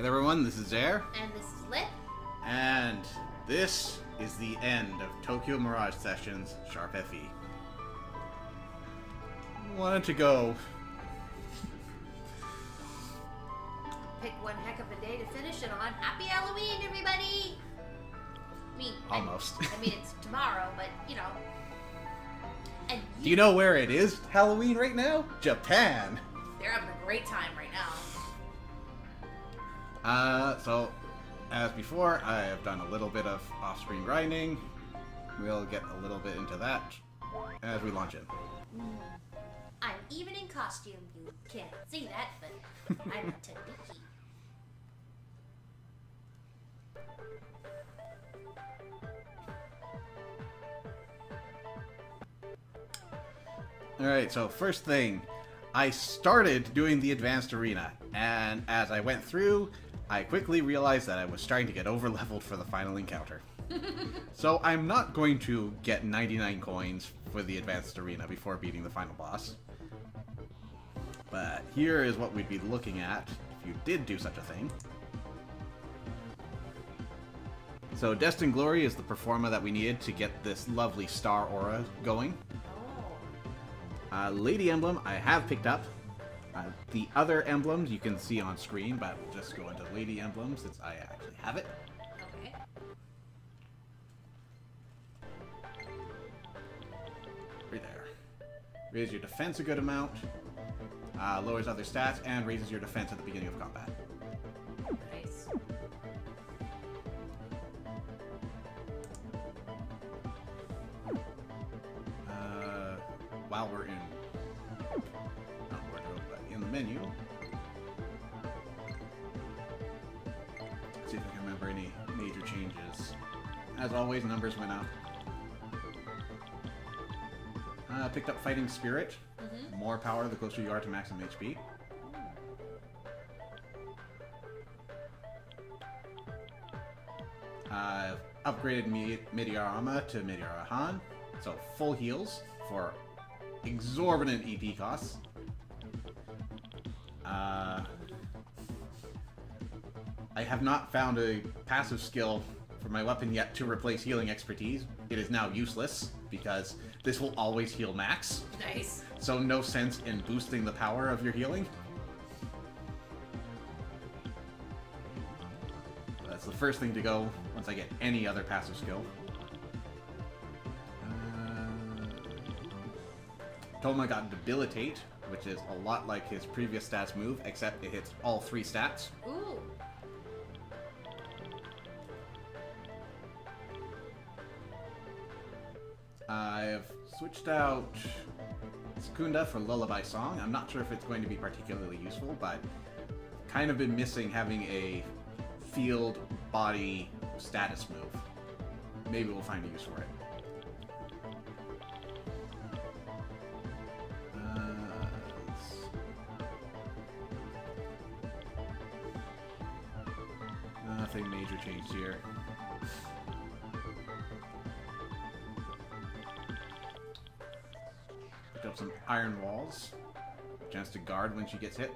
Hey everyone, this is Air. And this is Lit. And this is the end of Tokyo Mirage Sessions Sharp FE. Wanted to go. Pick one heck of a day to finish it on. Happy Halloween, everybody! Almost. I mean, it's tomorrow, but, you know. And Do you know where it is Halloween right now? Japan! They're having a great time right now. So, as before, I have done a little bit of off-screen grinding. We'll get a little bit into that as we launch in. I'm even in costume. You can't see that, but I'm a Tanuki. Alright, so first thing, I started doing the advanced arena, and as I went through, I quickly realized that I was starting to get over-leveled for the final encounter. So I'm not going to get 99 coins for the advanced arena before beating the final boss. But here is what we'd be looking at if you did do such a thing. So Destined Glory is the performa that we needed to get this lovely star aura going. Lady Emblem I have picked up. The other emblems you can see on screen, but we'll just go into Lady Emblem since I actually have it. Okay. Right there. Raises your defense a good amount, lowers other stats, and raises your defense at the beginning of combat. Nice. While we're in, not wardrobe, but in the menu, see if I can remember any major changes. As always, numbers went up. Picked up Fighting Spirit. More power the closer you are to maximum HP. Upgraded Meteorama to Meteorahan, so full heals for exorbitant EP costs. I have not found a passive skill for my weapon yet to replace healing expertise. It is now useless because this will always heal max. Nice. So no sense in boosting the power of your healing. That's the first thing to go once I get any other passive skill. Toma got Debilitate, which is a lot like his previous stats move, except it hits all 3 stats. Ooh. I've switched out Secunda for Lullaby Song. I'm not sure if it's going to be particularly useful, but kind of been missing having a field body status move. Maybe we'll find a use for it. Nothing major changed here. Picked up some Iron Walls. Chance to guard when she gets hit.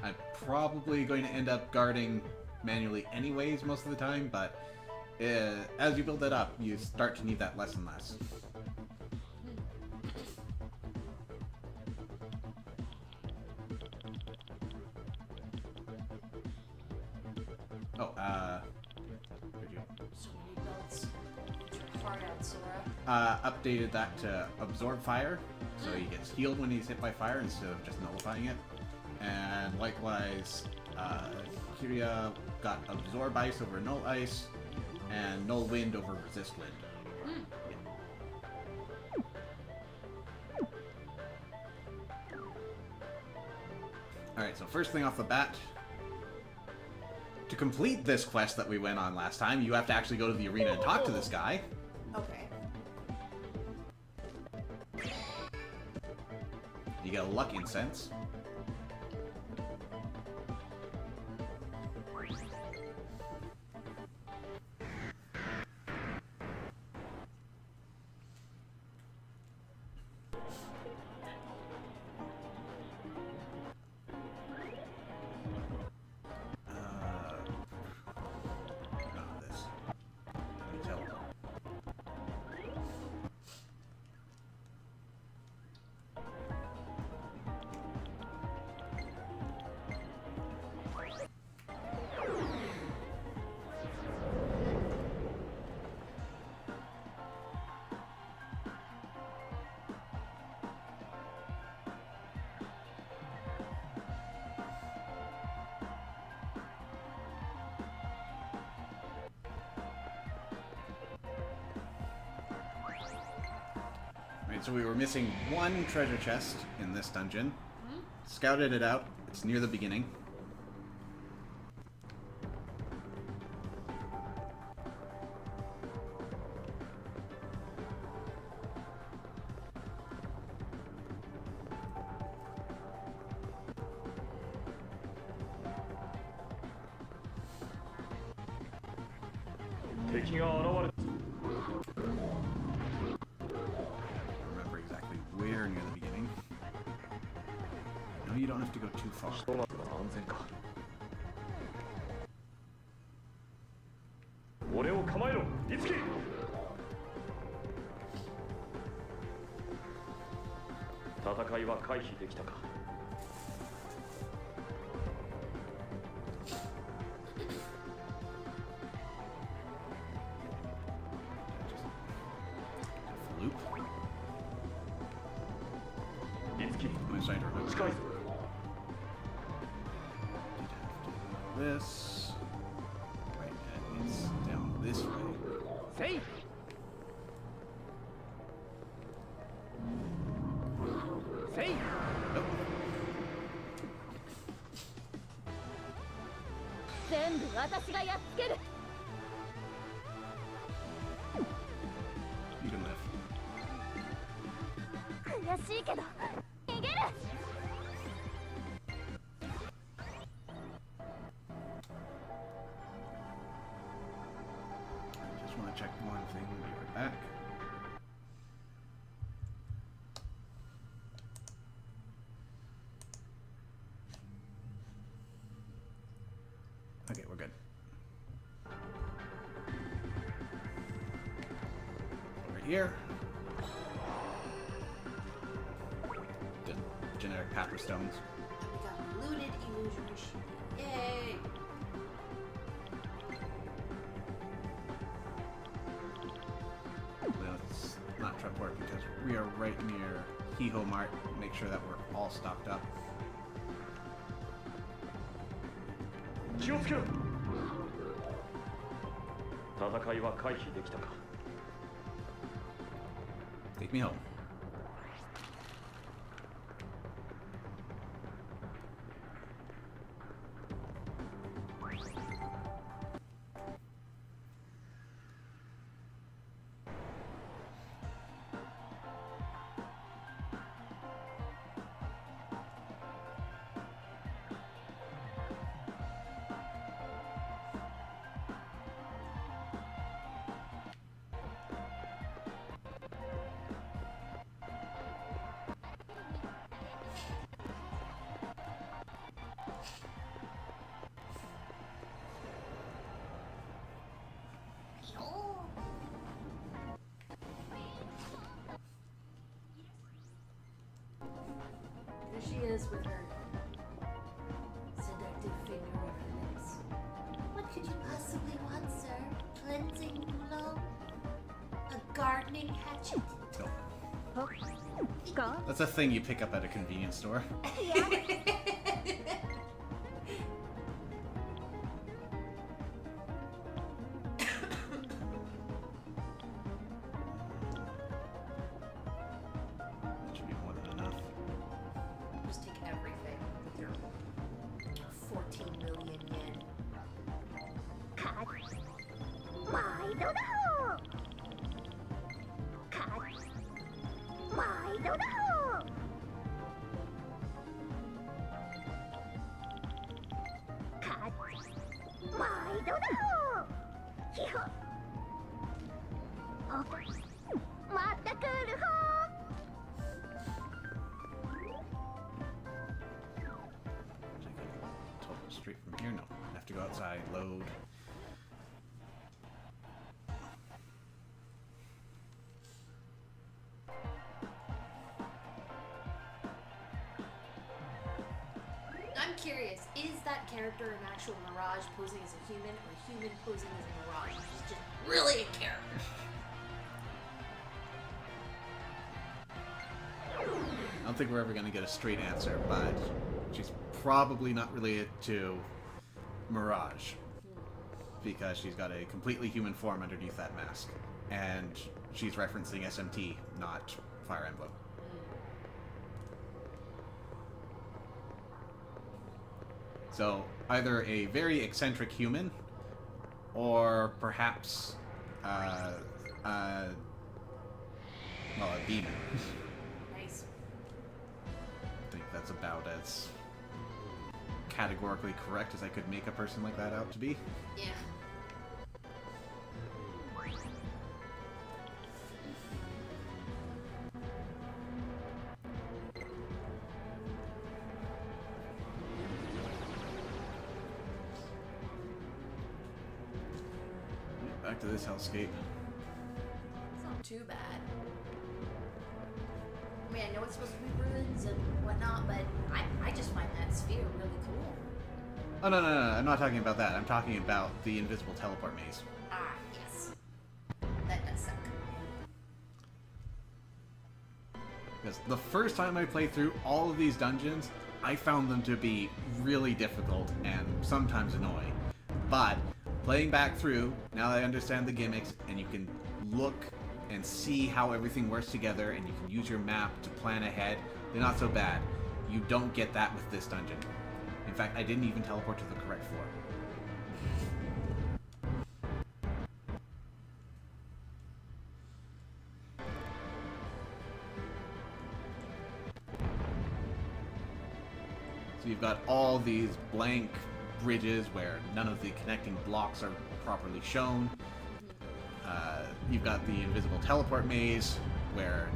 I'm probably going to end up guarding manually anyways most of the time, but as you build that up, you start to need that less and less. So many belts. Your heart out, Sora. Updated that to Absorb Fire, so he gets healed when he's hit by fire instead of just nullifying it. And likewise, Kiria got Absorb Ice over Null Ice, and Null Wind over Resist Wind. Alright, so first thing off the bat, to complete this quest that we went on last time, you have to actually go to the arena and talk to this guy. Okay. You get a luck incense. So we were missing one treasure chest in this dungeon. Scouted it out. It's near the beginning. Remember exactly where near the beginning. No, you don't have to go too far. 俺を構えろ、いつき。戦いは回避できたか。Loop. いつき、 I'm starting to remember. 近いぞ。 This. Right, and it's down this way. せい。せい。 Nope. 全部私がやっつける。 You can live. 悔しいけど逃げる。 I just want to check one thing. We'll be right back. Okay, we're good. Over here. The generic Papyrus stones. We got looted illusion machine. Yay! Let's not teleport because we are right near Hiho Mart. Make sure that we're all stocked up. 気をつけろ。戦いは回避できたか。 Take me home. There she is with her seductive finger on her lips. What could you possibly want, sir? Cleansing oolong? A gardening hatchet? Oh, か that's a thing you pick up at a convenience store. いや That should be more than enough. Just take everything with your 14 million yen. か毎度だほうか毎度だほうか毎度だほうひほおまた来るほう Total straight from here? No. I have to go outside, load. I'm curious, is that character an actual Mirage posing as a human or a human posing as a Mirage? She's just really a character. I don't think we're ever going to get a straight answer, but she's probably not related to Mirage because she's got a completely human form underneath that mask. And she's referencing SMT, not Fire Emblem. So, either a very eccentric human, or perhaps, well, a demon. Nice. I think that's about as categorically correct as I could make a person like that out to be. Yeah. Back to this hellscape. It's not too bad. I mean, I know it's supposed to be ruins and whatnot, but I just find that sphere really cool. Oh, no, I'm not talking about that. I'm talking about the invisible teleport maze. Ah, yes. That does suck. Because the first time I played through all of these dungeons, I found them to be really difficult and sometimes annoying. But playing back through, now that I understand the gimmicks, and you can look and see how everything works together, and you can use your map to plan ahead, they're not so bad. You don't get that with this dungeon. In fact, I didn't even teleport to the correct floor. So you've got all these blank bridges where none of the connecting blocks are properly shown. You've got the invisible teleport maze where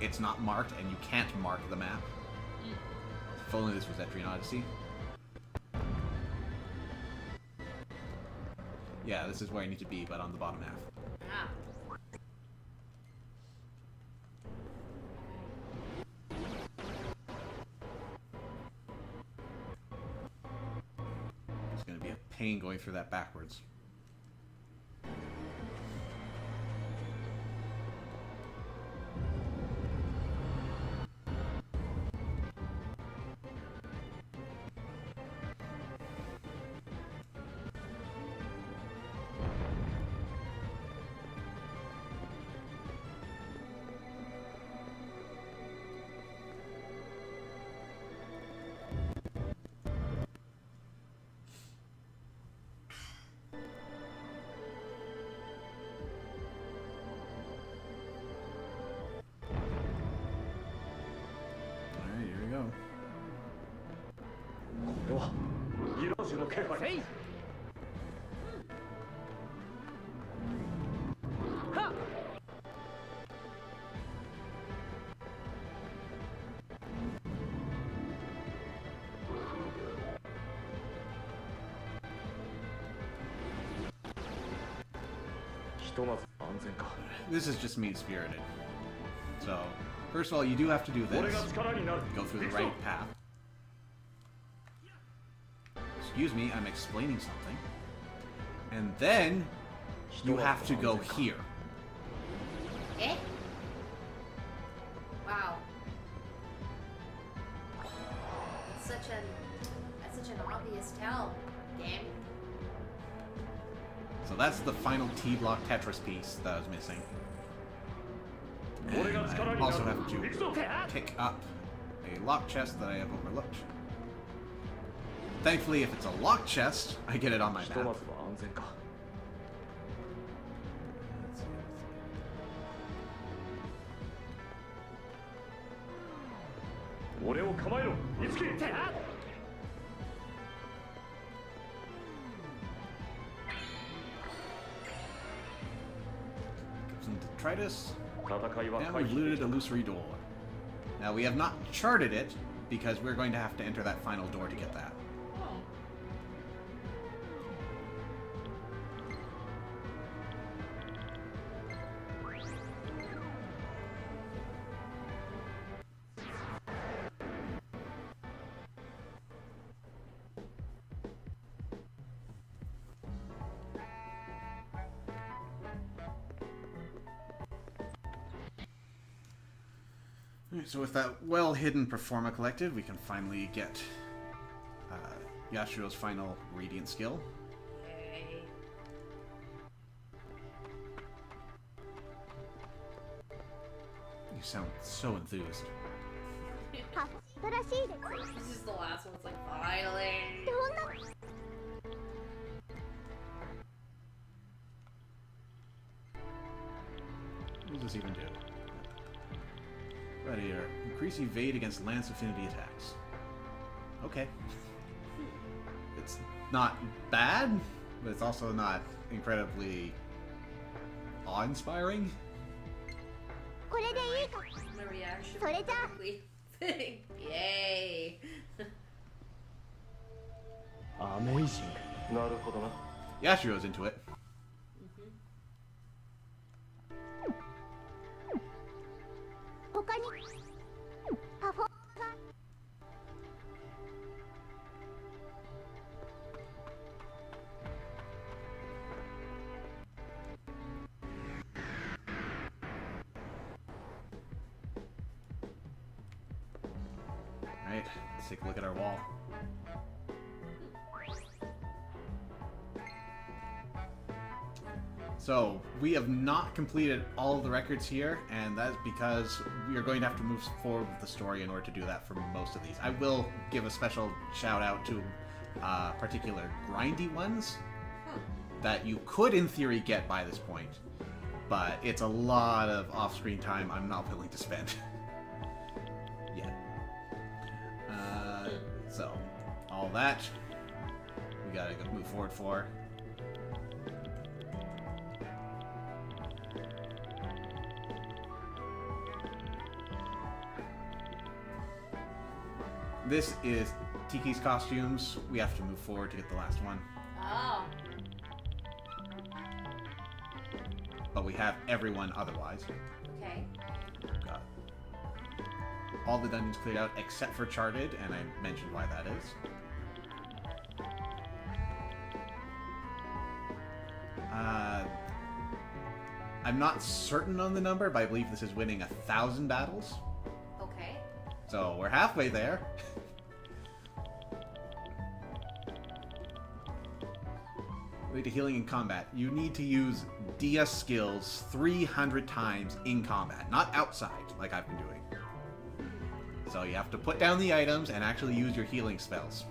it's not marked and you can't mark the map. If only this was Etrian Odyssey. Yeah, this is where I need to be, but on the bottom half. Ah. It's going to be a pain going through that backwards. Alright, here we go. これはミラージュの気配。せい。はっ。ひとまず安全か。 This is just mean-spirited. So, first of all, you do have to do 俺 this. が力になる。 Go through the right path. Excuse me, I'm explaining something. And then, you have to go here. Eh? Wow. That's such an obvious tell, game. So that's the final T-block Tetris piece that I was missing. And I also have to pick up a lock chest that I have overlooked. Thankfully, if it's a lock chest, I get it on my ひとま map. ずは安全か。俺を構えろ。いつき。 Some detritus, 戦いは and 回 we've 避 looted で a きた。 illusory door. Now, we have not charted it, because we're going to have to enter that final door to get that. Alright, so with that well-hidden Performa collected, we can finally get Yashiro's final Radiant skill. Yay. You sound so enthused. 新しいです This is the last one. It's like, finally. どんな What does this even do? Gladiator. Increase evade against lance affinity attacks. Okay. It's not bad, but it's also not incredibly awe-inspiring. これでいいか My reaction. それじゃ Perfectly fitting. Yay. アメイジング。なるほどな。 Yashiro's into it. 他にパフォーマン Alright, let's take a look at our wall. So, we have not completed all of the records here, and that's because we are going to have to move forward with the story in order to do that for most of these. I will give a special shout out to particular grindy ones that you could, in theory, get by this point, but it's a lot of off-screen time I'm not willing to spend. Yet. So, all that, we gotta go move forward for. This is Tiki's costumes. We have to move forward to get the last one. Oh. But we have everyone otherwise. Okay. Got all the dungeons cleared out except for Charted, and I mentioned why that is. I'm not certain on the number, but I believe this is winning 1,000 battles. Okay. So we're halfway there. Way to healing in combat. You need to use Dia skills 300 times in combat, not outside like I've been doing. So you have to put down the items and actually use your healing spells.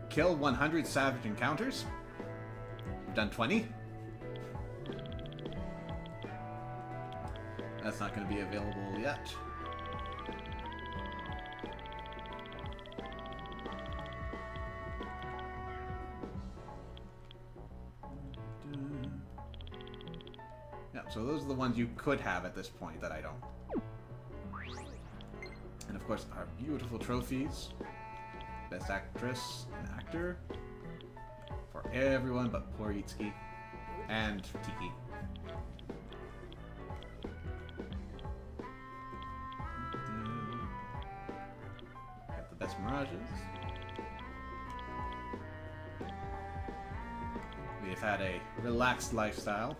Kill 100 savage encounters. We've done 20. That's not going to be available yet. Yeah, so those are the ones you could have at this point that I don't. And of course, our beautiful trophies. Best Actress and Actor. For everyone but poor Itsuki. And Tiki. Got the best Mirages. We have had a relaxed lifestyle.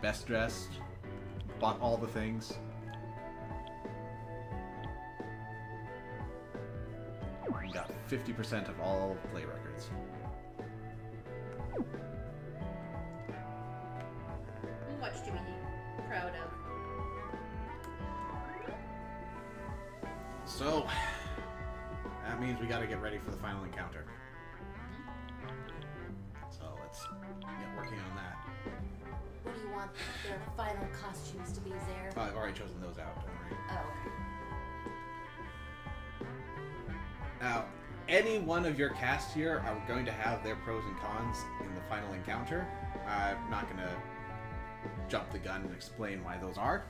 Best dressed. Bought all the things. We got 50% of all play records. Much to be proud of. So, that means we gotta get ready for the final encounter. So let's get working on that. What do you want their final costumes to be, Zare? Oh, I've already chosen those out, don't worry. Oh, okay. Now, any one of your cast here are going to have their pros and cons in the final encounter. I'm not going to jump the gun and explain why those are.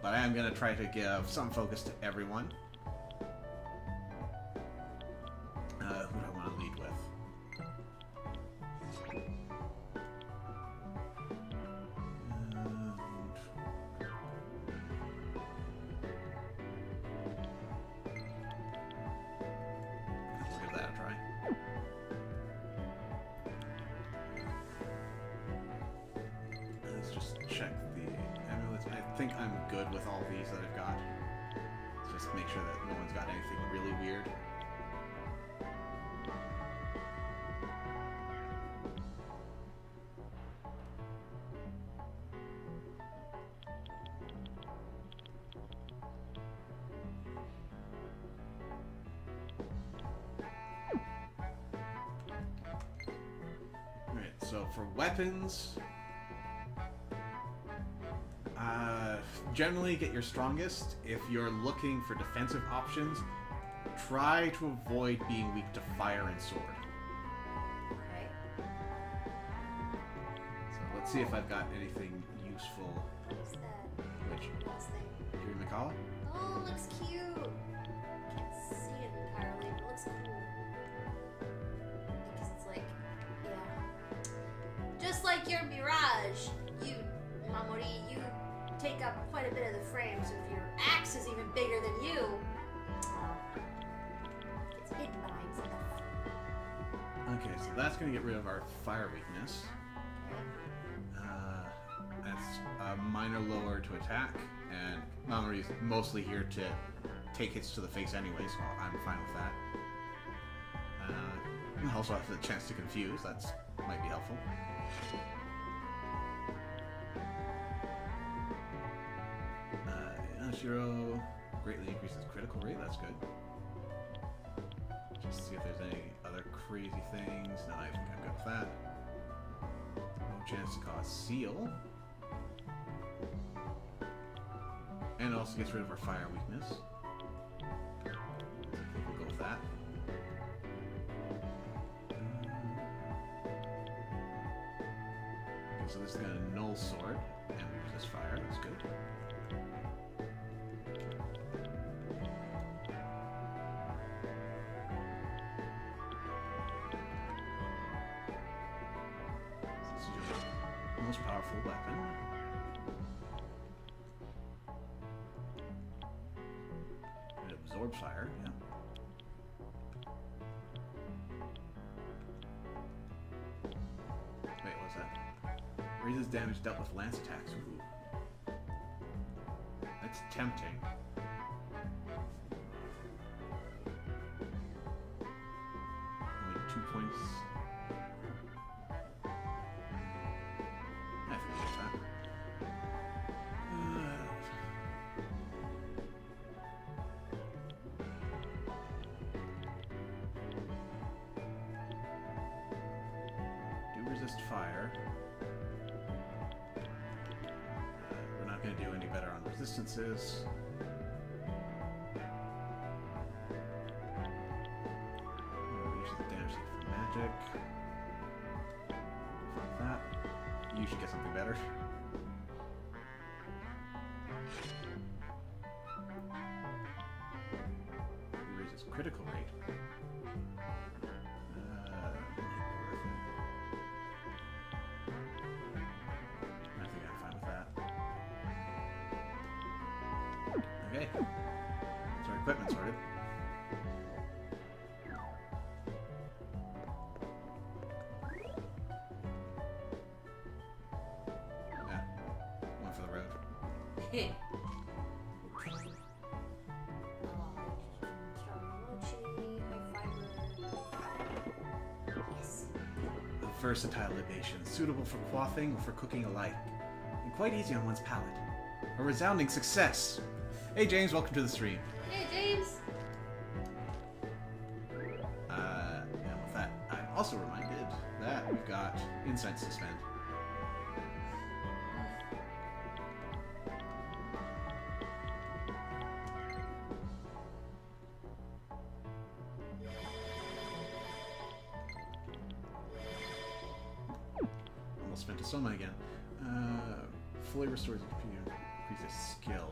But I am going to try to give some focus to everyone. Who do I want to lead with? Let's give that a try. Let's just check the amulets. I think I'm good with all these that I've got. Let's just make sure that no one's got anything really weird. So for weapons, generally get your strongest. If you're looking for defensive options, try to avoid being weak to fire and sword. Okay. So let's see if I've got anything useful. What's that? Which? Last thing. Yuri Mikala? Oh, it looks cute. Can't see it entirely, but it looks cool. Because it's like, yeah. Just like your Mirage, you, Mamori, you take up quite a bit of the frame, so if your axe is even bigger than you, well, it's hidden behind stuff. Okay, so that's going to get rid of our fire weakness. That's a minor lower to attack, and Mamori's mostly here to take hits to the face anyway, so I'm fine with that. Also has a chance to confuse, that might be helpful. Shiro greatly increases critical rate, that's good. Just see if there's any other crazy things. No, I think I'm good with that. No chance to cause seal. And it also gets rid of our fire weakness. I think we'll go with that. Okay, so this is got a null sword, and we resist fire, that's good. Most powerful weapon. It absorbs fire, yeah. Wait, what's that? Raises damage dealt with lance attacks. Ooh. That's tempting. Only 2 points. Resist fire. We're not going to do any better on resistances. Use the damage for magic. Like that. You should get something better. It raises critical rate. Okay, so our equipment sorted. Yeah, one for the road. A versatile libation, suitable for quaffing or for cooking alike, and quite easy on one's palate. A resounding success! Hey James, welcome to the stream. Hey James! And with that, I'm also reminded that we've got insights to spend. Almost spent a soma again. Fully restores the computer, increases skill.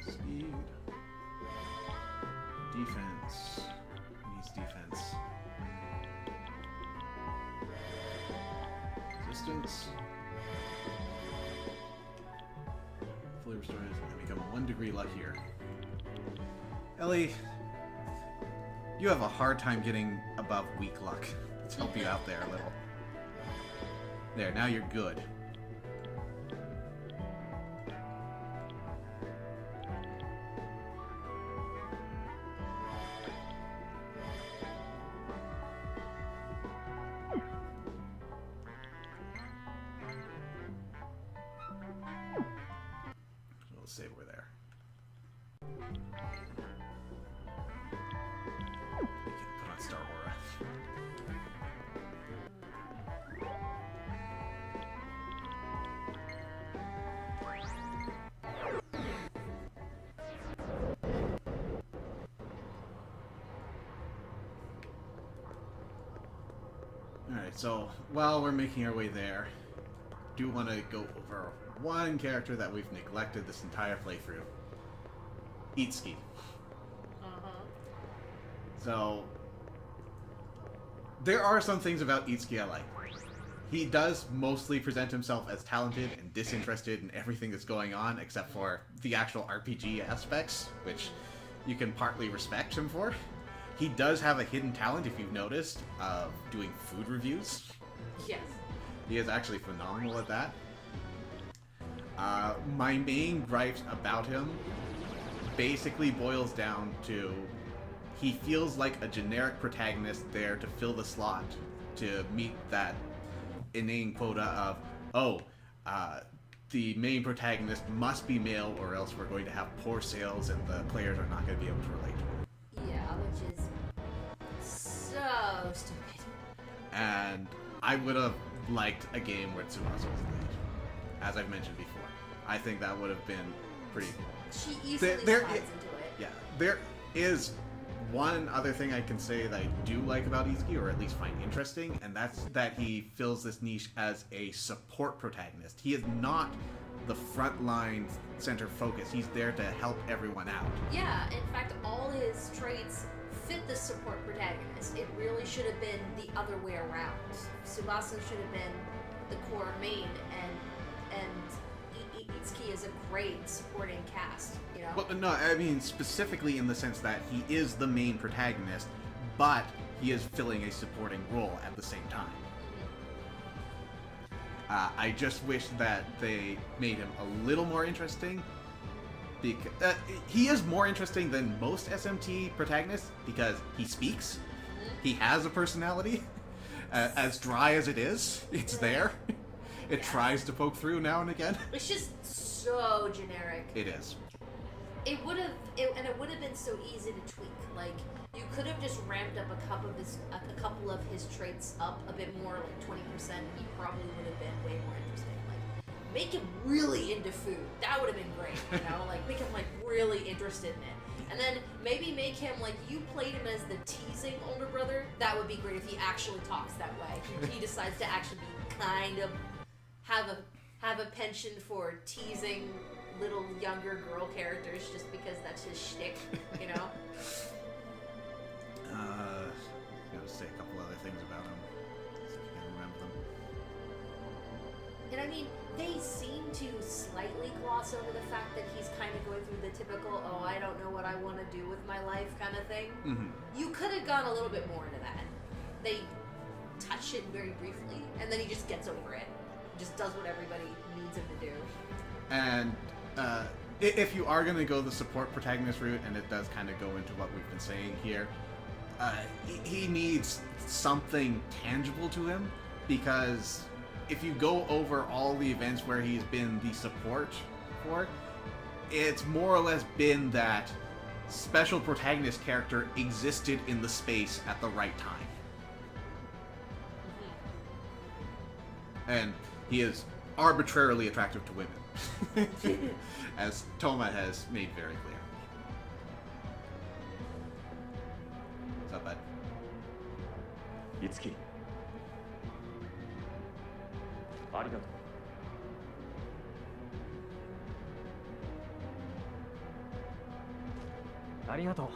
Speed. Defense. Needs defense. Resistance. Fully restores and become 1 degree luckier. Ellie, you have a hard time getting above weak luck. Let's help you out there a little. There, now you're good. So let's say we're there. Put on Star Aura. Alright, so while we're making our way there, do want to go over one character that we've neglected this entire playthrough. Itsuki. So, there are some things about Itsuki I like. He does mostly present himself as talented and disinterested in everything that's going on, except for the actual RPG aspects, which you can partly respect him for. He does have a hidden talent, if you've noticed, of doing food reviews. Yes. He is actually phenomenal at that. My main gripes about him basically boils down to he feels like a generic protagonist there to fill the slot to meet that inane quota of, the main protagonist must be male or else we're going to have poor sales and the players are not going to be able to relate to him. Yeah, which is so stupid. And I would have liked a game where Tsubasa was the lead, as I've mentioned before. I think that would have been pretty... She easily slides into it. Yeah, there is one other thing I can say that I do like about Itsuki, or at least find interesting, and that's that he fills this niche as a support protagonist. He is not the frontline center focus. He's there to help everyone out. Yeah, in fact, all his traits fit the support protagonist. It really should have been the other way around. Tsubasa should have been the core main, and Itsuki is a great supporting cast, you know? Well, no, I mean specifically in the sense that he is the main protagonist, but he is filling a supporting role at the same time. I just wish that they made him a little more interesting. Because he is more interesting than most SMT protagonists because he speaks. He has a personality. As dry as it is, it's there. It tries to poke through now and again. It's just so generic. It is. It would have been so easy to tweak. Like, you could have just ramped up a couple of his traits up a bit more, like 20%. He probably would have been way more interesting. Like, make him really into food. That would have been great. You know, like make him like really interested in it. And then maybe make him like you played him as the teasing older brother. That would be great if he actually talks that way. He decides to actually be kind of have a penchant for teasing little younger girl characters just because that's his shtick, you know? Gotta say a couple other things about him. See if I can remember them. And I mean, they seem to slightly gloss over the fact that he's kind of going through the typical, oh, I don't know what I want to do with my life kind of thing. Mm-hmm. You could have gone a little bit more into that. They touch it very briefly, and then he just gets over it. Just does what everybody needs him to do. And if you are going to go the support protagonist route, and it does kind of go into what we've been saying here, he needs something tangible to him, because if you go over all the events where he's been the support for, it's more or less been that special protagonist character existed in the space at the right time. And he is arbitrarily attractive to women, as Toma has made very clear. What's up, bud? Itsuki. ありがとう。ありがとう。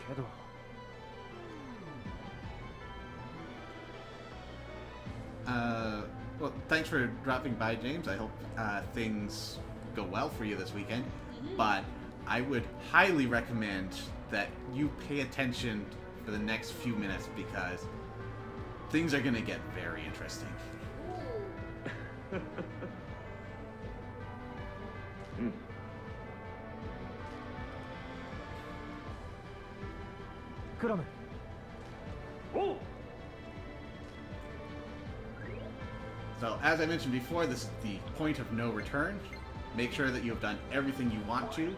けど。 Well, thanks for dropping by, James. I hope things go well for you this weekend. But I would highly recommend that you pay attention for the next few minutes, because things are going to get very interesting. クラム。おう。 So, as I mentioned before, this is the point of no return. Make sure that you have done everything you want to.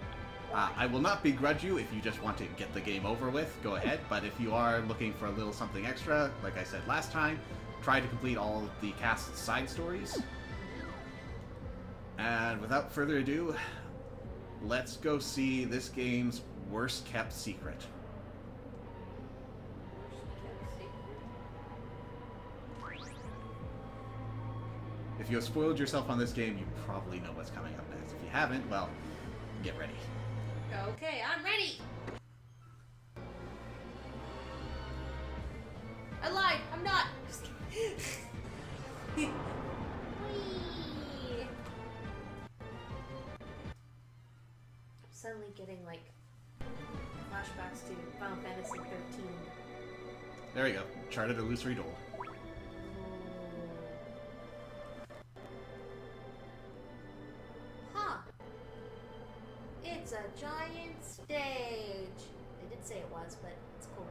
I will not begrudge you if you just want to get the game over with, go ahead. But if you are looking for a little something extra, like I said last time, try to complete all of the cast's side stories. And without further ado, let's go see this game's worst kept secret. If you have spoiled yourself on this game, you probably know what's coming up next. If you haven't, well, get ready. Okay, I'm ready. I lied. I'm not. Just kidding. Whee! I'm suddenly getting like flashbacks to Final Fantasy 13. There you go. Charted Illusory Duel. It's a giant stage. They did say it was, but it's cool.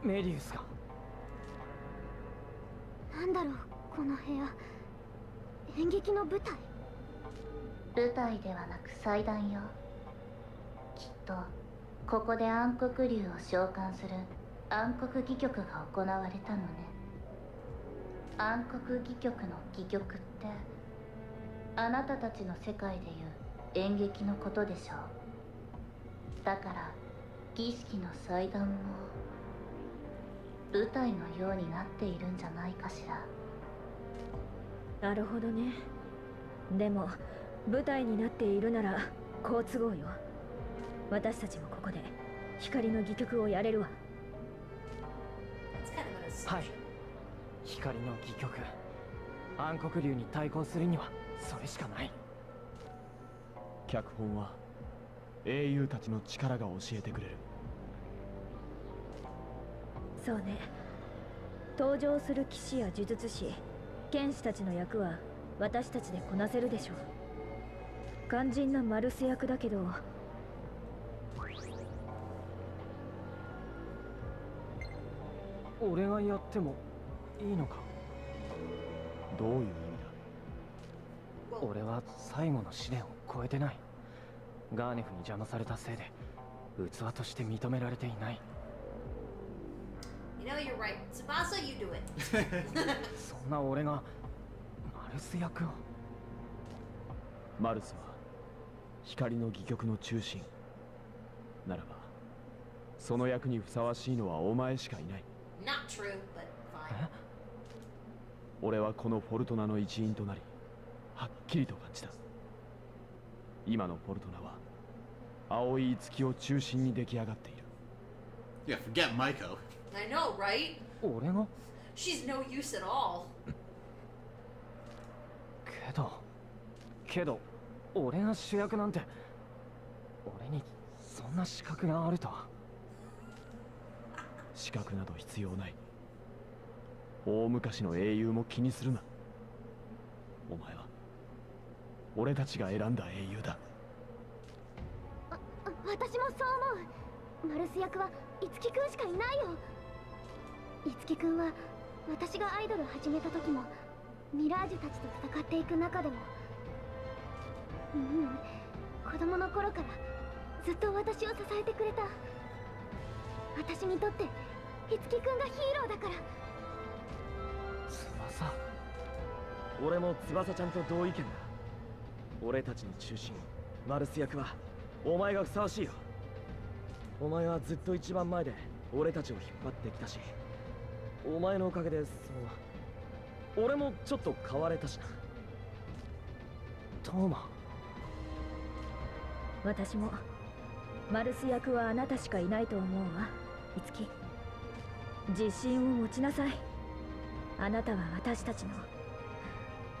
メリウスが。なんだろうこの部屋。演劇の舞台。舞台ではなく祭壇よ。きっとここで暗黒竜を召喚する暗黒戯曲が行われたのね。暗黒戯曲の戯曲ってあなたたちの世界でいう演劇のことでしょう。だから儀式の祭壇も舞台のようになっているんじゃないかしら。なるほどね。でも舞台になっているなら好都合よ。私たちもここで光の戯曲をやれるわ。はい、光の戯曲。暗黒竜に対抗するにはそれしかない。脚本は英雄たちの力が教えてくれる。そうね。登場する騎士や呪術師、剣士たちの役は私たちでこなせるでしょう。肝心なマルス役だけど。俺がやってもいいのか。どういう意味だ。俺は最後の試練を超えてない。ガーネフに邪魔されたせいで器として認められていない。You know you're right. Tsubasa, you do it. そんな俺がマルス役を。マルスは光の戯曲の中心ならば、その役にふさわしいのはお前しかいない。 Not true, but fine. 俺はこのフォルトナの一員となり、はっきりと感じた。今のフォルトナは青い月を中心に出来上がっている。Yeah, forget Maiko. I know, right? 俺が She's no use at all. けど俺が主役なんて。俺にそんな資格があるとは。資格など必要ない。大昔の英雄も気にするな。お前は俺たちが選んだ英雄だ。私もそう思う。マルス役は樹くんしかいないよ。樹くんは私がアイドル始めた時もミラージュたちと戦っていく中でも、子供の頃からずっと私を支えてくれた。私にとって樹くんがヒーローだから。翼。俺も翼ちゃんと同意見だ。俺たちの中心マルス役はお前がふさわしいよ。お前はずっと一番前で俺たちを引っ張ってきたし、お前のおかげで俺もちょっと変われたしな。トーマ。私もマルス役はあなたしかいないと思うわ。樹、自信を持ちなさい。あなたは私たちの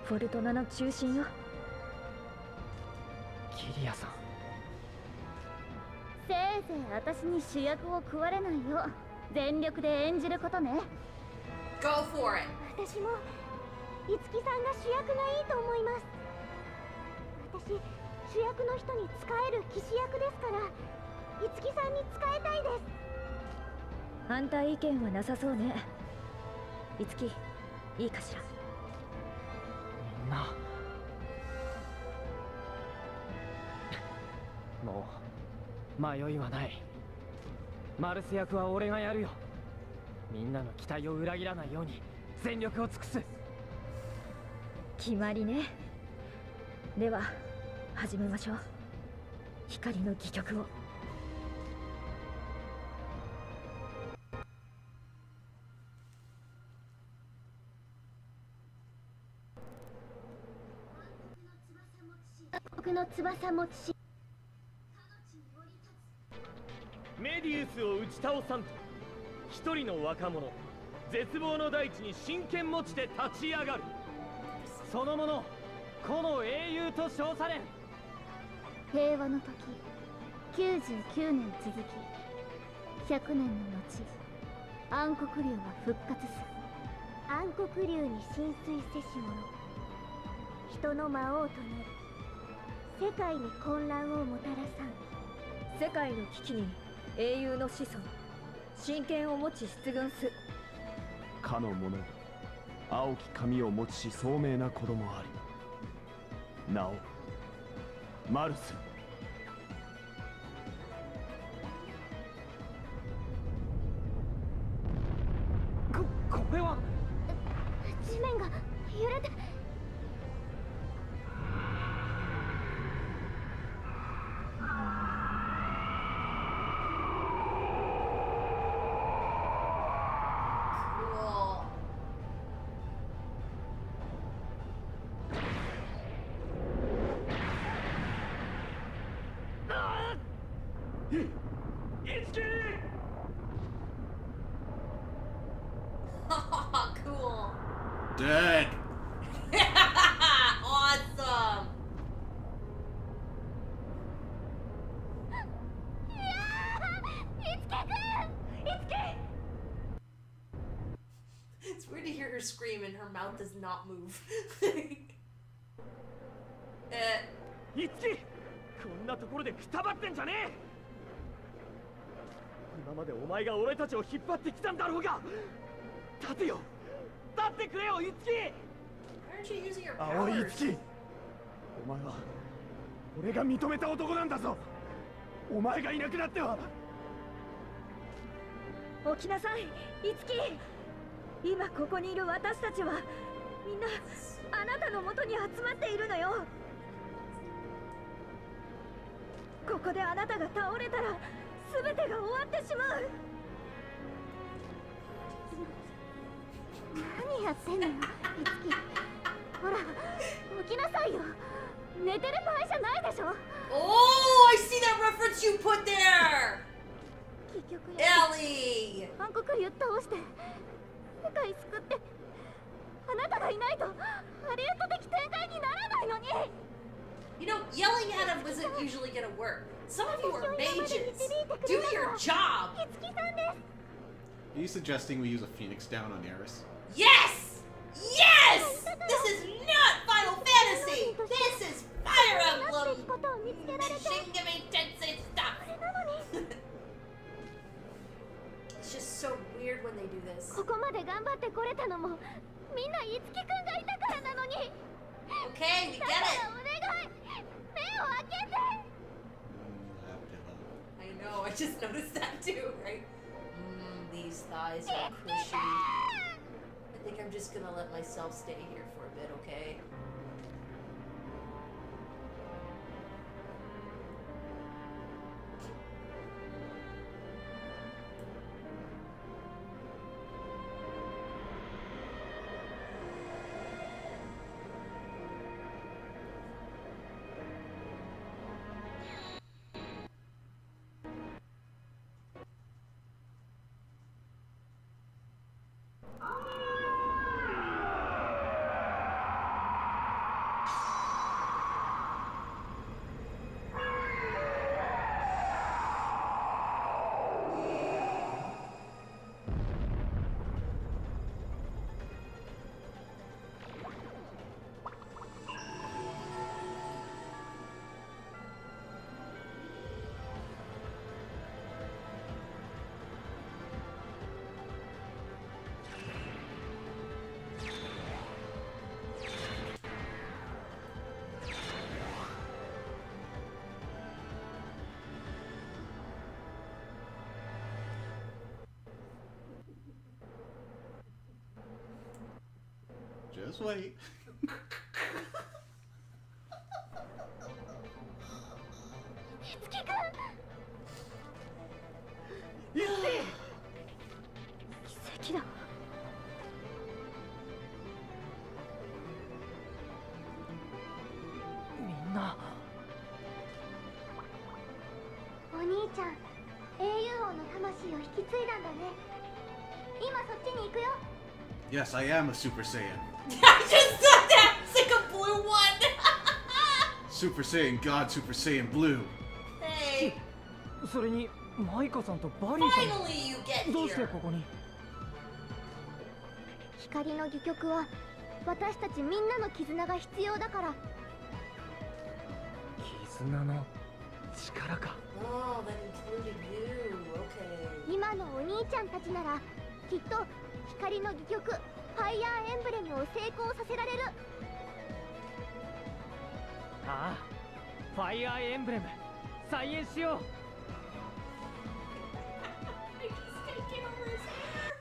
フォルトナの中心よ。儀リアさん。せいぜい私に主役を食われないよう全力で演じることね。 Go for it. 私もいつきさんが主役がいいと思います。私主役の人に仕える騎士役ですからいつきさんに仕えたいです。反対意見はなさそうね。いつき、いいかしら。みんなもう迷いはない。マルス役は俺がやるよ。みんなの期待を裏切らないように全力を尽くす。決まりね。では始めましょう。光の戯曲を。僕の翼持ちしメディウスを打ち倒さんと一人の若者絶望の大地に真剣持ちで立ち上がる。その者この英雄と称されん。平和の時99年続き100年の後暗黒竜は復活す。暗黒竜に浸水せし者人の魔王となる。世界に混乱をもたらさん。世界の危機に英雄の子孫真剣を持ち出軍す。かの者に青き髪を持ちし聡明な子供あり。なおマルス。これは地面が揺れて。Cool. いつき Cool. Dead. Awesome. いつけくん、いつけ。 It's weird to hear her scream and her mouth does not move. いつきこんなところでくたばってんじゃねえ。今までお前が俺たちを引っ張ってきたんだろうが。立てよ立ってくれよいつき。 Why aren't you using your 青い powers? つき、お前は俺が認めた男なんだぞ。お前がいなくなっては。起きなさい、いつき。今ここにいる私たちはみんなあなたの元に集まっているのよ。ここであなたが倒れたら全てが終わってしまう。何やってんのよいつき。ほら起きなさいよ。寝てる場合じゃないでしょ。 Oh, I see that reference you put there. 結局や Ellie. 暗黒竜倒して世界救ってあなたがいないとハリウッド的展開にならないのに。 You know, yelling at him wasn't usually gonna work. Some of you are mages. Do your job. いつきさんです。 Are you suggesting we use a Phoenix down on Eris? Yes! Yes! This is not Final Fantasy! This is Fire なってい Emblem! くことを見つけられて。 Shingame Tensei stuff! それなのに It's just so weird when they do this. ここまで頑張ってこれたのもみんないつきくんがいたからなのに。 Okay, we だ get から it! お願い目を開けて。 I know, I just noticed that too, right? These thighs are cushy. I think I'm just gonna let myself stay here for a bit, okay? Just wait.お兄ちゃん、英雄王の魂を引き継いだんだね。今そっちに行くよ。 Yes, I am a Super Saiyan. I just said that! It's like a blue one! Super Saiyan God, Super Saiyan Blue. Hey, それにマイカさんとバリーさん finally you get どうして here. ここに？光の戯曲は私たちみんなの絆が必要だから。絆の力か。 Oh, that included you. Okay. 今のお兄ちゃんたちならきっと光の戯曲ファイヤーエンブレムを成功させられる。ああ、ファイアーエンブレム再演しよう。 I just can't get over his hair.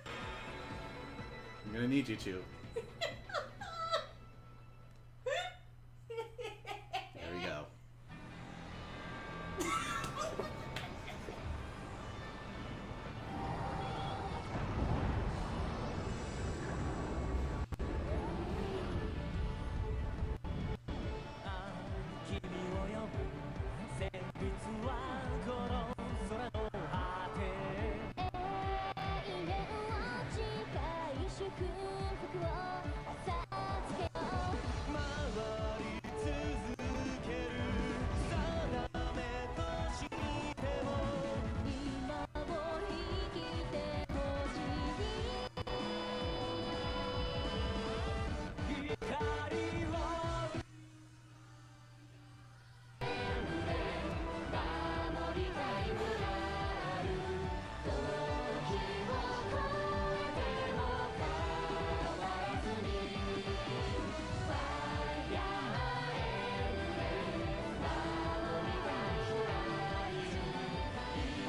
I'm gonna need you to. There we go.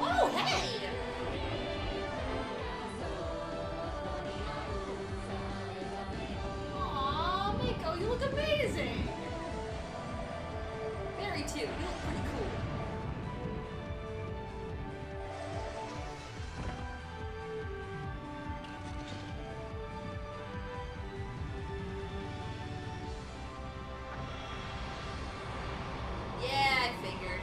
Oh, hey! Aw, Miko, you look amazing! Very too, you look pretty cool. Yeah, I figured.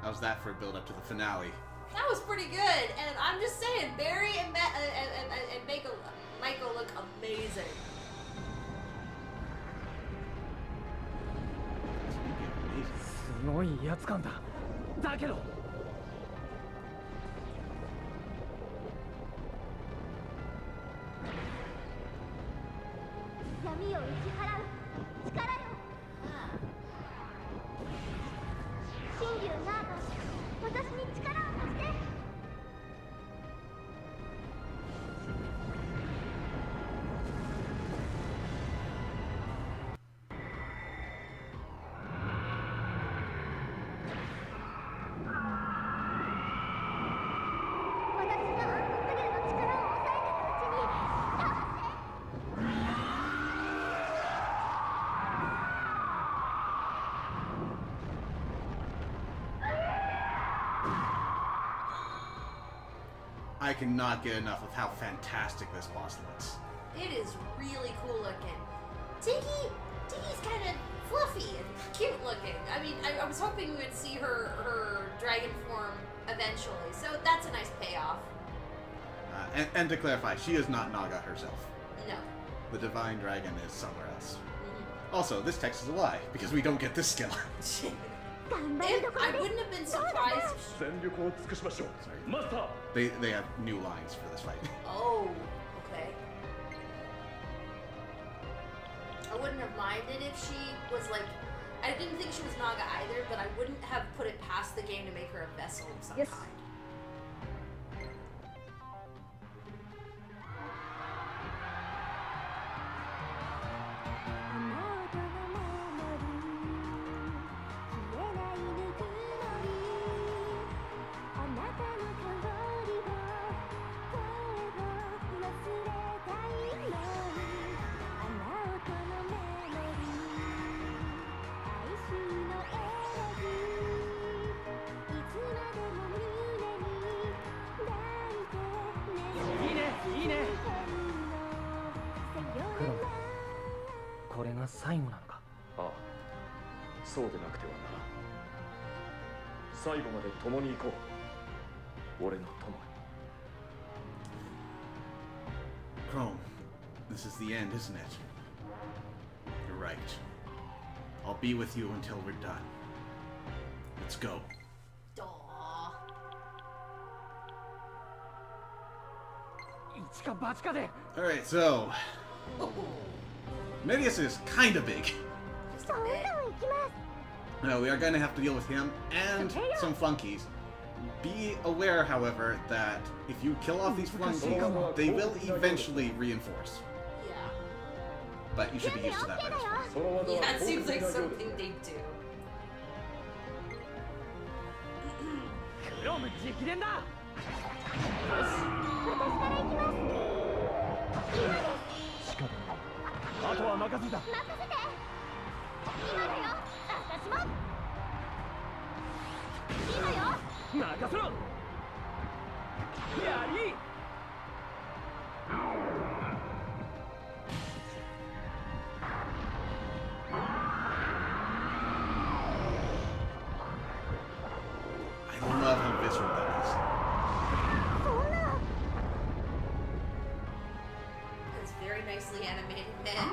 How's that for a build up to the finale? That was pretty good, and I'm just saying, Barry and Michael look amazing. Amazing. すごい威圧感だ。だけど闇を打ち払う力よ。神竜ナーガ、私に力を貸して。私が暗黒竜の力を抑えてるうちに倒して。 I cannot get enough of how fantastic this boss looks. It is really cool looking. Tiggy's kind of fluffy and cute looking. I mean, I was hoping we would see her dragon form eventually, so that's a nice payoff. And to clarify, she is not Naga herself. No. The divine dragon is somewhere else. Also, this text is a lie, because we don't get this skill. I wouldn't have been surprised. 全力を尽くしましょう。マスター。 They have new lines for this fight. Oh, okay. I wouldn't have minded if she was like. I didn't think she was Naga either, but I wouldn't have put it past the game to make her a vessel of some Yes. kind. そうでなくてはな。最後まで共に行こう。俺の友に。Chrome, this is the end, isn't it? You're right. I'll be with you until we're done. Let's go. Aw. 一か八かで Alright, so Medius is kinda big. そんなの行きます。We are gonna have to deal with him and some flunkies. Be aware, however, that if you kill off these flunkies, they will eventually reinforce. Yeah. But you should be used to that by this point. Yeah, it seems like something they do. クロム直伝だ。私から行きます。仕方ない。あとは任せた。任せて。今だよ。私も。今よ。任せろ。やり。I love how visceral that is. そんな。 It's very nicely animated, man.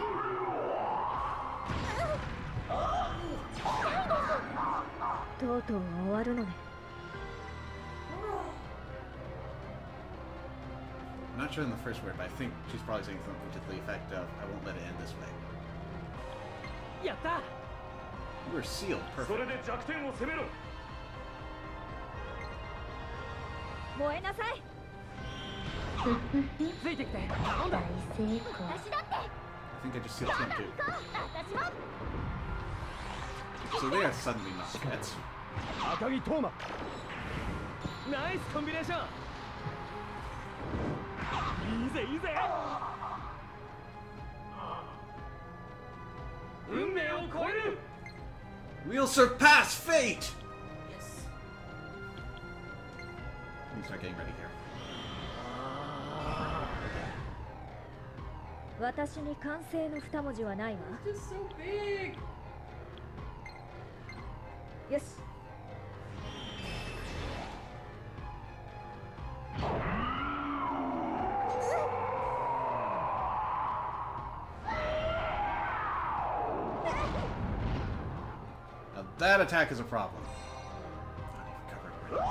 とうとう終わるのね。I'm not sure in the first word, but I think she's probably saying something to the effect of, I won't let it end this way. やった。 You were sealed そ perfect. れで弱点を攻めろ。燃えなさい。ついてきて。頼んだ。大成功。私だって。 I think I just sealed him too. 私も。 So they are suddenly not pets. 赤木トーマ。ナイスコンビネーション。いいぜいいぜ。運命を超える。 We'll surpass fate! Yes. Let me start getting ready here. 私に完成の二文字はないわ。 Just so big. よし。 Now that attack is a problem. Not even covered already.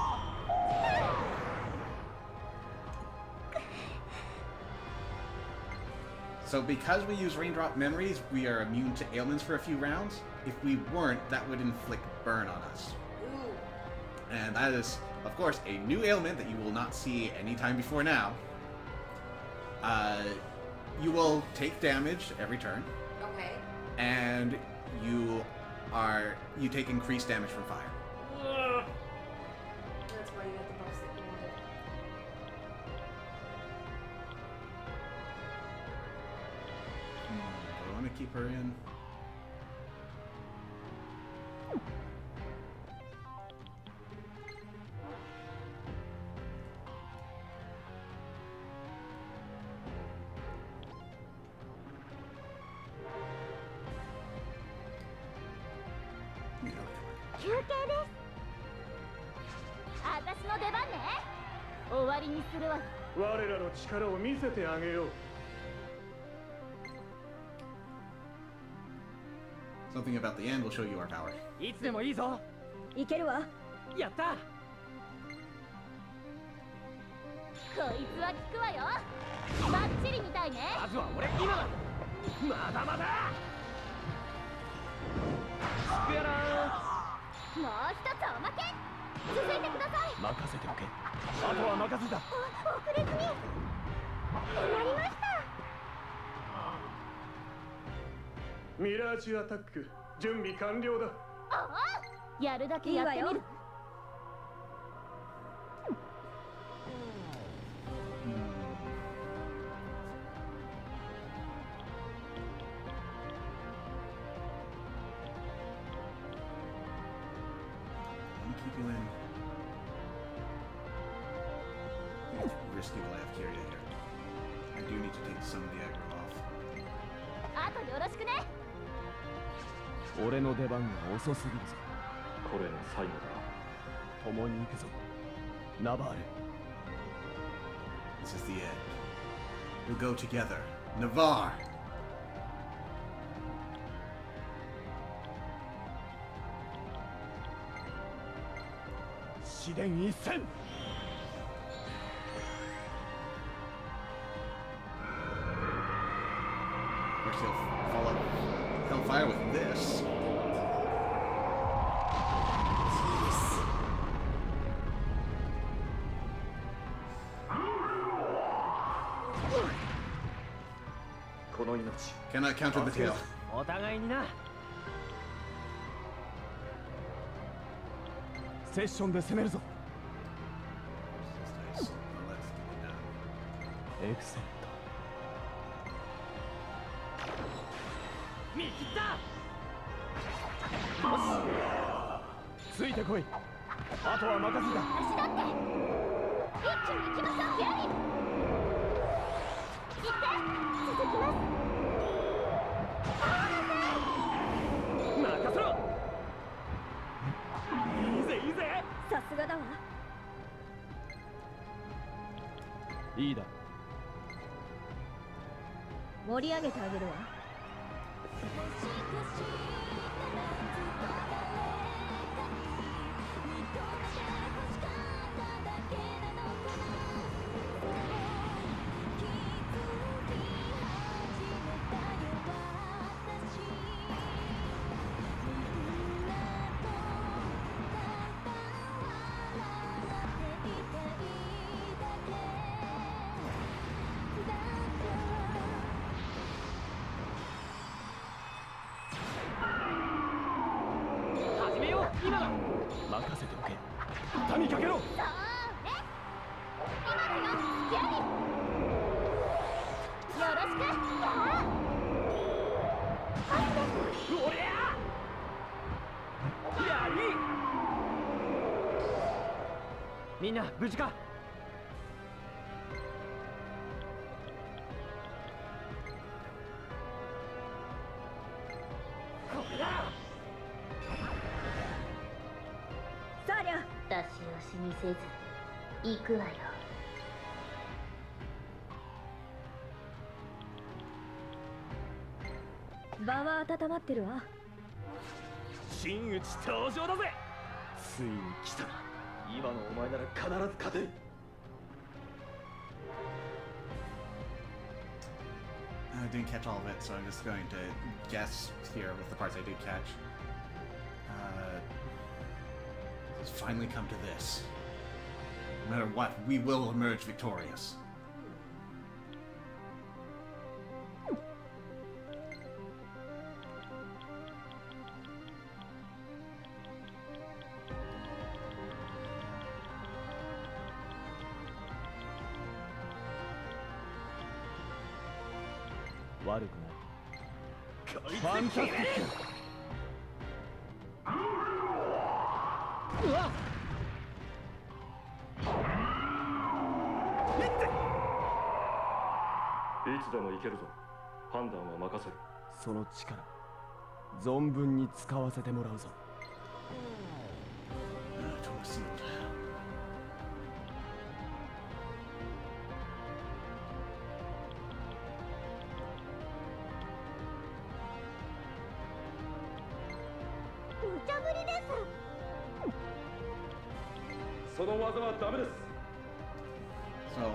So because we use raindrop memories, we are immune to ailments for a few rounds. If we weren't, that would inflict burn on us. Ooh. And that is, of course, a new ailment that you will not see anytime before now. You will take damage every turn, Okay. and you take increased damage from fire. That's why you got the boss that you wanted. Do I want to keep her in? Yeah, 休憩です。私の出番ね。終わりにするわ。我らの力を見せてあげよう。 Something about the end will show you our power. いつでもいいぞ。いけるわ。やった。こいつは効くわよ。バッチリみたいね。まずは俺今だ。まだまだ。スクエラもう一つおまけ。続いてください。任せておけ。あとは任せた。遅れずに。決まりました。ミラージュアタック準備完了だ。ああ、やるだけやってみる。 Let me keep you in. It's risky while I have Kyria here. I do need to take some of the aggro off. あとよろしくね。俺の出番が遅すぎるぞ。これが最後だ。共に行くぞ、ナバール。 This is the end. We'll go together. Navarre! 試練一戦。 Of course, he'll follow Hellfire with this. Jeez. Cannot counter the tail. お互いにな。セッションで攻めるぞ。 Let's get it done. エクセレン見切った。ト。ついてこい。あとは任せた。私だって一気に行きましょう。ユニ行って続きます。任せろ。いいぜいいぜ。さすがだわ。いいだ。盛り上げてあげるわ。始めよう。今だ。任せておけ。畳みかけろ。そうね。今だよユニ。よろしく。おりゃ。やり。みんな無事か。これだ。さありゃ。出し惜しみせず行くわよ。場は温まってるわ。真打ち登場だぜ。ついに来たな。今のお前なら必ず勝てる。I didn't catch all of it, so I'm just going to guess here with the parts I did catch. It's finally come to this. No matter what, we will emerge victorious. Warukない。ファンタスティック。うわっ。いつでも行けるぞ。判断は任せる。その力、存分に使わせてもらうぞ。Totally sealed. 無茶ぶりです。その技はダメです。 So,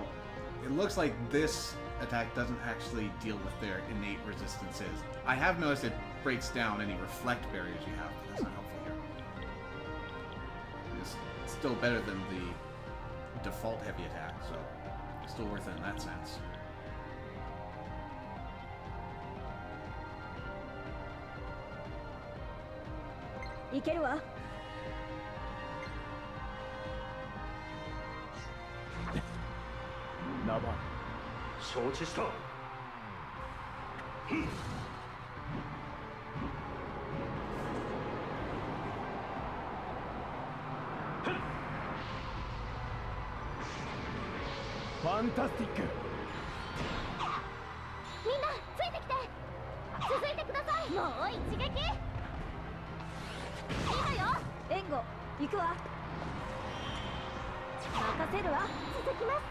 it looks like this attack doesn't actually deal with their innate resistances. I have noticed it breaks down any reflect barriers you have, but that's not helpful here. It's still better than the default heavy attack, so still worth it in that sense. いけるわ。ナバー。承知した。ファンタスティック。みんなついてきて。続いてください。もう一撃。いいのよ。援護行くわ。任せるわ。続きます。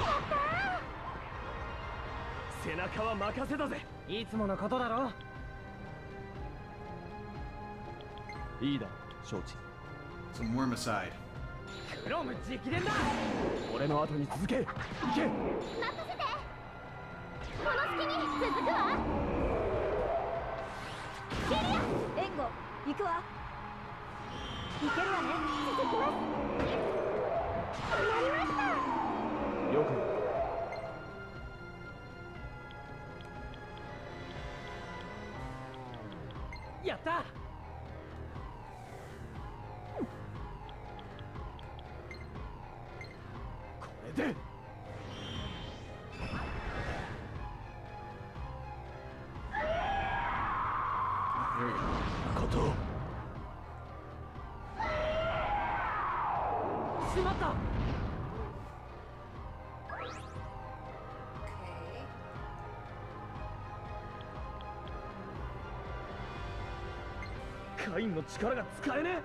やった背中は任せたぜ。いつものことだろ。いいだ承知。 Some worm aside. クロム直伝だ。俺の後に続け。行け。任せて。この隙に続くわ。援護行くわ。いけるわね。続きます。決まりました。よく。やった。これで。Here we go. ことを。しまった。Okay. カインの力が使えねえ。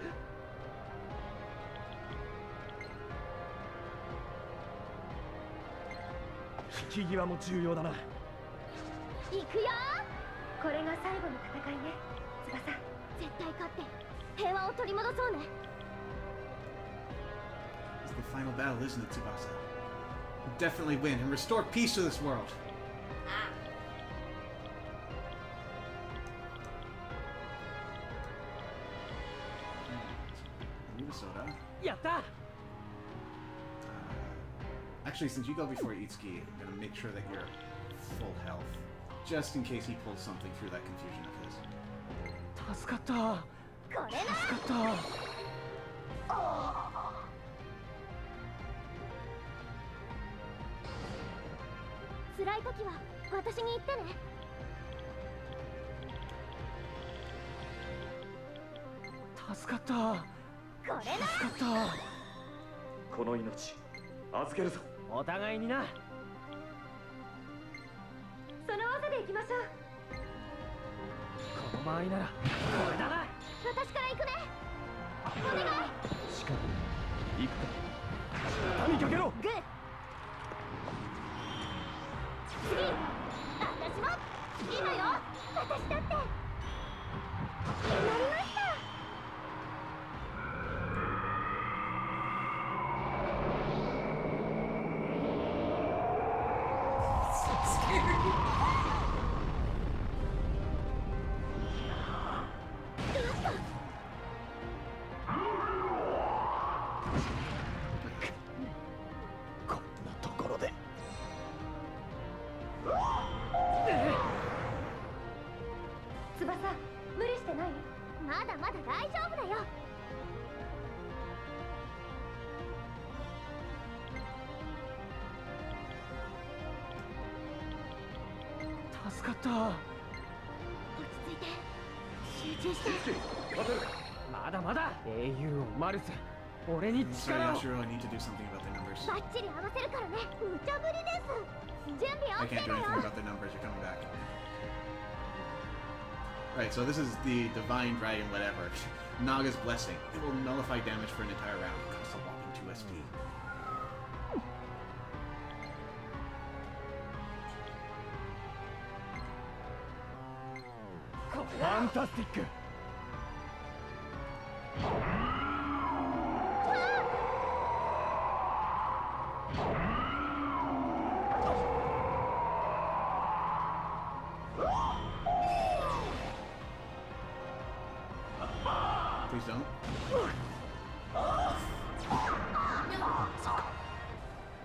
引き際も重要だな。行くよ。これが最後の戦いね。翼、絶対勝って平和を取り戻そうね。 It's the final battle, isn't it, Tsubasa? We'll definitely win and restore peace to this world. Ah. Soda. やった。 Actually, since you go before Itsuki, I'm gonna make sure that you're full health. Just in case he pulls something through that confusion of his. 助かった。これな。助かった。辛い時は私に言ってね。助かった。これな。助かっこの命預けるぞ。た。お互いにな。その技で行きましょう。この間合いならこれだな。私から行くね。お願い。しかも行くか。畳みかけろ。グー。次。私も。いいのよ。私だって。決まりました。こんなところで。翼、無理してない？まだまだ大丈夫だよ。助かった。落ち着いて。集中して。まだまだ。英雄王マルス、俺に Sorry, 力を。 Yashiro, I need to do something about the numbers. バッチリ合わせるからね。無茶ぶりです。準備 I OK can't do だ anything よ。 about the numbers, you're coming back. Right, so this is the Divine Dragon whatever. Naga's Blessing. It will nullify damage for an entire round. It costs a whopping 2 SP.ファンタスティック。Please don't.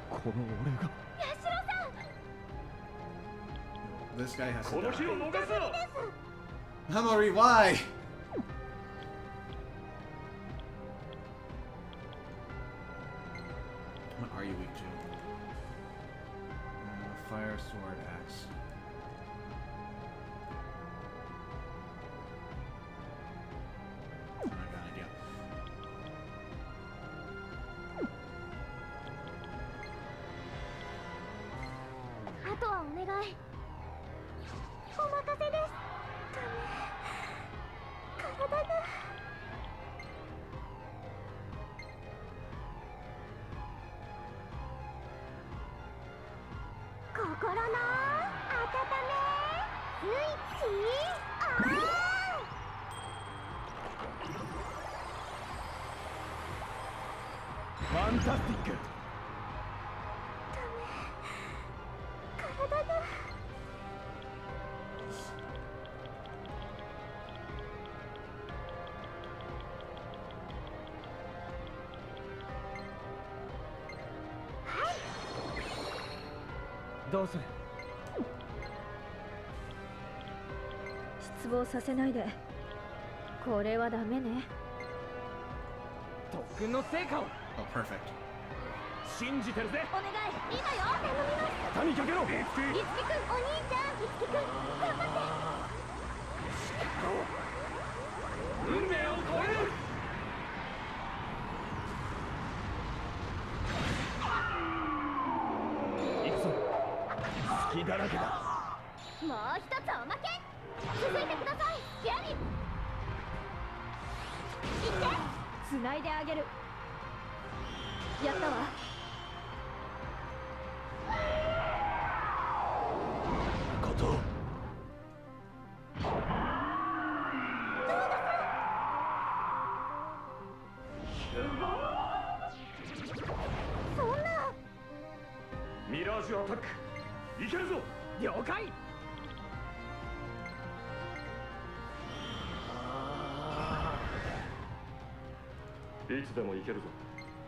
この俺が。ヤシロさん。 This guy has こ to の日 die. を逃すな。 Hamori, why? What are you weak to? Fire, sword, axe. I got an idea. あとはお願い。お任せです。体ファンタスティック。体が。どうする？失望させないで。これはダメね。特訓の成果を。 Oh, perfect. 信じてるぜ。お願い、いいのよ。頼みます。肩にかけろ。いつきくん、お兄ちゃん、いつきくん、頑張って。運命を超える。行くぞ。隙だらけだ。もう一つおまけ。続いてください、ギャリー。行って。繋いであげる。やったわ。こと。そんな。ミラージュアタック。いけるぞ。了解。いつでも行けるぞ。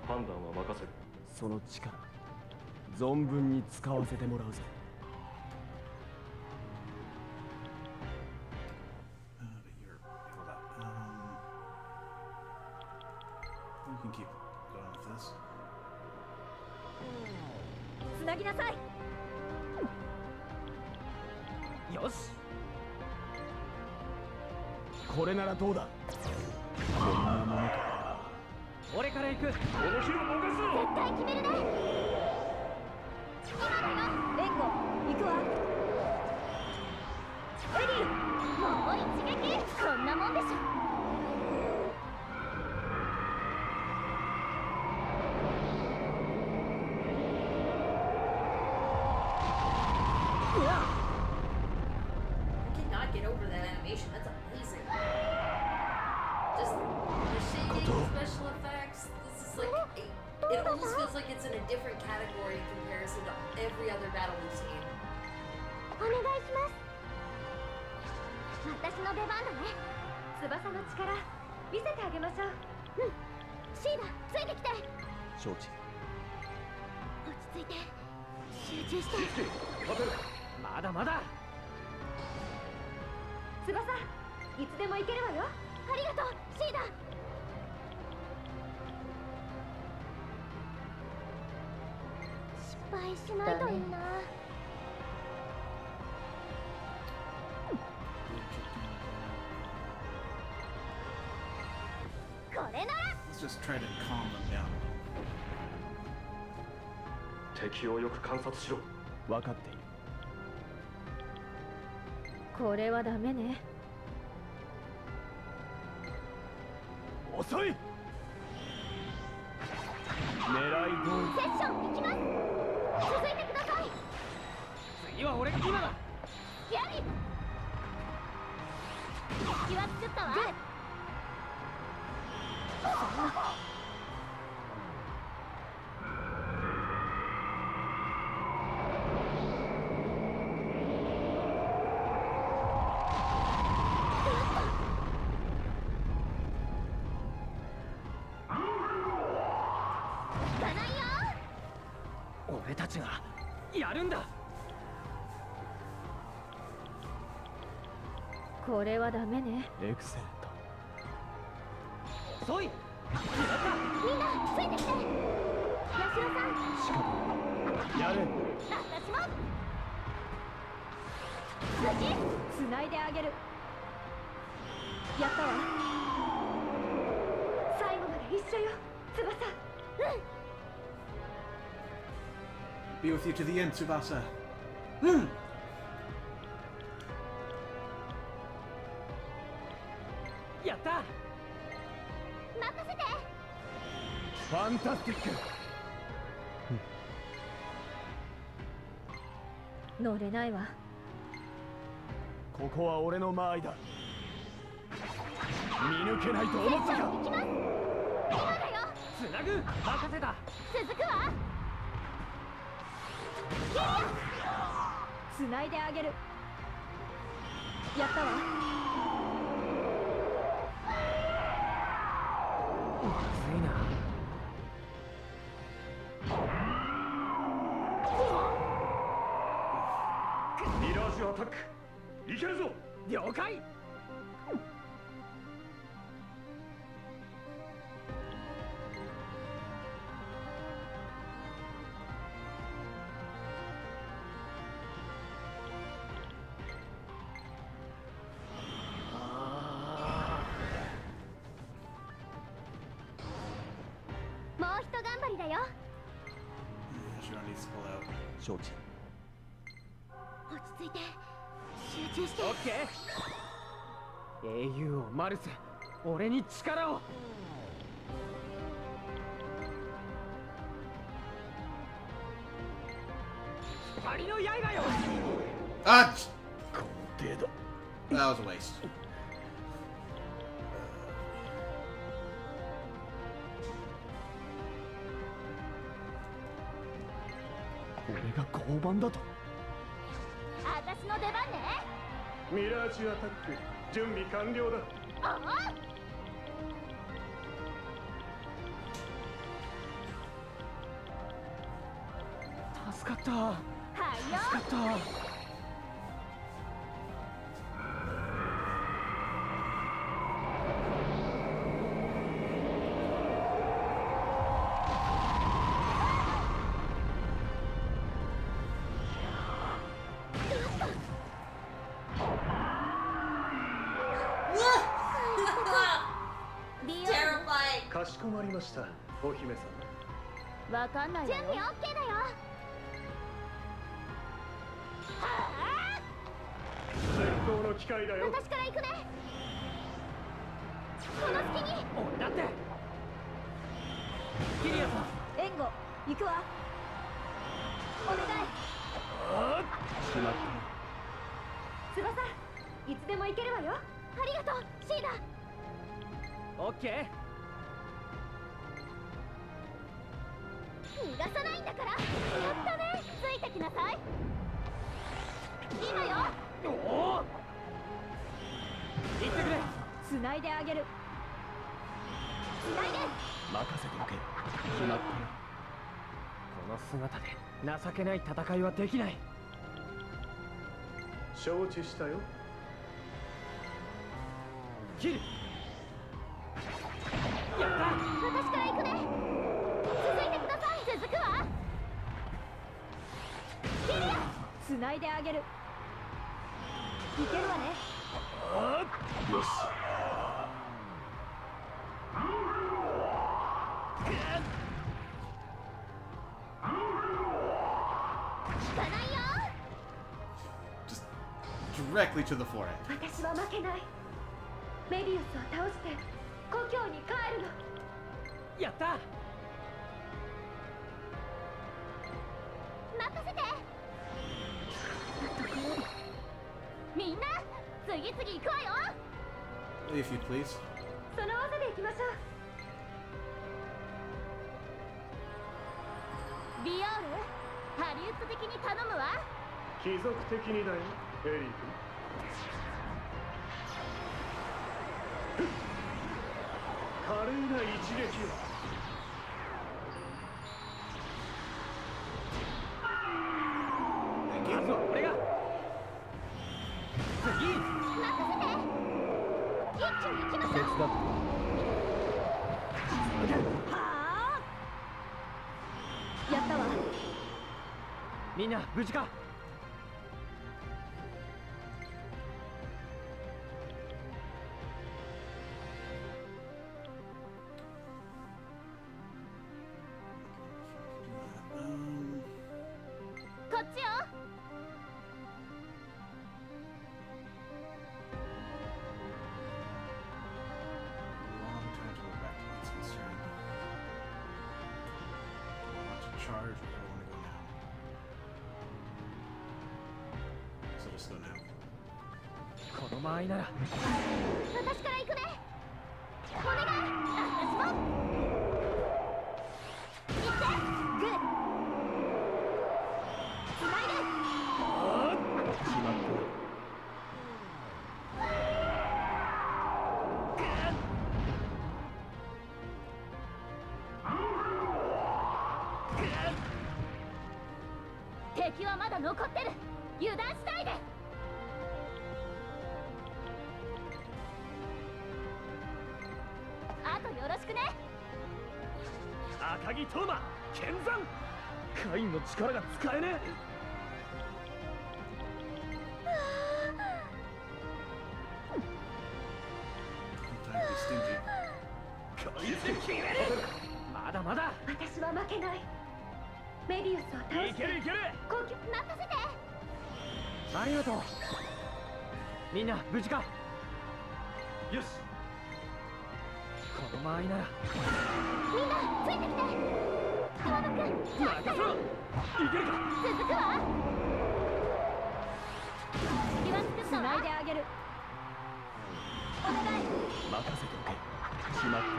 判断は任せる。その力存分に使わせてもらうぜ。But you're hold up. We can keep going with this. つなぎなさい。よし。これならどうだ。こんなものか。俺から行く。この日を逃すぞ。絶対決めるね。今だよ。レンゴ行くわ。エリー、もう一撃。こんなもんでしょ。I cannot get over that animation. That's amazing. Just the shading, special effects. This is like it almost feels like it's in a different category in comparison to every other battle we've seen. お願いします。私の出番だね。翼の力見せてあげましょう。うん。シーダ、ついてきて。承知。落ち着いて。集中して。まだまだ。翼、いつでも行けるわよ。ありがとう、シーダ。失敗しないといいな。これなら。 Let's just try to calm them down. 敵をよく観察しろ。分かっている。これはダメね。遅い。狙い通り。セッション行きます。続いてください。次は俺今だ。ギャリー。敵は作ったわ。俺たちがやるんだ。これはダメね。エクセレント。遅い。みんなついてきて。ヤシロさん。しかもやれ。私も。無事。繋いであげる。やったわ。最後まで一緒よ、翼。うん。 Be with you to the end, Tsubasa. やった。任せて。ファンタスティック。乗れないわ。ここは俺の間合いだ。見抜けないと思ったか。行きます。今だよ。つなぐ、任せた。続くわ。つないであげる。やったわ。まずいな。ミラージュアタックいけるぞ。了解。もうひと頑張りだよ。 Shiro needs to pull out. 承知。落ち着いて集中してオッケー。英雄王マルス、俺に力を。光の刃よ。Ah! この程度。 That was a waste. 俺が交番だと。私の出番ね。ミラージュアタック準備完了だ。ああ、助かった。はいよ。助かった。ビオ Terrifying. かしこまりました、お姫様。わかんないわよ。準備 OK だよ。絶好の機会だよ。私から行くね。この隙に。俺だって。キリアさん。援護行くわ。お願い。しまっ翼、いつでも行けるわよ。ありがとうシーナ。オッケー。逃がさないんだから。やったね。ついてきなさい。今よ。おお。行ってくれ。つないであげる。つないで。た。任せておけ。決まったよ。この姿で情けない戦いはできない。承知したよ。キル。やった。私から行くね。続いてください。続くわ。キリア。つないであげる。いけるわね。よし。効かないよ。 Just directly to the forehead. 私は負けない。メビウスを倒して故郷に帰るの。やった。任せて。みんな次々行くわよ。 If you please. その技で行きましょう。ビオール、ハリウッド的に頼むわ。貴族的にだよ、エリー君。華麗な一撃を。まずは俺が。次。任せて。一気に行きましょう。手伝って。はあ。やったわ。みんな無事か。こっちよ。 Long time to go back to what's concerned. Do I want to charge or do I want to go now? So just go now. の間合いなら私から行くね。お願い。私も。行って。グー。つないで。決まった。敵はまだ残ってる。油断しないで。あとよろしくね。赤城トーマ剣山カインの力が使えねえ。こいつで決める。まだまだ。私は負けない。メビウスを倒して。いけるいける。呼吸任せて。ありがとう。みんな無事か。よし。この間合いならみんなついてきて。川野くん任せろ。いけるか。続くわ。次は作ったわ。繋いであげる。お願い。任せておけ。決まってる。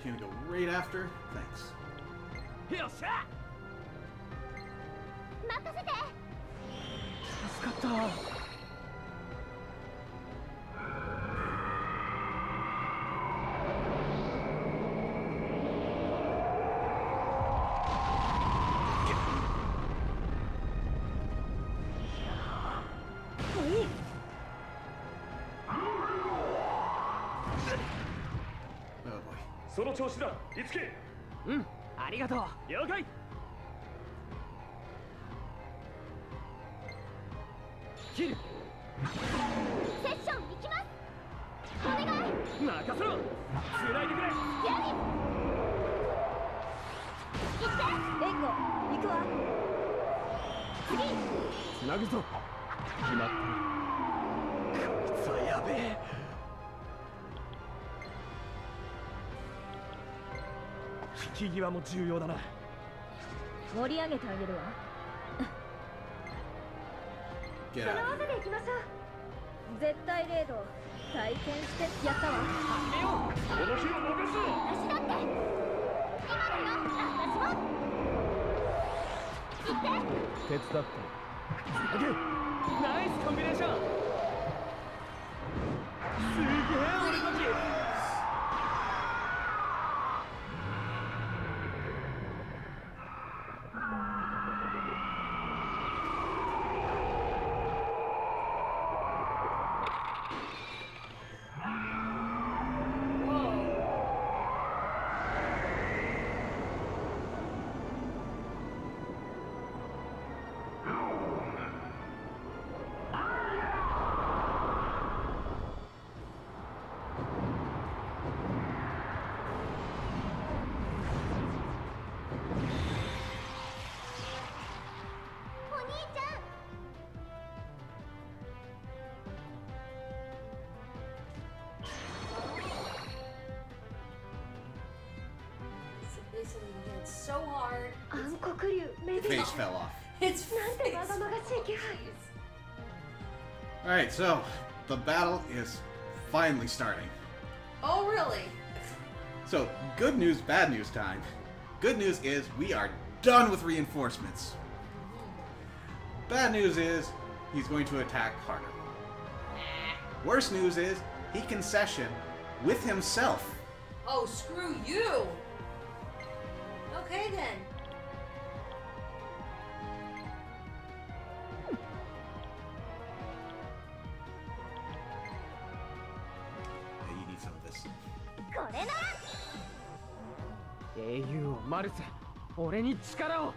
You gonna go right after? Thanks. よっしゃ。任せて。助かった。Oh boy. その調子だ。いつけ。うん、ありがとう。了解。切る。セッション行きます。お願い。任せろ。繋いでくれ。やり。行って。援護行くわ。次。つなぐぞ。決まってる。こいつはやべえ。引き際も重要だな。盛り上げてあげるわ。 Get その out of 技で行きましょう。絶対レード体験してやったわ。始めよう。この日を逃す。私だって。今だよ。私も。行って。手伝って。ナイスコンビネーション。すげえ俺たち。お兄ちゃん。It's so hard. 暗黒竜メディ Face fell off. It's なんてまがまがしい気配。 Alright, so the battle is finally starting. Oh, really? So, good news, bad news time. Good news is we are done with reinforcements. Bad news is he's going to attack harder. Worst news is he can session with himself. Oh, screw you. Okay then. Yeah, you need some of this. これな。英雄王マルス、俺に力を。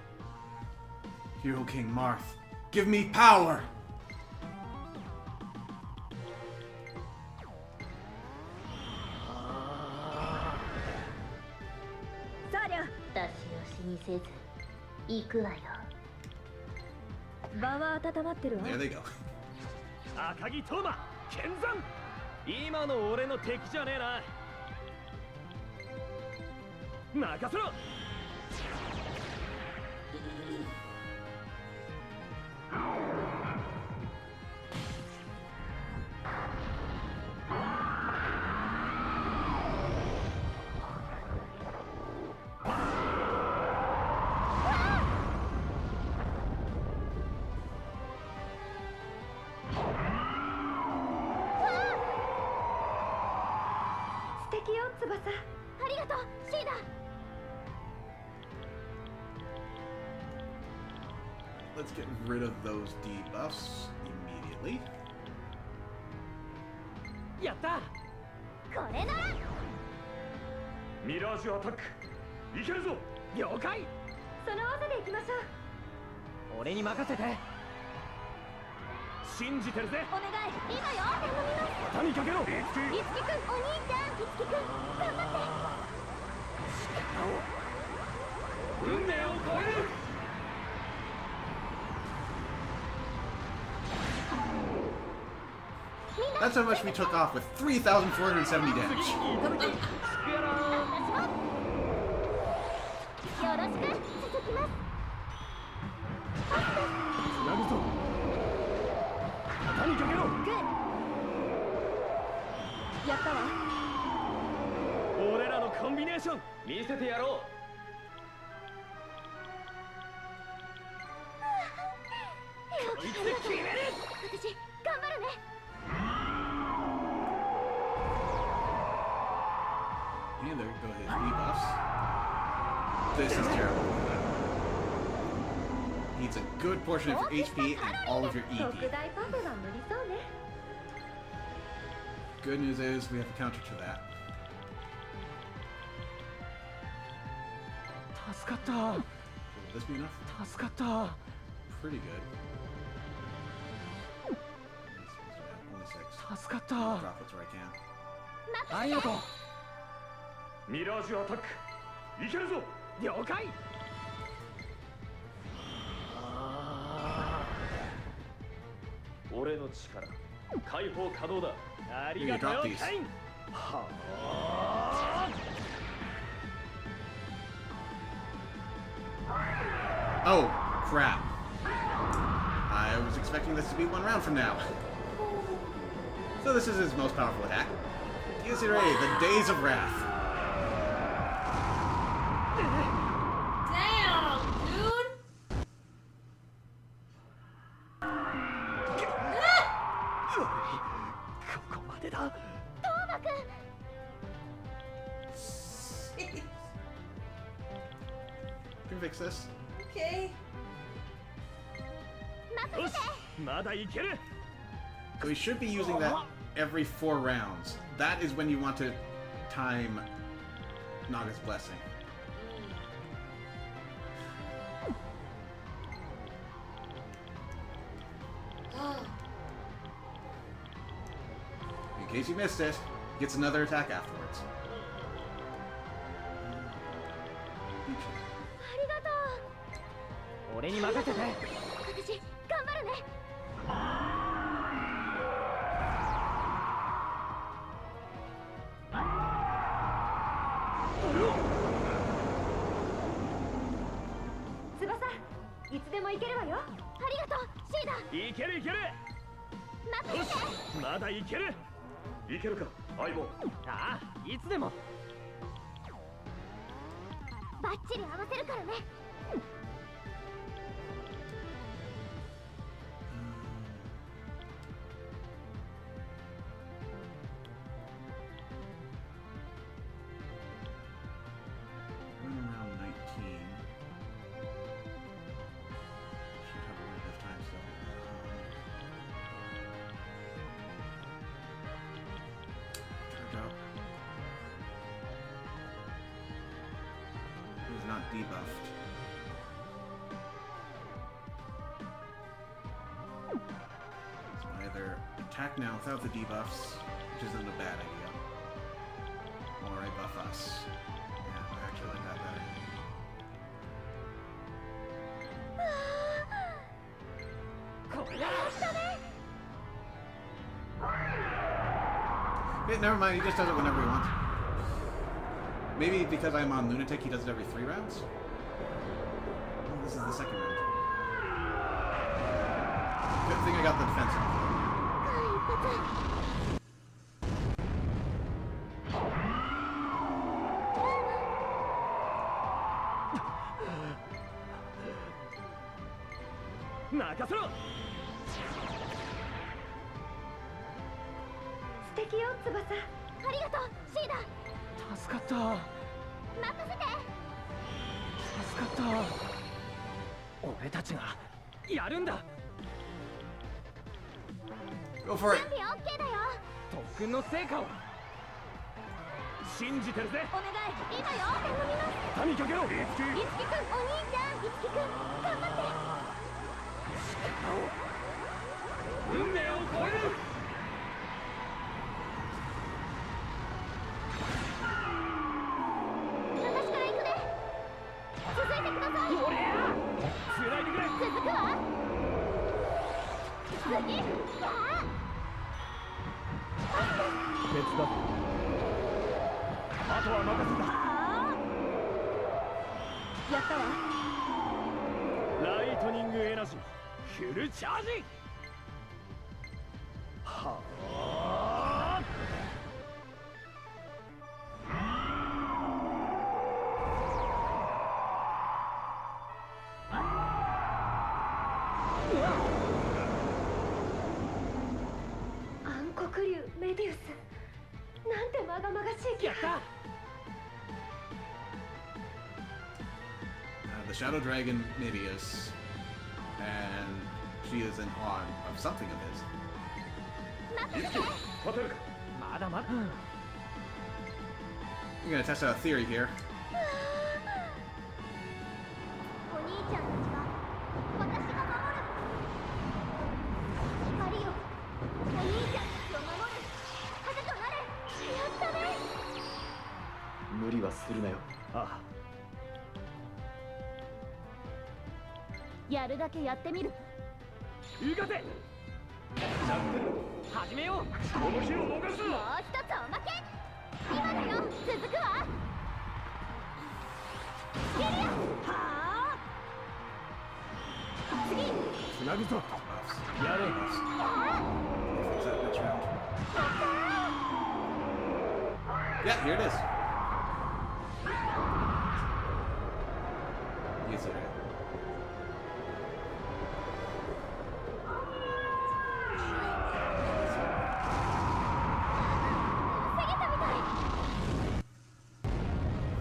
Hero King Marth, give me power! せず行くわよ。場は温まってるわ。 There they go. 赤木斗真剣山。今の俺の敵じゃねえな。任せろ。素敵よ翼。ありがとうシーダ。 Let's get rid of those debuffs immediately. やった。これなら。ミラージュアタックいけるぞ。了解。その技で行きましょう。俺に任せて。信じてるぜ。お願い今よ。肩にかけろ。いつきくんお兄ちゃんいつきくん頑張って。運命を超える。 That's how much we took off with 3,470 damage. 私もよろしく続きます。つなぐぞ。肩にかけろ。グッ。やったわ。俺らのコンビネーション見せてやろう。こいつ決める。私頑張るね。 And there go his debuffs. This is terrible. Needs a good portion of your HP and all of your 特 EP. 大パフェは無理そうね。 Good news is we have a counter to that. 助かった。 Will this be enough? 助かった。 Pretty good. Only 6. 助かっ I'll た。 drop what's where I can. ありがとう。ミラージュアタックいけるぞ。了解。俺の力解放可能だ。ありがとうよ、カイン。はあ。 Oh, crap. I was expecting this to be one round from now. So this is his most powerful attack. Yuzure, the Days of Wrath. Damn, dude! ここまでだ。 Can we fix this? Okay. よし、まだいける。 So we should be using that every 4 rounds. That is when you want to time Naga's Blessing. In case you missed it, gets another attack afterwards. ありがとう。俺に任せて。私頑張るね。翼、いつでも行けるわよ。ありがとうシーダ。いけるいける。任せて。まだいける。いけるか相棒。ああ、いつでも。バッチリ合わせるからね。 Run around 19. Should have a little bit of time still. Check out. He's not debuffed. So either attack now without the debuffs, which isn't a bad idea, or I buff us. Yeah, I actually like that better. Never mind, he just does it whenever he wants. Maybe because I'm on Lunatic, he does it every 3 rounds? Oh, this is the second round. Good thing I got the defense off. Nakasero! 素敵よ、翼。ありがとう、シーダ。助かった。任せて。助かった。俺たちがやるんだ。Go for it! 準備 OK だよ。特訓の成果を信じてるぜ。お願い、今よ。頼みます。畳みかけろ。いつきくん、お兄ちゃん、いつきくん、頑張って。運命を超える。私から行くね。続いてください。おりゃ繋いでくれ。続くわ。次。や手伝って。あとは任せた。やったわ。ライトニングエナジーフルチャージ。はあ。暗黒竜メディウス。なんてまがまがしい気配。The Shadow Dragon Midius, and she is in awe of something of his. まだまだ。You're gonna test out a theory here. お兄ちゃんたちは私が守る。光よ、お兄ちゃんたちを守る。風となれ。やったね。無理はするなよ。ああ。やるだけやってみる。行かせ。始めよう。この日を逃すもう一つおまけ。今だよ。続くわ。キリア。はあ。次。つなぐぞ。やれ。Yeah, here it is. Use it.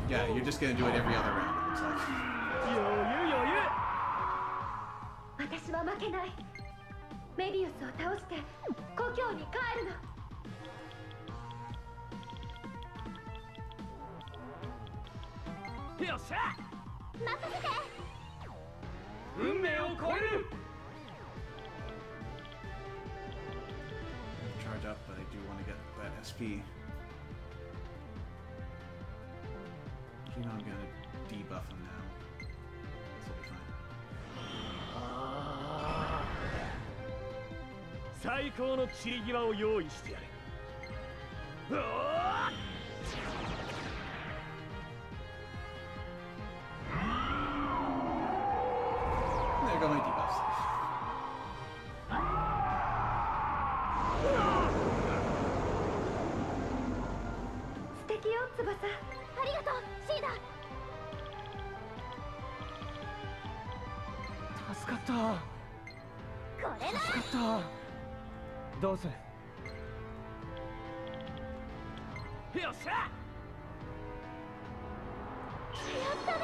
Yeah, you're just gonna do it every other round, it looks like. 余裕余裕。私は負けない。メディウスを倒して故郷に帰るの。よっしゃ。任せて。運命を超える。Charge up, but I do want to get that SP. You know I'm gonna debuff him now. This will be fine. 最高の散り際を用意してやる。うおー。 There go my debuffs. 素敵よ、翼。ありがとう、シーダ。助かった。これだ。助かった。どうする。よっしゃ。やったね。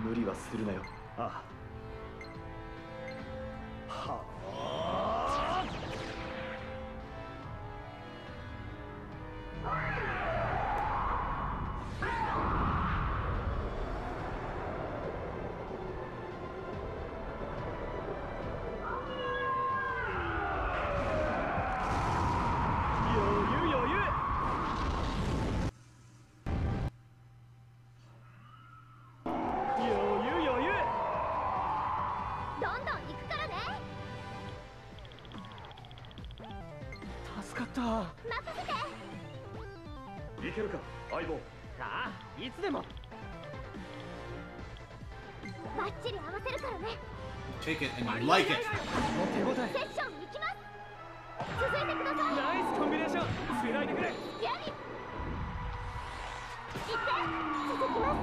無理はするなよ。ああ。はあ。どんどん行くからね。助かった。任せて。いけるか相棒。ああ、いつでも。バッチリ合わせるからね。 Take it and you like it. 手応え。セッション行きます。続いてください。ナイスコンビネーション。つないでくれ。やり。行って続きます。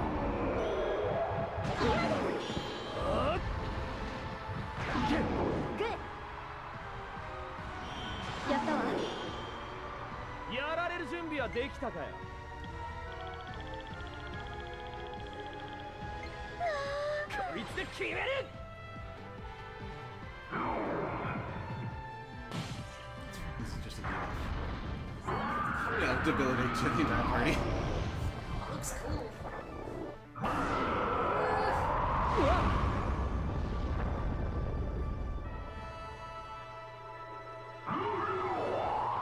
今です。いけ。グー。やったわ。やられる準備はできたかよ。こいつで決める。This is just a debilitate to the entire party. Looks cool.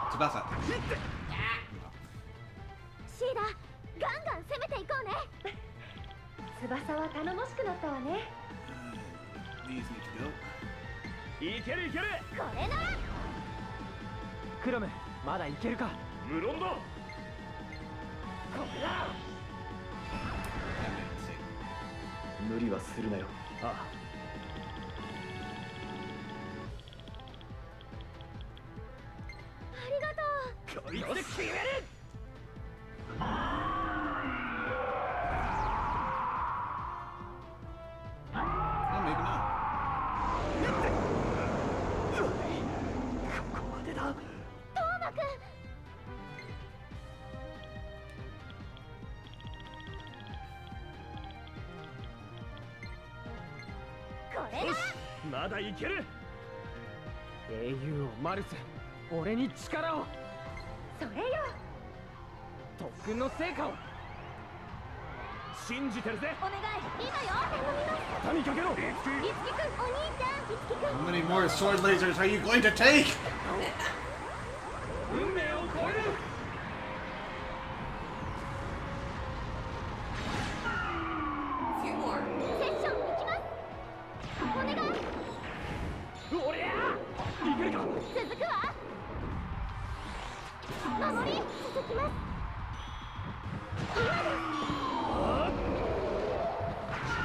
Tsubasa. シーダ、ガンガン攻めていこうね。翼は頼もしくなったわね。These need to go. いけるいける。これなら。クロム、まだいけるか。無論だ。これだ。無理はするなよ。ああ。ありがとう。こいつで決める。Oh, maybe not. ここまでだ。トーマくん。これなら。まだいける。英雄王マルス、俺に力を。それよ。特訓の成果を。信じてるぜ。お願い、今よ。頼みます。畳みかけろ。いつきくん、お兄ちゃん。いつきくん。 How many more sword lasers are you going to take? 運命を超える。A few more. セッション行きます。お願い。おりゃいけるか。続くわ。守り続きます。今です。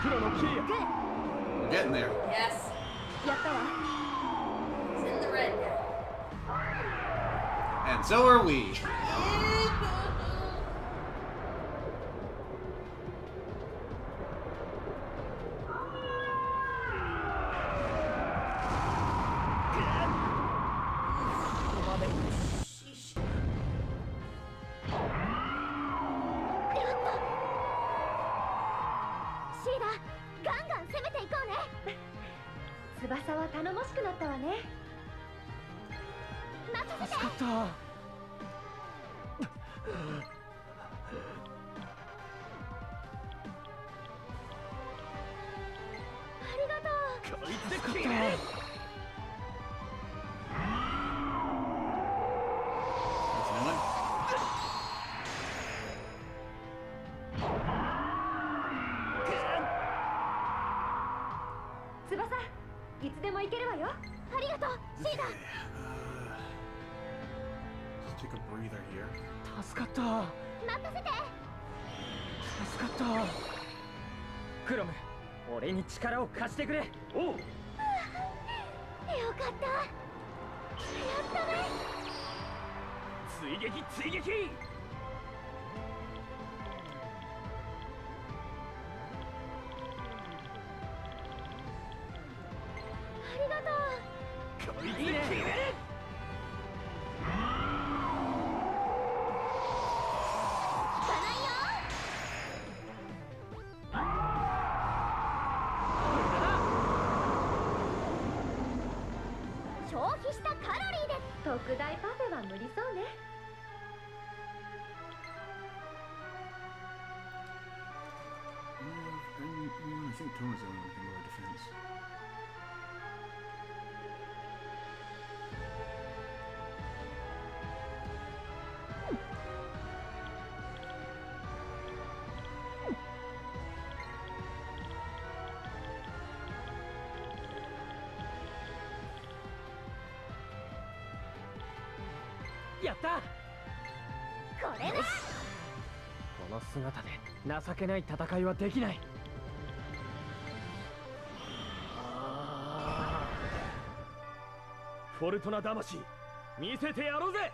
黒のキリア。グー。 We're getting there. Yes. やったわ。 It's in the red now. And so are we. Sheesh. シーダ、ガンガン攻めていこうね。翼は頼もしくなったわね。任せて。助かった。ありがとう。こいつで決める。That's no one. 翼、いつでも行けるわよ。ありがとう、シーダ。 Just take a breather here. 助かった。任せて。助かった。クロム、俺に力を貸してくれ。おう。よかった。やったね。追撃追撃。ありがとう。こいつで決める。聞かないよ。消費したカロリーで特大パフェは無理そうね。I think Toma's the only one who can lower defense. やった。これだ。この姿で情けない戦いはできない。フォルトナ魂見せてやろうぜ。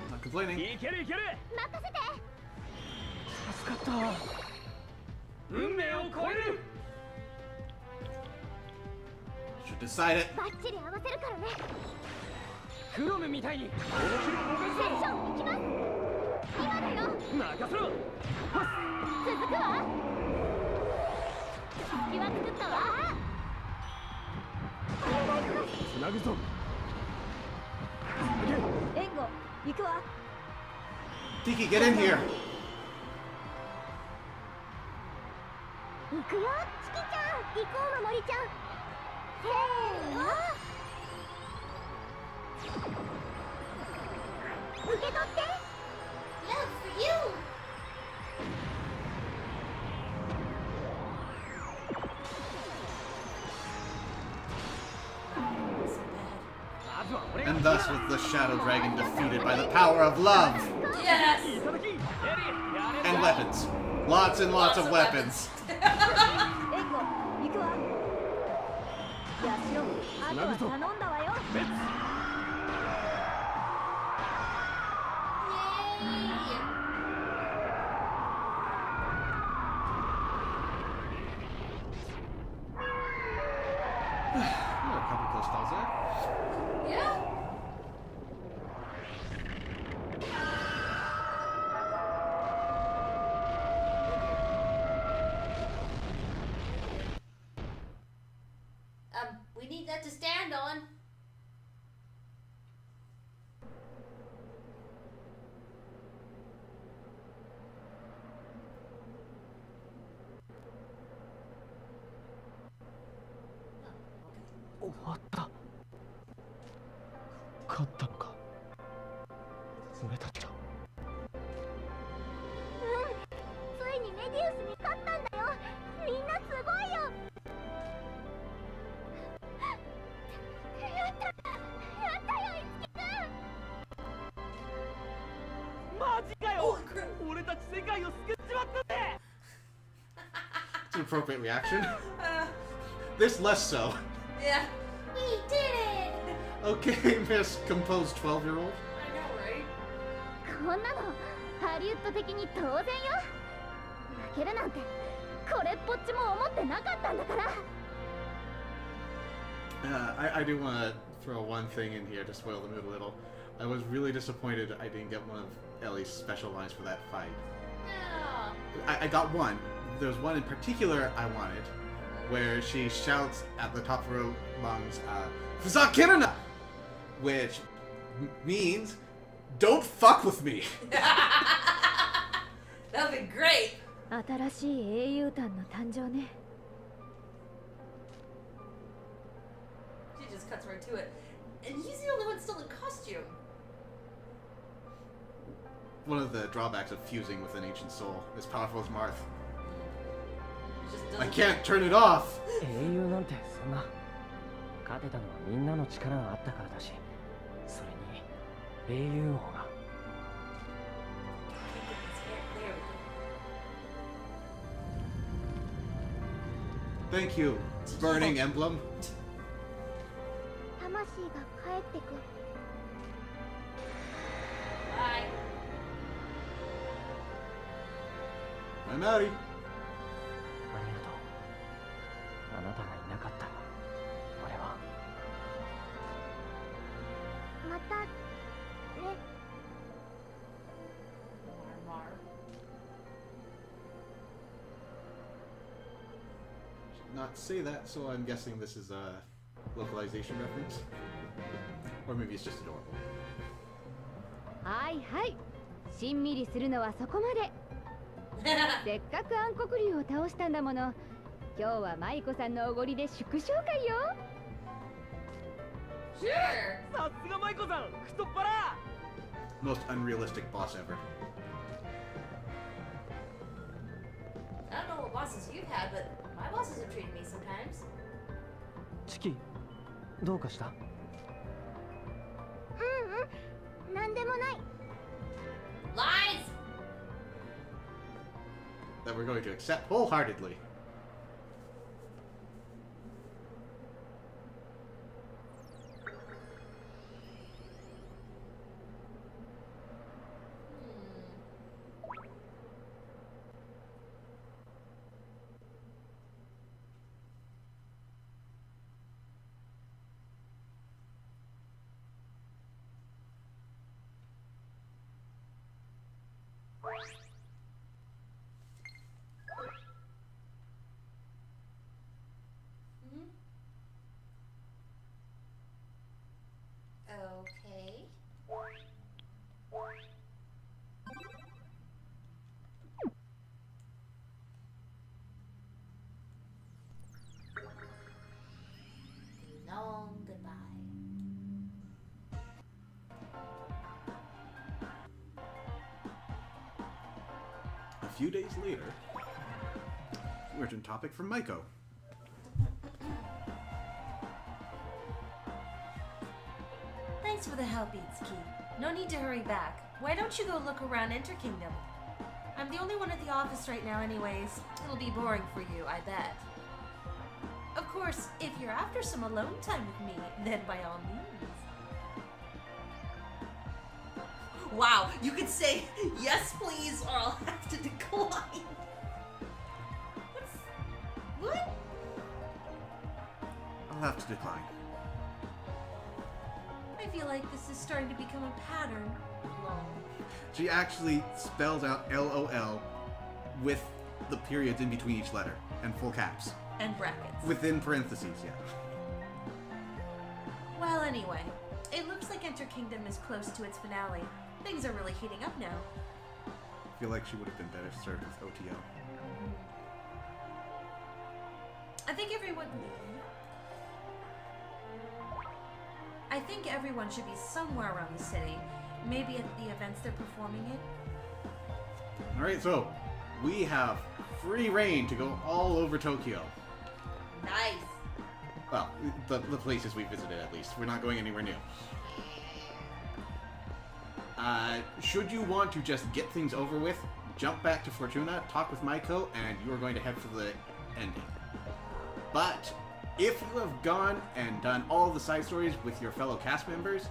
Not complaining. いけるいける。任せて。助かった。運命を超える。 Should decide it. バッチリ合わせるからね。クロムみたいに。セッション行きます。今だよ。任せろ。続くわ。隙は作ったわ。つなぐぞ。援護行くわ。 Tiki, get in here. 行くよ、チキちゃん。行こう、守りちゃん。せーの。受け取って。Love for you! まずは俺が。 And thus was the Shadow Dragon defeated by the power of love Yes! いただき。エリー、やれる and weapons. Lots and lots of weapons. 援護行くわ。ヤシロ、あとは頼んだわよ。 There are a couple close calls there. Yeah? We need that to stand on. Oh, okay. 終わった。勝ったのか。俺たちは。ついにメディウスに勝ったんだよ。みんなすごいよ。やったよ、いつきくん。マジかよ。俺たち世界を救っちまったぜ。 It's an appropriate reaction. This less so. Yeah. We did it! Okay, Miss Composed 12-year-old. I know, right? こんなのハリウッド的に当然よ。負けるなんてこれっぽっちも思ってなかったんだから。I do want to throw one thing in here to spoil the mood a little. I was really disappointed I didn't get one of Ellie's special lines for that fight. Yeah. I got one. There's one in particular I wanted, where she shouts at the top of her lungs, Fuzakirana! Which means, don't fuck with me! That would be great! 新しい英雄譚の誕生ね。 She just cuts right to it. And he's the only one still in costume. One of the drawbacks of fusing with an ancient soul, as powerful as Marth. He just I doesn't. can't turn it off! 英雄なんてそんな。勝てたのはみんなの力があったからだし、それに英雄王が。 There we go. Thank you, Burning Emblem. 魂が帰ってくる。 Bye. I'm outie. ありがとう。あなたがいなかったら、俺は。またね。 Mar. Not say that, so I'm guessing this is a localization reference. Or maybe it's just adorable. はいはい、しんみりするのはそこまで。せっかく暗黒竜を倒したんだもの。今日は舞子さんのおごりで祝勝会よ。Sure. さすが舞子さん、太っ腹。 Most unrealistic boss ever. I don't know what bosses you've had, but my bosses have treated me sometimes. チキ、どうかした？なんでもない。 Lies! That we're going to accept wholeheartedly. Okay. Long goodbye. A few days later, urgent topic from Maiko. Thanks for the help, Itsuki. No need to hurry back. Why don't you go look around Enter Kingdom? I'm the only one at the office right now anyways. It'll be boring for you, I bet. Of course, if you're after some alone time with me, then by all means. Wow, you could say, yes please, or I'll have to decline. What? I'll have to decline. I feel like this is starting to become a pattern. Lol. She actually spells out LOL with the periods in between each letter and full caps. And brackets. Within parentheses, yeah. Well, anyway, it looks like Enter Kingdom is close to its finale. Things are really heating up now. I feel like she would have been better served with OTO. I think everyone should be somewhere around the city. Maybe at the events they're performing in. Alright, so we have free reign to go all over Tokyo. Nice. Well, the places we visited at least. We're not going anywhere new. Should you want to just get things over with, jump back to Fortuna, talk with Maiko, and you are going to head for the ending. But if you have gone and done all the side stories with your fellow cast members,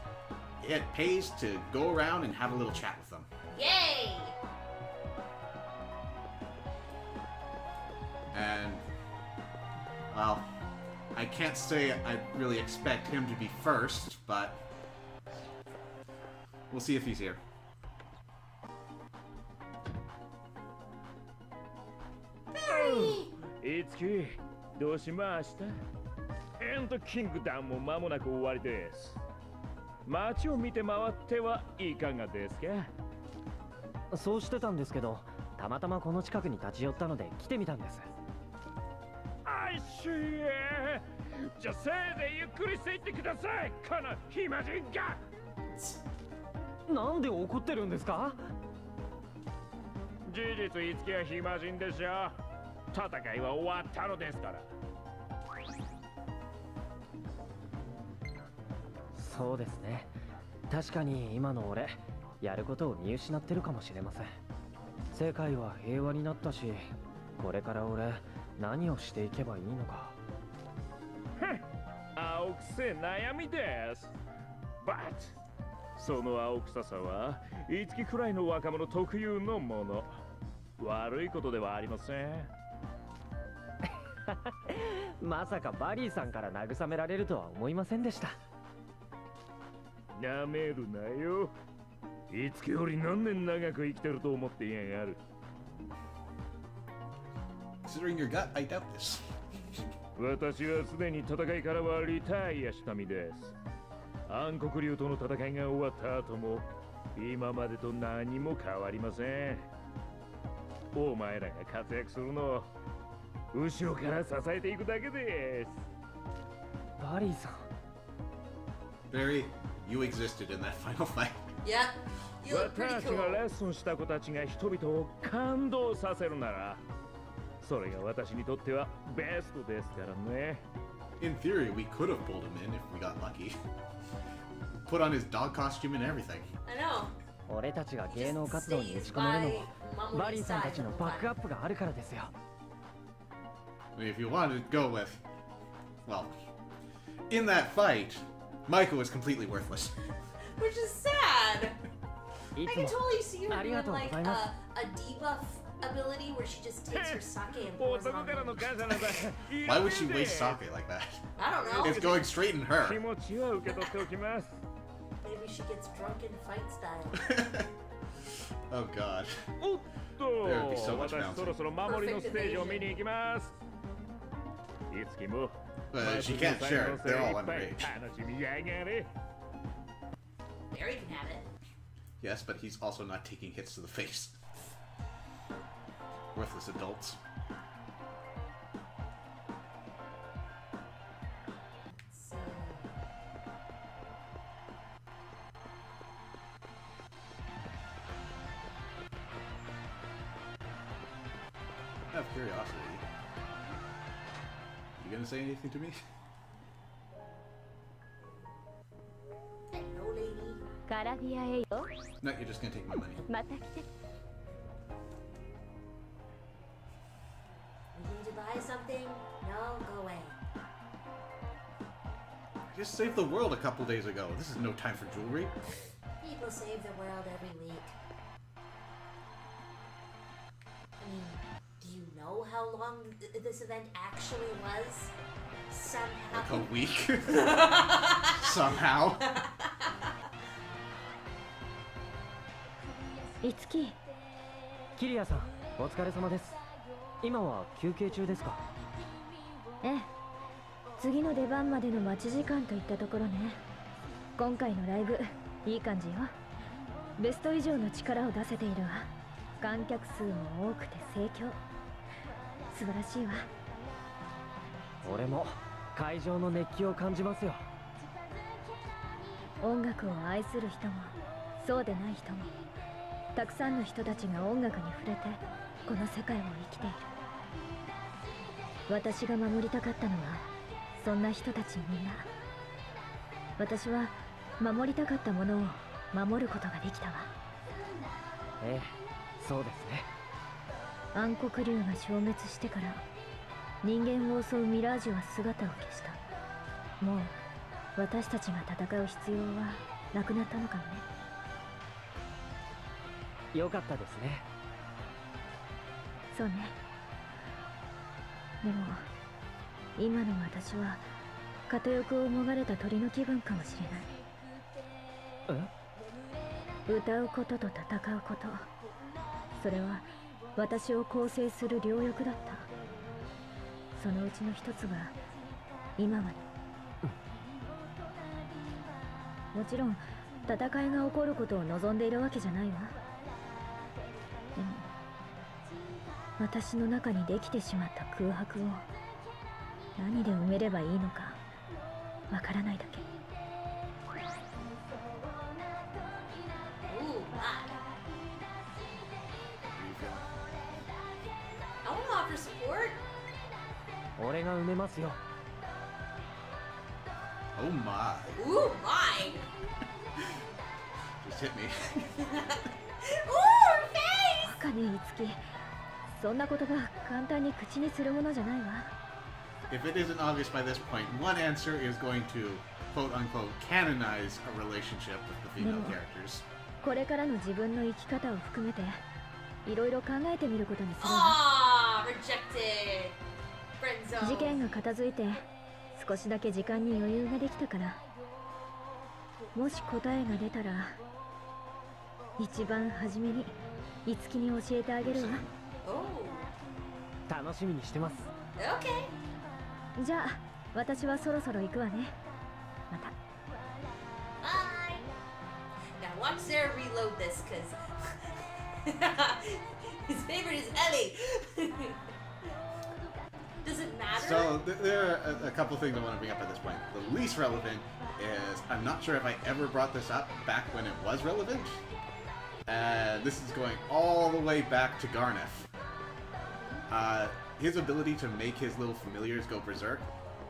it pays to go around and have a little chat with them. Yay! And, well, I can't say I really expect him to be first, but we'll see if he's here. Itsuki, どうしました？エンドキングダムも間もなく終わりです。街を見て回ってはいかがですか？そうしてたんですけど、たまたまこの近くに立ち寄ったので来てみたんです。I see. じゃあせいぜいゆっくりしていってください、この暇人が。なんで怒ってるんですか？事実、いつきは暇人でしょ。戦いは終わったのですから。そうですね。確かに今の俺、やることを見失ってるかもしれません。世界は平和になったし、これから俺、何をしていけばいいのか。青臭い悩みです。But その青臭さは、いつきくらいの若者特有のもの。悪いことではありません。まさかバリーさんから慰められるとは思いませんでした。なめるなよ。いつきより何年長く生きてると思っていやがる。Considering your gut, I doubt this. 私はすでに戦いからはリタイアした身です。暗黒竜との戦いが終わった後も今までと何も変わりません。お前らが活躍するのを後ろから支えていくだけです。バリーさん。Barry, you existed in that final fight. Yep. You look pretty 私が cool. レッスンした子たちが人々を感動させるなら、それが私にとってはベストですからね。In theory, we could have pulled him in if we got lucky. Put on his dog costume and everything. I know. 俺たちが芸能活動に打ち込めるのもバリーさんたちのバックアップがあるからですよ。I mean, if you wanted to go with, well, in that fight, Michael was completely worthless. Which is sad. い I つ can も totally see her あり doing がとうご like ざいます a debuff ability where she just takes her sake and pours it 男 on からの him. 感謝なんだ。 Why would she waste sake like that? I don't know. It's going straight in her. 気持ちは受け取っておきます。 Maybe she gets drunk in fight style. Oh god. おっ There would be so と、 much 私そろそろ守りのステージを見に行きます。いつきも She can't share. They're all underage. 楽しみやがれ。 Barry can have it. Yes, but he's also not taking hits to the face. Worthless adults. So, Out of curiosity, you gonna say anything to me? hello, lady. カラビアへよ。 No, you're just gonna take my money. また来て。 We need to buy something? No, go away. I just saved the world a couple days ago. This is no time for jewelry. People save the world every week. I mean, do you know how long this event actually was? Somehow. Like a week. Somehow. いつきキリアさん、お疲れ様です。今は休憩中ですか？ええ、次の出番までの待ち時間といったところね。今回のライブいい感じよ。ベスト以上の力を出せているわ。観客数も多くて盛況。素晴らしいわ。俺も会場の熱気を感じますよ。音楽を愛する人もそうでない人もたくさんの人たちが音楽に触れてこの世界を生きている。私が守りたかったのはそんな人たちみんな。私は守りたかったものを守ることができたわ。ええ、そうですね。暗黒竜が消滅してから人間を襲うミラージュは姿を消した。もう私たちが戦う必要はなくなったのかもね。よかったですね。そうね。でも今の私は片翼をもがれた鳥の気分かもしれない。歌うことと戦うこと、それは私を構成する両翼だった。そのうちの一つが今まで。もちろん戦いが起こることを望んでいるわけじゃないわ。でも私の中にできてしまった空白を何で埋めればいいのかわからないだけ。 Ooh, my. I want to offer support. 俺が埋めますよ。Oh my. Ooh, my. Just hit me. Ooh, her face. バカね、いつき。そんな言葉簡単に口にするものじゃないわ。 If it isn't obvious by this point, one answer is going to quote unquote canonize a relationship with the female characters. これからの自分の生き方を含めていろいろ考えてみることにするわ。 Ah, rejected. Friend zone. 事件が片付いて少しだけ時間に余裕ができたから、もし答えが出たら一番初めにいつきに教えてあげるわ。 Oh, 楽しみにしてます。 okay. じゃあ私はそろそろ行くわね。また。watch Sarah reload this, because his favorite is Ellie. Does it matter? So there are a couple things I want to bring up at this point. The least relevant is, I'm not sure if I ever brought this up back when it was relevant. This is going all the way back to Garneth. His ability to make his little familiars go berserk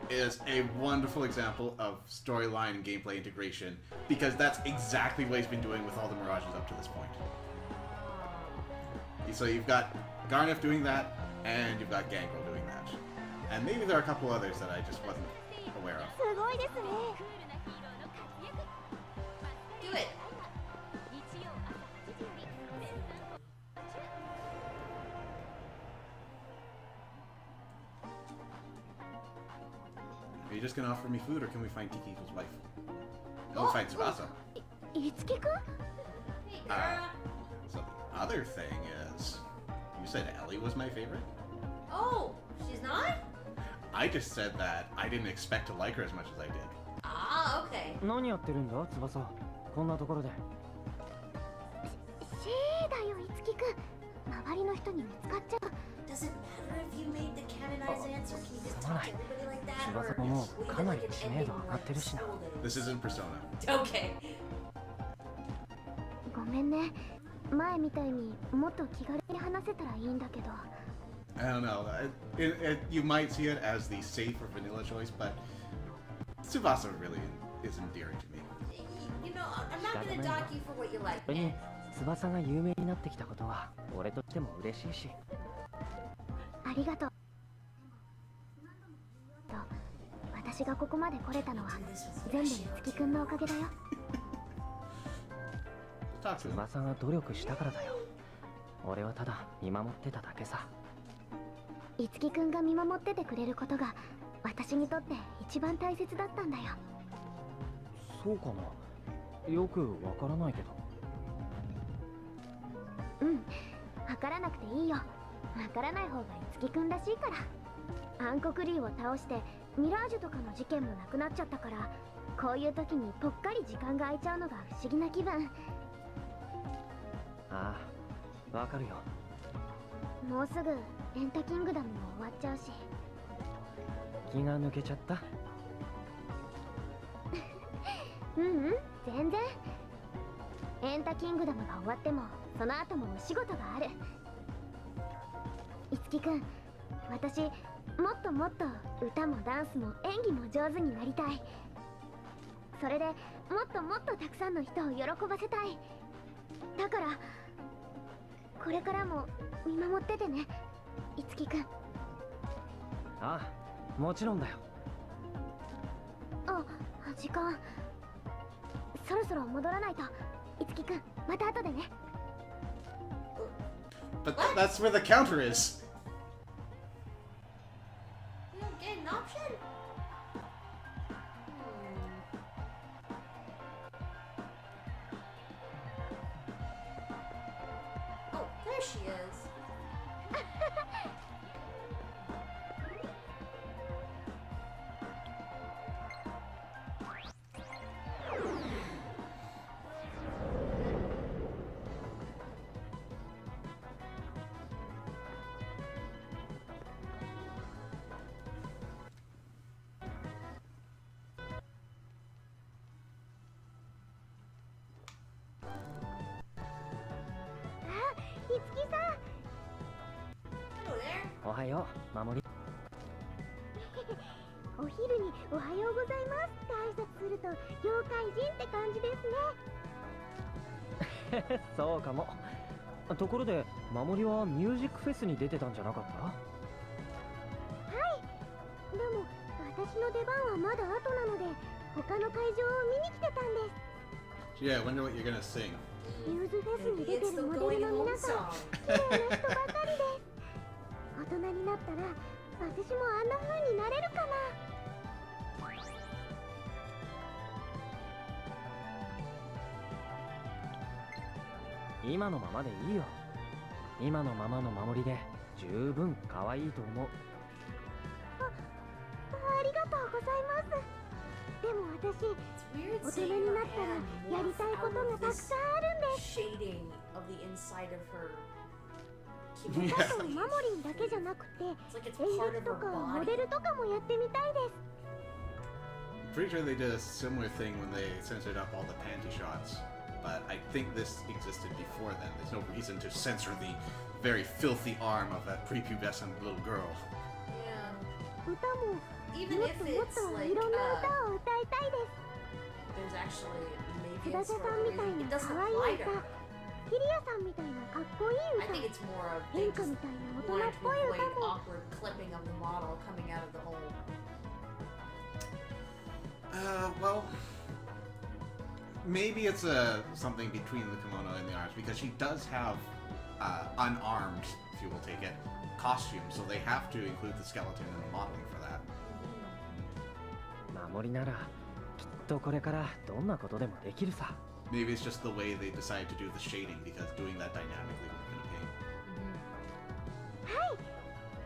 is a wonderful example of storyline and gameplay integration, because that's exactly what he's been doing with all the Mirages up to this point. So you've got Garneth doing that, and you've got Gangrel doing that. And maybe there are a couple others that I just wasn't aware of. Do it. Are you just gonna offer me food, or can we find Tikiko's wife? No, we'll find Tsubasa. So the other thing is, you said Ellie was my favorite? Oh, she's not? I just said that I didn't expect to like her as much as I did. Ah, okay. 何やってるんだ翼こんなところでシェーだよ樹くん周りの人に見つかっちゃう Does it matter if you made the canonized answer? Can you just すま talk な to い everybody like that? 翼ももうかなり知名度上がってるしな This isn't Persona. Okay. ごめんね前みたいにもっと気軽に話せたらいいんだけど I don't know. You might see it as the safe or vanilla choice, but Tsubasa really is endearing to me. You know, I'm not gonna dock you for what you like. それに翼が有名になってきたことは俺としても嬉しいしありがとうと私がここまで来れたのは全部樹くんのおかげだよ翼が努力したからだよ俺はただ見守ってただけさ樹くんが見守っててくれることが私にとって一番大切だったんだよそうかなよくわからないけどうんわからなくていいよわからない方が樹くんらしいから暗黒竜を倒してミラージュとかの事件もなくなっちゃったからこういう時にぽっかり時間が空いちゃうのが不思議な気分ああわかるよもうすぐエンタキングダムも終わっちゃうし気が抜けちゃったうん全然エンタキングダムが終わってもその後もお仕事がある樹くん私もっともっと歌もダンスも演技も上手になりたいそれでもっともっとたくさんの人を喜ばせたいだからこれからも見守っててね樹くんああもちろんだよあ時間そろそろ戻らないと樹くんまた後でね But that's where the counter is. We don't get an option? Oh, there she is. Hello there. おはよう守りお昼におはようございますって挨拶すると妖怪人って感じですねそうかもところで守りはミュージックフェスに出てたんじゃなかったはいでも私の出番はまだ後なので他の会場を見に来てたんです Yeah, I wonder what you're gonna sing. ミューズフェスに出てるモデルの皆さん綺麗な人ばかりです大人になったら私もあんな風になれるかな今のままでいいよ今のままの守りで十分可愛いと思うありがとうございますでも私大人になったらやりたいことがたくさんあ shading of the inside of her 歌とマモリンだけじゃなくて、演劇とかモデルとかもやってみたいです。 Pretty sure they did a similar thing when they censored up all the panty shots, but I think this existed before then. There's no reason to censor the very filthy arm of that prepubescent little girl. Yeah. 歌も Even もっ if ともっ it's と like いろんな歌を歌いたいです。 there's actually maybe 翼 it's さ for ん a みたい reason. な It doesn't 可愛 apply い to 歌、 her. キリアさんみたいなかっこいい I 歌、 think it's more of 演 they 歌 just みたいな大人 wanted っ to ぽい avoid 歌も。 awkward clipping of the model coming out of the hole. Well, maybe it's something between the kimono and the arms, because she does have unarmed, if you will take it, costumes, so they have to include the skeleton in the modeling for that. 守りならきっとこれからどんなことでもできるさ。 Maybe it's just the way they decided to do the shading, because doing that dynamically would have been a pain. はい、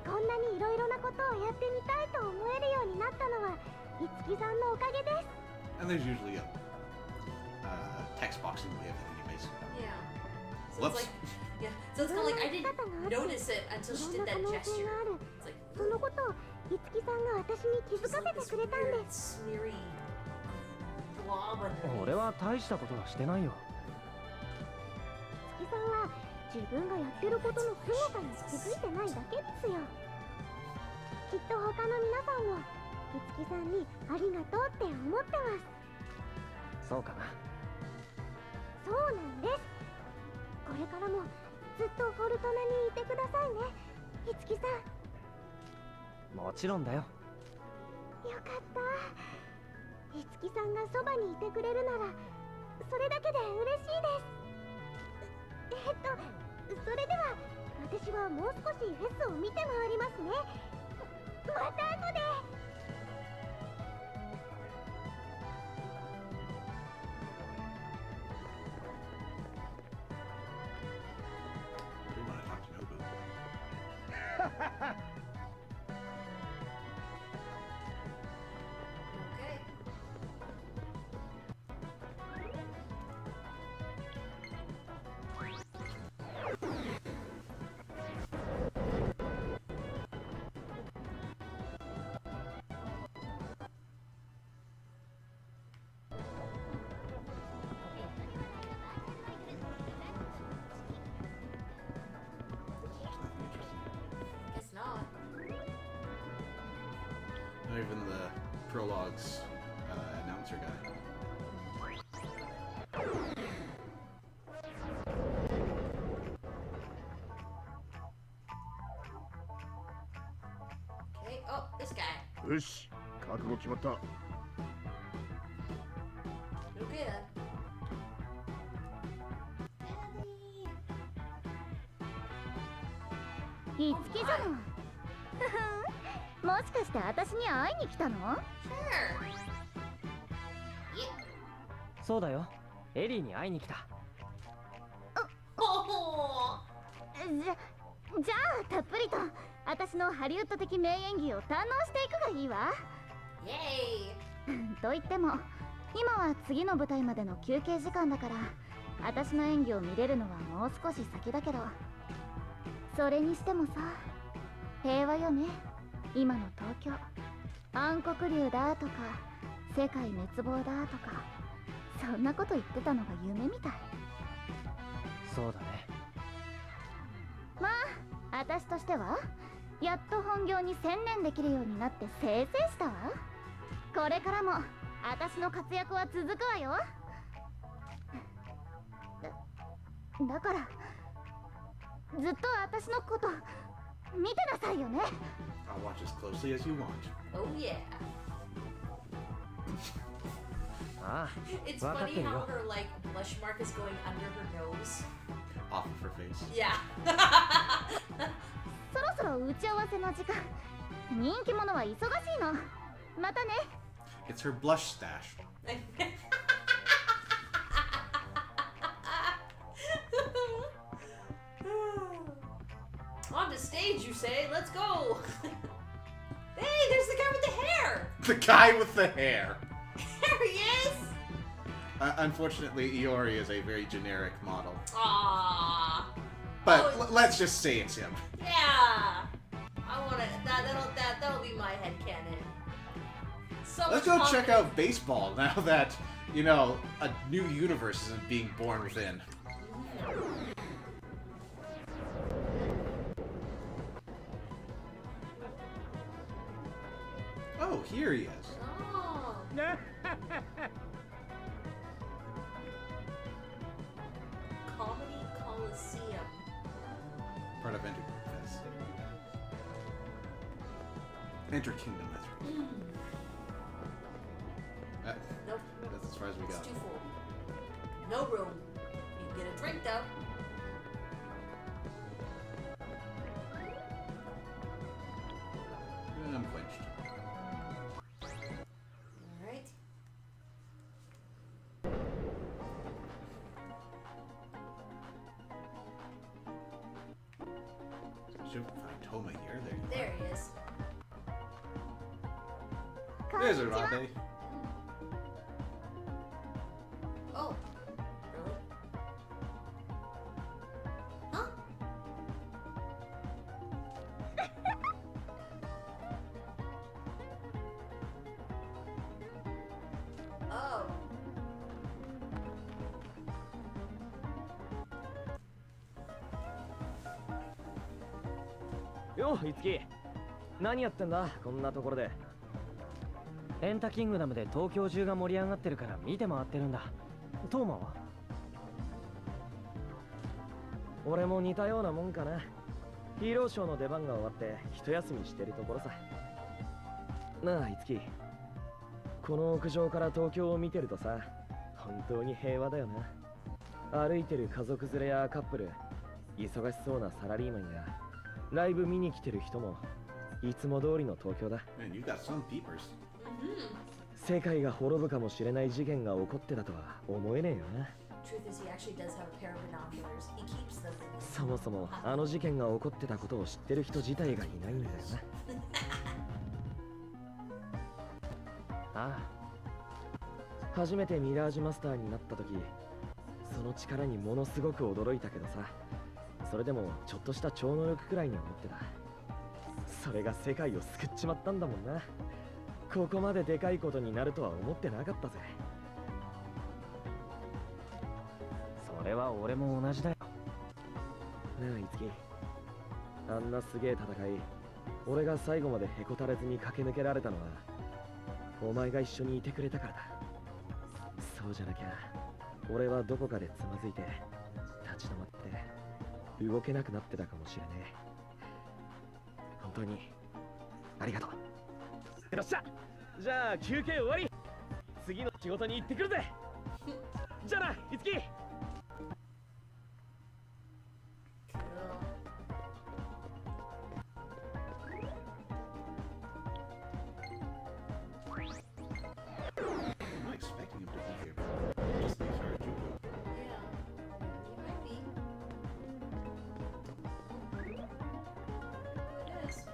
こんなにいろいろなことをやってみたいと思えるようになったのは、いつきさんのおかげです。 And there's usually a text box in the way of it anyways. Yeah. So Whoops. it's like, yeah. So it's kind of like I didn't notice it until she いろ did んな that 可能性 gesture. がある。 It's like そのことをいつきさんが私に気づ just か like せて this くれたん weird です。 smeary blob underneath. 俺は大したことはしてないよ。いつきさんは自分がやってることの凄さに気づいてないだけですよ。きっと他の皆さんもいつきさんにありがとうって思ってます。そうかな。そうなんです。これからもずっとフォルトナにいてくださいね、いつきさん。もちろんだよ。よかった。いつきさんがそばにいてくれるならそれだけで嬉しいです。それでは私はもう少しフェスを見て回りますね。また後で。 We want to talk to Nobu. Okay. Guess not. Not even the prologue's announcer guy. Okay. Oh, this guy. よし、覚悟決まった。 Okay then. いつきじゃの。もしかして私に会いに来たの？ Sure. そうだよ。エリーに会いに来た。Oh. じゃあたっぷりと私のハリウッド的名演技を堪能していくがいいわ。 Yay. と言っても今は次の舞台までの休憩時間だから私の演技を見れるのはもう少し先だけど、それにしてもさ、平和よね今の東京。暗黒竜だとか世界滅亡だとかそんなこと言ってたのが夢みたい。そうだね。まあ私としてはやっと本業に専念できるようになってせいせいしたわ。これからも私の活躍は続くわよ。だからずっと私のこと見てなさいよね。 I'll watch as closely as you want. Oh yeah. ああ、 It's 分かって funny る how よ。 her like blush mark is going under her nose. Off of her face. Yeah. そろそろ打ち合わせの時間。人気者は忙しいの。またね。 It's her blush stash. On to stage, you say? Let's go. Hey, there's the guy with the hair. The guy with the hair. There he is. Unfortunately, Iori is a very generic model. Aww. But let's just say it's him. Yeah. I want to. That'll be my headcanon. So Let's go check out baseball now that, you know, a new universe is being born within. Oh, here he is. Oh. Comedy Coliseum. Part of Enter Kingdom, that's right. Nope. That's as far as we It's go. too full. No room. You can get a drink though. And I'm quenched. Alright. Should find Toma here. There he is. There's Arabe. Oh. Really? Huh? Oh.よう、いつき。何やってんだ、こんなところで。エンタキングダムで東京中が盛り上がってるから見て回ってるんだ。トーマは？俺も似たようなもんかな。ヒーローショーの出番が終わって一休みしてるところさ。なあ、いつき。この屋上から東京を見てるとさ、本当に平和だよな。歩いてる家族連れやカップル、忙しそうなサラリーマンやライブ見に来てる人もいつも通りの東京だ。Man, you got some peepers. 世界が滅ぶかもしれない事件が起こってたとは思えねえよな。Truth is, he actually does have a pair of binoculars. He keeps them in his そもそもあの事件が起こってたことを知ってる人自体がいないんだよな。ああ。初めてミラージュマスターになった時、その力にものすごく驚いたけどさ、それでもちょっとした超能力くらいに思ってた。それが世界を救っちまったんだもんな。ここまででかいことになるとは思ってなかったぜ。それは俺も同じだよ。なあ、いつき。あんなすげえ戦い、俺が最後までへこたれずに駆け抜けられたのは、お前が一緒にいてくれたからだ。そうじゃなきゃ、俺はどこかでつまずいて、立ち止まって、動けなくなってたかもしれねえ。本当に、ありがとう。よっしゃ、じゃあ休憩終わり。次の仕事に行ってくるぜ。じゃあな、いつき。I'm not expecting him to be here, but just these are Juku. Yeah. He might be. Who it is?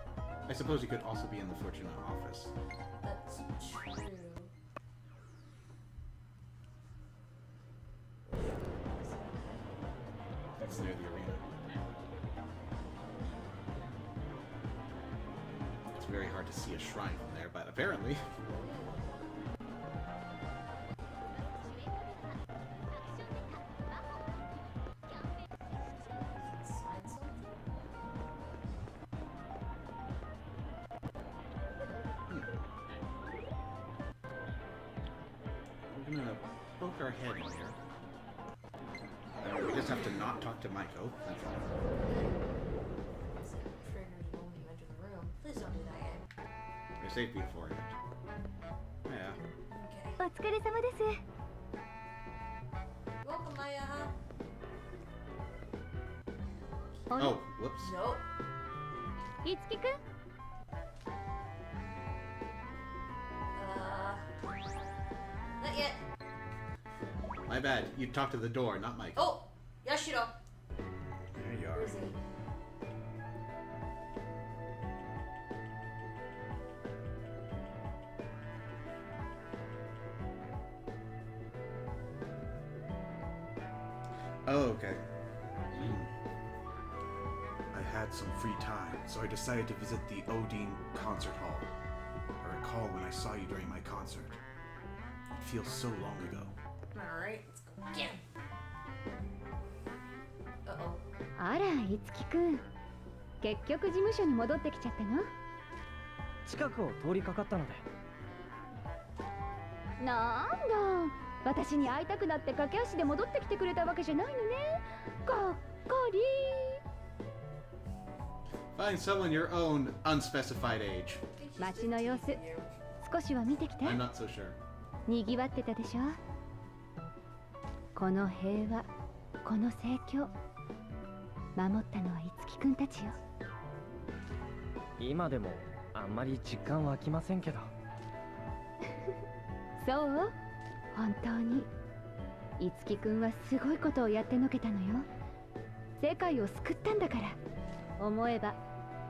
I suppose he could also be in the Fortuna office. That's true. That's near the arena. It's very hard to see a shrine from there, but apparently. Sign something? We're gonna poke our head in here. We just have to not talk to Maiko. That's all. So it triggers the moment you enter the room. Please don't do that again. We're safe before it. Yeah. Okay. お疲れ様です。 Welcome, Maya. Oh, whoops. Nope. いつきくん、 Not yet. My bad. You talked to the door, not Maiko. Oh! Yashiro! There you Where are. is he? Oh, okay. I had some free time, so I decided to visit the Odin concert hall. I recall when I saw you during my concert. It feels so long ago. Alright, let's go again. Uh-oh. あら、いつきくん。結局事務所に戻ってきちゃったの？近くを通りかかったので。なんだ、私に会いたくなって駆け足で戻ってきてくれたわけじゃないのね。がっかり。Find someone your own unspecified age. 街の様子、少しは見てきた？ I'm not so sure. にぎわってたでしょ。この平和、この盛況、守ったのはいつきくんたちよ。今でもあんまり実感湧きませんけど。そう？本当に。いつきくんはすごいことをやってのけたのよ。世界を救ったんだから。思えば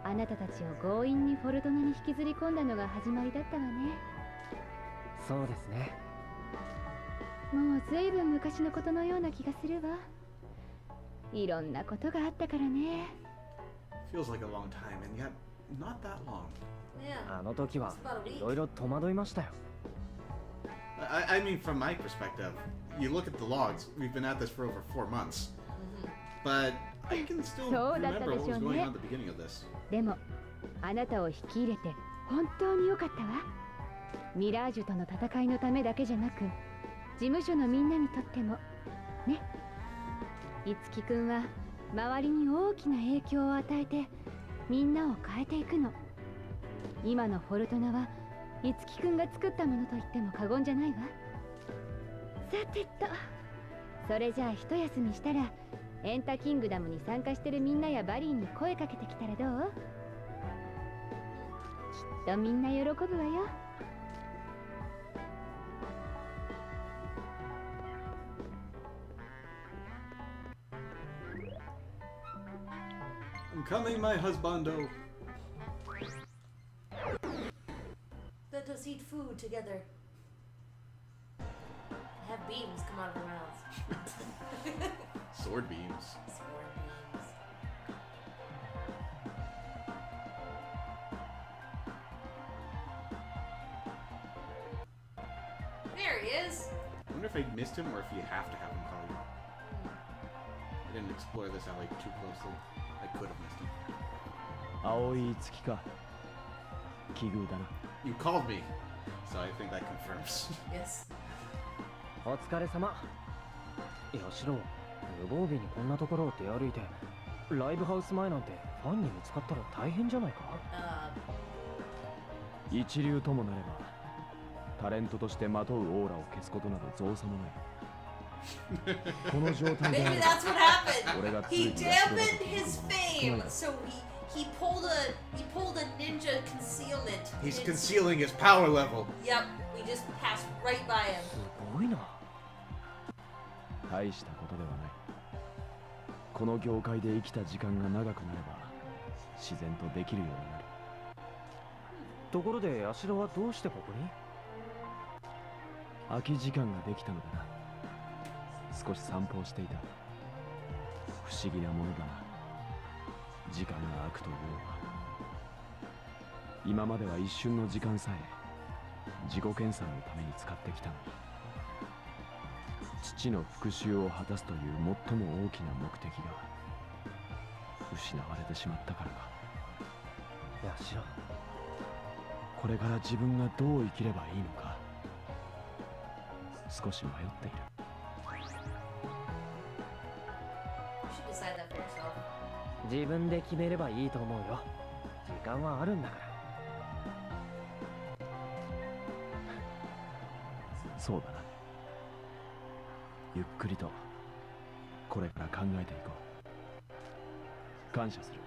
あなたたちを強引にフォルトナに引きずり込んだのが始まりだったわね。そうですね。もうずいぶん昔のことのような気がするわ。いろんなことがあったからね。Feels like a long time, and yet not that long. Yeah. あの時はいろいろ戸惑いましたよ。I mean, from my perspective, you look at the logs, we've been at this for over 4 months. But I can still remember what was going on at the beginning of this. でも、あなたを引き入れて本当に良かったわ。ミラージュとの戦いのためだけじゃなく、事務所のみんなにとってもね。いつきくんは周りに大きな影響を与えてみんなを変えていくの。今のフォルトナはいつきくんが作ったものと言っても過言じゃないわ。さてと、それじゃあ一休みしたらエンタキングダムに参加してるみんなやバリーに声かけてきたらどう？きっとみんな喜ぶわよ。I'm coming, my husbando. Let us eat food together. Have beams come out of our mouths. Sword beams. Sword beams. There he is. I wonder if I missed him or if you have to have him call you. I didn't explore this alley too closely. I could have missed him. 青い月か。奇遇だな。You called me, so I think that confirms. Yes. お疲れ様。いやしろ、無防備にこんなところを出歩いて、ライブハウス前なんてファンに見つかったら大変じゃないか？一流ともなれば、タレントとしてまとうオーラを消すことなど造作もない。この状態で Maybe that's what happened. He dampened his fame, so he pulled a ninja concealment. He's concealing his power level. Yep, we just passed right by him. すごいな。大したことではない。この業界で生きた時間が長くなれば自然とできるようになる。ところでヤシロはどうしてここに？空き時間ができたのだな。少し散歩をしていた。不思議なものだな、時間が空くというのは。今までは一瞬の時間さえ自己研鑽のために使ってきたのに、父の復讐を果たすという最も大きな目的が失われてしまったからか。ヤシロ、これから自分がどう生きればいいのか少し迷っている。自分で決めればいいと思うよ。時間はあるんだから。そうだな。ゆっくりとこれから考えていこう。感謝する、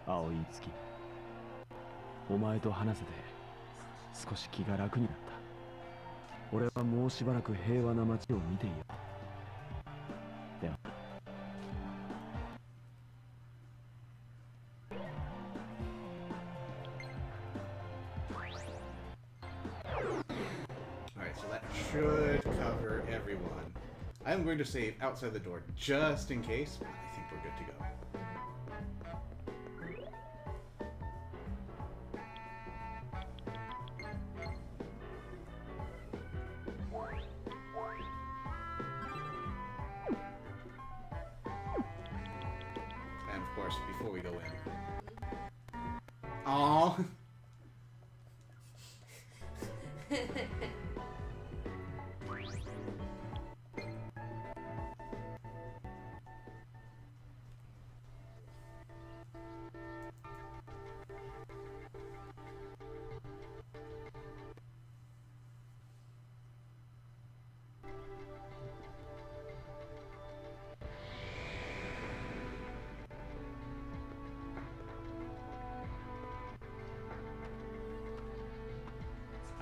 青い月。お前と話せて少し気が楽になった。俺はもうしばらく平和な街を見ていよう。では。Alright, so that should cover everyone. I'm going to save outside the door just in case, but I think we're good to go. And of course, before we go in. Aww.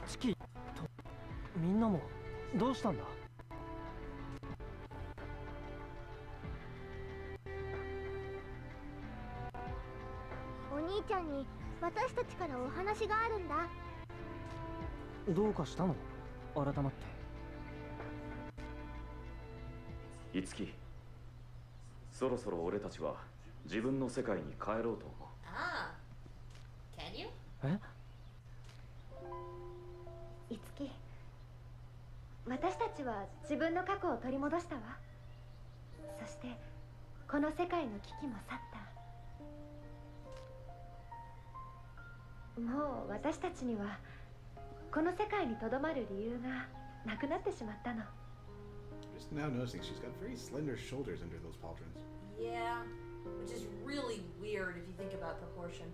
チキとみんなもどうしたんだ？お兄ちゃんに私たちからお話があるんだ。どうかしたの？改まって。いつき、そろそろ俺たちは自分の世界に帰ろうと思う。Ah. Can you? え？いつき、私たちは自分の過去を取り戻したわ。そしてこの世界の危機も去った。もう私たちにはこの世界にとどまる理由がなくなってしまったの。 Just now noticing she's got very slender shoulders under those pauldrons. Yeah, which is really weird if you think about proportion.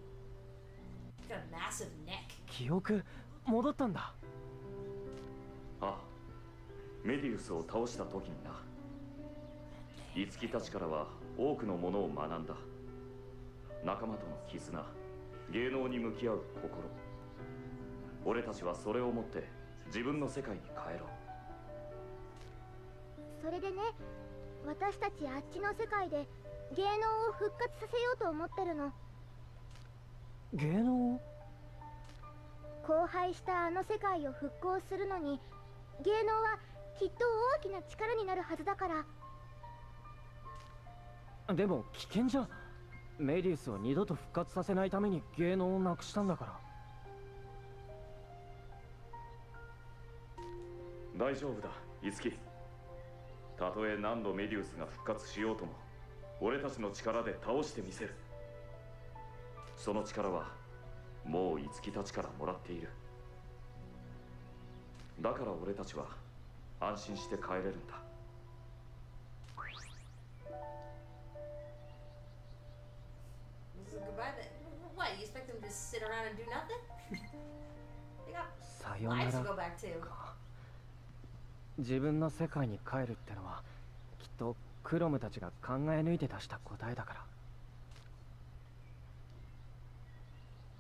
She's got a massive neck. 記憶戻ったんだ。ああ、メディウスを倒した時にな。いつきたちからは多くのものを学んだ。仲間との絆、芸能に向き合う心。俺たちはそれを持って自分の世界に帰ろう。それでね、私たちあっちの世界で芸能を復活させようと思ってるの。芸能？荒廃したあの世界を復興するのに芸能はきっと大きな力になるはずだから。でも危険じゃん。メディウスを二度と復活させないために芸能をなくしたんだから。大丈夫だ、いつき。たとえ何度メディウスが復活しようとも、俺たちの力で倒してみせる。その力はもういつきたちからもらっている。だから俺たちは安心して帰れるんだ。This is a goodbye then. What, you expect them to just sit around and do nothing? They got さよな lives to ら go back to. か。自分の世界に帰るってのはきっとクロムたちが考え抜いて出した答えだか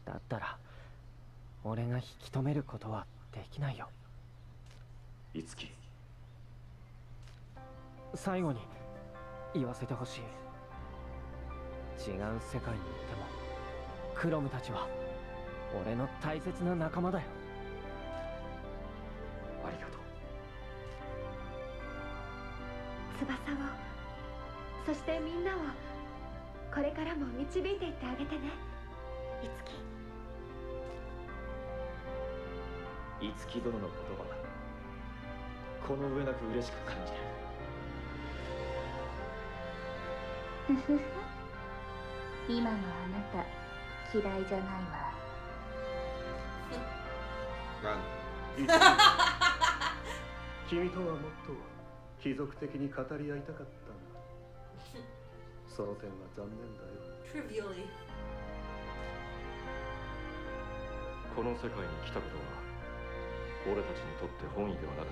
ら。だったら俺が引き止めることはできないよ。いつき、最後に言わせてほしい。違う世界に行ってもクロムたちは俺の大切な仲間だよ。ありがとう。翼を、そしてみんなをこれからも導いていってあげてね、いつき。いつき殿の言葉、この上なく嬉しく感じる。ふふふ。今のあなた嫌いじゃないわ。Run. 君とはもっと貴族的に語り合いたかったが、その点は残念だよ。 Trivially. この世界に来たことは俺たちにとって本意ではなかっ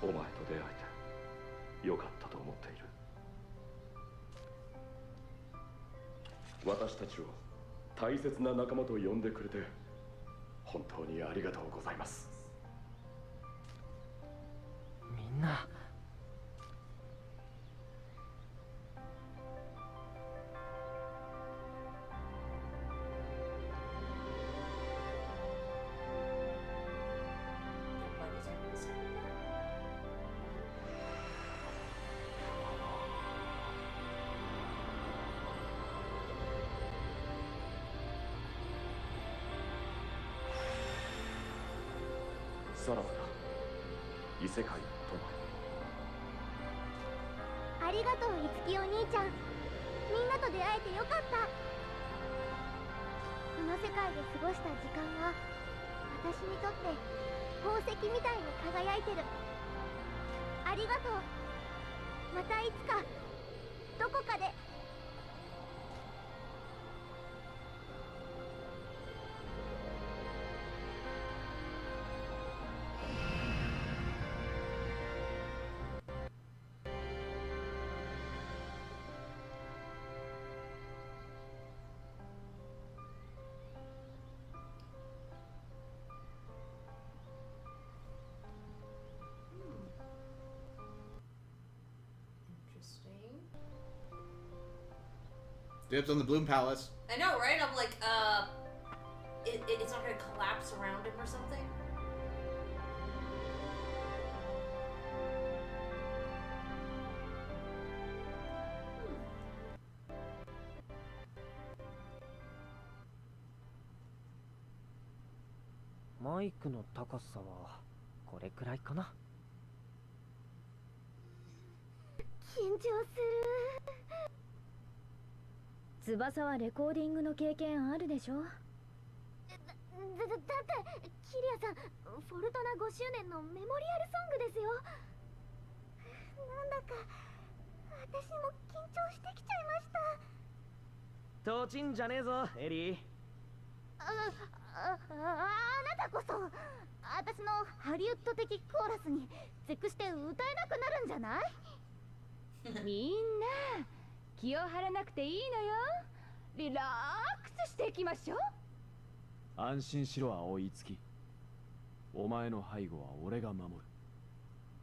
たが、お前と出会えてよかったと思っている。私たちを大切な仲間と呼んでくれて本当にありがとうございます。みんなさらばだ。異世界の友。ありがとういつきお兄ちゃん。みんなと出会えてよかった。この世界で過ごした時間は私にとって宝石みたいに輝いてる。ありがとう。またいつかどこかで。Interesting. Dibs on the Bloom Palace. I know, right? I'm like, it's not gonna collapse around him or something? Hmm. マイクの高さはこれくらいかな。緊張する。翼はレコーディングの経験あるでしょ。だってキリアさん、フォルトナ5周年のメモリアルソングですよ。なんだか私も緊張してきちゃいました。とちんじゃねえぞエリー。あなたこそ私のハリウッド的コーラスに絶句して歌えなくなるんじゃない？みんな気を張らなくていいのよ。リラックスしていきましょう。安心しろ青い月。お前の背後は俺が守る。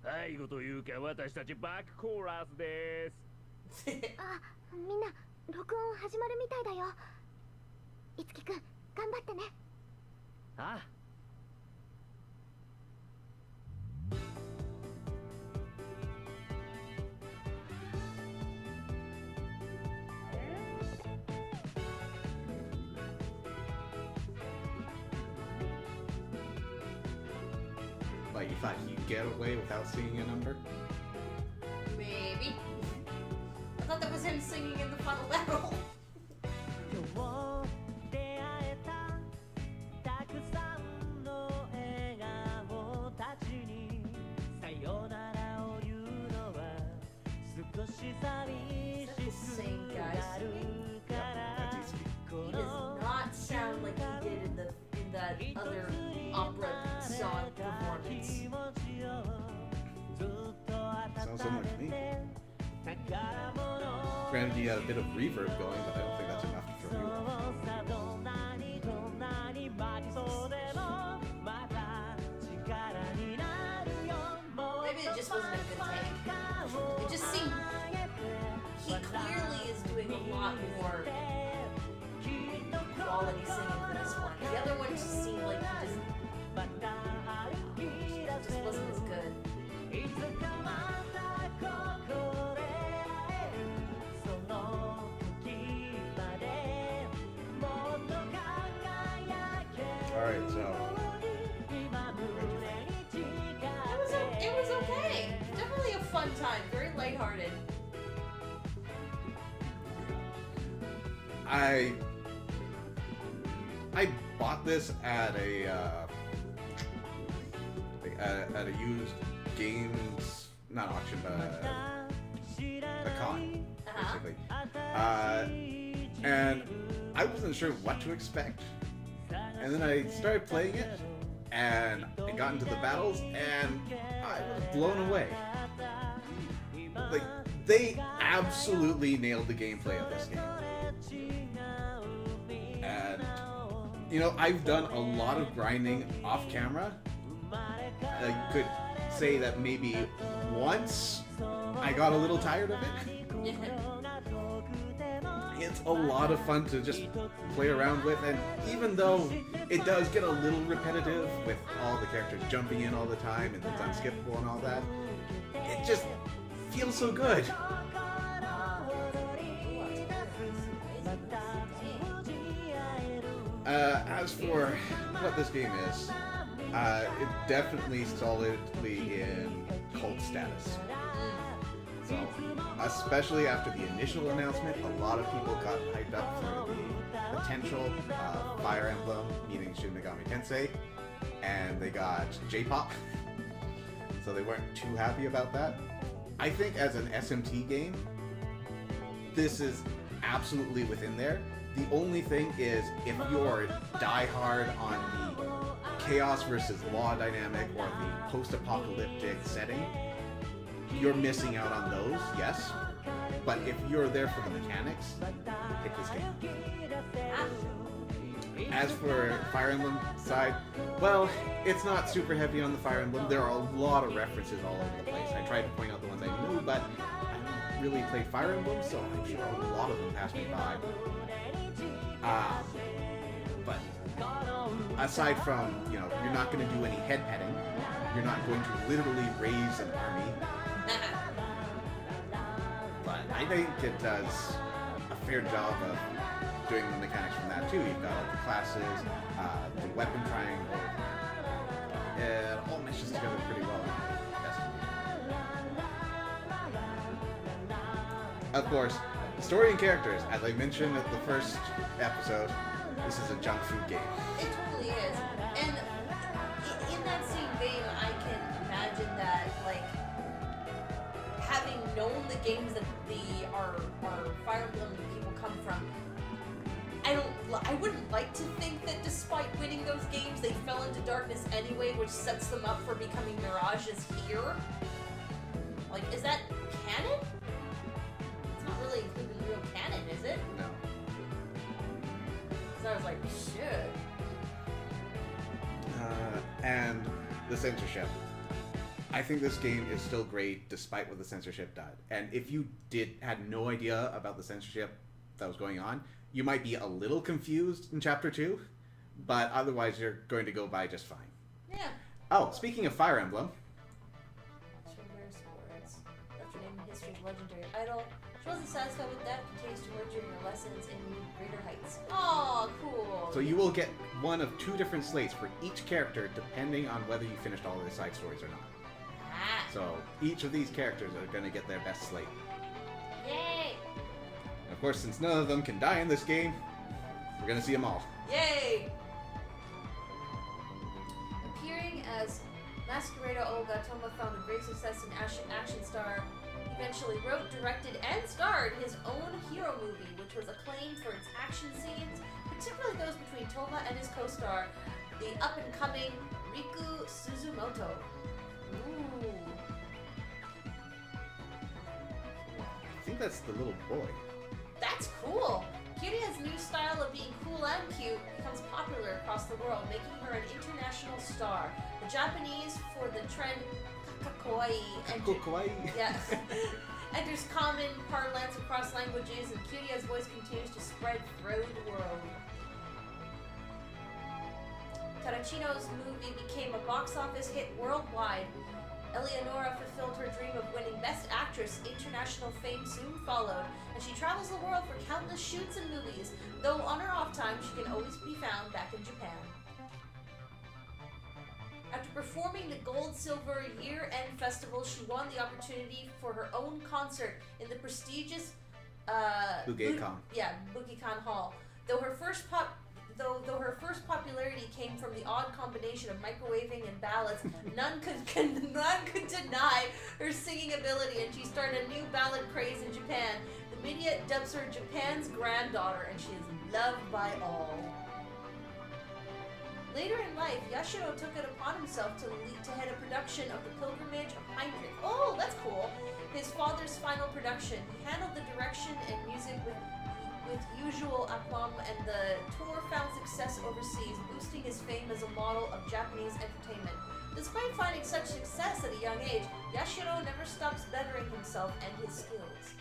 背後というか私たちバックコーラスです。あ、みんな録音始まるみたいだよ。いつきくん頑張ってね。ああ。Like, you thought he'd get away without singing a number? Maybe. I thought that was him singing in the final battle. That's the same guy singing. That's easy. He does not sound like he did in that other opera song performance. Sounds similar to me. Granted, you had a bit of reverb going, but I don't think that's enough to throw you off. Maybe it just wasn't a good take. It just seemed he clearly is doing a lot more quality singing for this one. The other one just seemed like he just wasn't as good. Alright, so. It was okay. Definitely a fun time. Very lighthearted. I bought this at a at a used games, not auction, but a con, basically. And I wasn't sure what to expect. And then I started playing it, and I got into the battles, and I was blown away. Like, they absolutely nailed the gameplay of this game. And, you know, I've done a lot of grinding off camera. I could say that maybe once I got a little tired of it. It's a lot of fun to just play around with, and even though it does get a little repetitive with all the characters jumping in all the time and it's unskippable and all that, it just feels so good. As for what this game is, It definitely solidly in cult status. So, especially after the initial announcement, a lot of people got hyped up for the potential Fire Emblem meeting Shin Megami Tensei, and they got J-pop, so they weren't too happy about that. I think as an SMT game, this is absolutely within there. The only thing is, if you're diehard on the chaos versus law dynamic or the post-apocalyptic setting, you're missing out on those, yes. But if you're there for the mechanics, pick this game. As for Fire Emblem side, well, it's not super heavy on the Fire Emblem. There are a lot of references all over the place. I tried to point out the ones I knew, but I haven't really played Fire Emblem, so I'm sure a lot of them passed me by. But aside from, you know, you're not going to do any head petting, you're not going to literally raise an army. But I think it does a fair job of doing the mechanics from that too. You've got all the classes, the weapon triangle. It all meshes together pretty well. Of course, story and characters. As I mentioned at the first episode, this is a junk food game. It totally is. And in that same vein, I can imagine that, like, having known the games that our Fire Emblem people come from, I wouldn't like to think that despite winning those games, they fell into darkness anyway, which sets them up for becoming Mirages here. Like, is that canon? It's not really included in real canon, is it? No. So I was like, shit. And the censorship. I think this game is still great despite what the censorship did. And if you had no idea about the censorship that was going on, you might be a little confused in Chapter 2, but otherwise you're going to go by just fine. Yeah. Oh, speaking of Fire Emblem. After naming history's legendary idol, she wasn't satisfied with that, continues to merge in her lessons in greater heights. Oh, cool. So you will get one of two different slates for each character depending on whether you finished all of the side stories or not. Ah. So each of these characters are going to get their best slate. Yay! Of course, since none of them can die in this game, we're going to see them all. Yay! Appearing as Masquerada Olga, Toma found a great success in action star. He eventually wrote, directed, and starred his own hero movie, which was acclaimed for its action scenes, particularly those between Toma and his co-star, the up-and-coming Riku Suzumoto. Ooh. I think that's the little boy. That's cool! Kyria's new style of being cool and cute becomes popular across the world, making her an international star. The Japanese for the trend Kawaii. Yes. Enters common parlance across languages, and Kyria's voice continues to spread through the world. Tarantino's movie became a box office hit worldwide. Eleonora fulfilled her dream of winning Best Actress. International fame soon followed, and she travels the world for countless shoots and movies, though on her off time she can always be found back in Japan. After performing the Gold Silver Year-End Festival, she won the opportunity for her own concert in the prestigious Budokan. Budokan Hall. Though her first popularity came from the odd combination of microwaving and ballads, none could deny her singing ability, and she started a new ballad craze in Japan. The media dubs her Japan's granddaughter, and she is loved by all. Later in life, Yashiro took it upon himself to head a production of The Pilgrimage of Heinrich. Oh, that's cool. His father's final production. He handled the direction and music with usual aplomb, and the tour found success overseas, boosting his fame as a model of Japanese entertainment. Despite finding such success at a young age, Yashiro never stops bettering himself and his skills.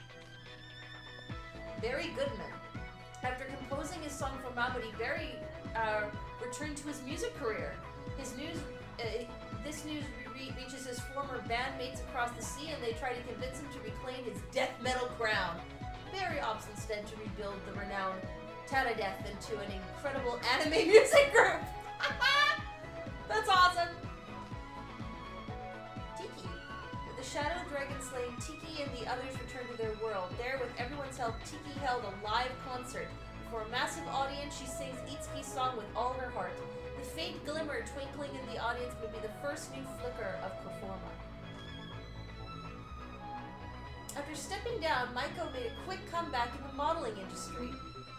Barry Goodman. After composing his song for Mamori, Barry returned to his music career. This news reaches his former bandmates across the sea, and they try to convince him to reclaim his death metal crown. Barry opts instead to rebuild the renowned Teradeath into an incredible anime music group. That's That's awesome! Tiki. With the shadow dragon slain, Tiki and the others return to their world. There, with everyone's help, Tiki held a live concert. For a massive audience, she sings Itsuki's song with all her heart. The faint glimmer twinkling in the audience would be the first new flicker of Performa. After stepping down, Maiko made a quick comeback in the modeling industry.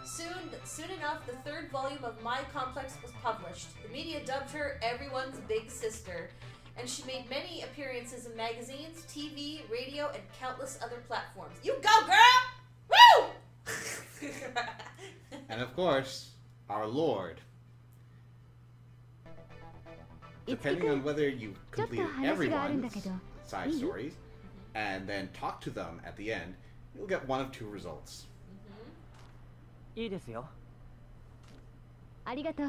Soon enough, the third volume of My Complex was published. The media dubbed her everyone's big sister, and she made many appearances in magazines, TV, radio, and countless other platforms. You go, girl! Woo! And of course, our Lord. Depending on whether you completed everyone's side stories and then talk to them at the end, you'll get one of two results. いいですよ。ありがとう。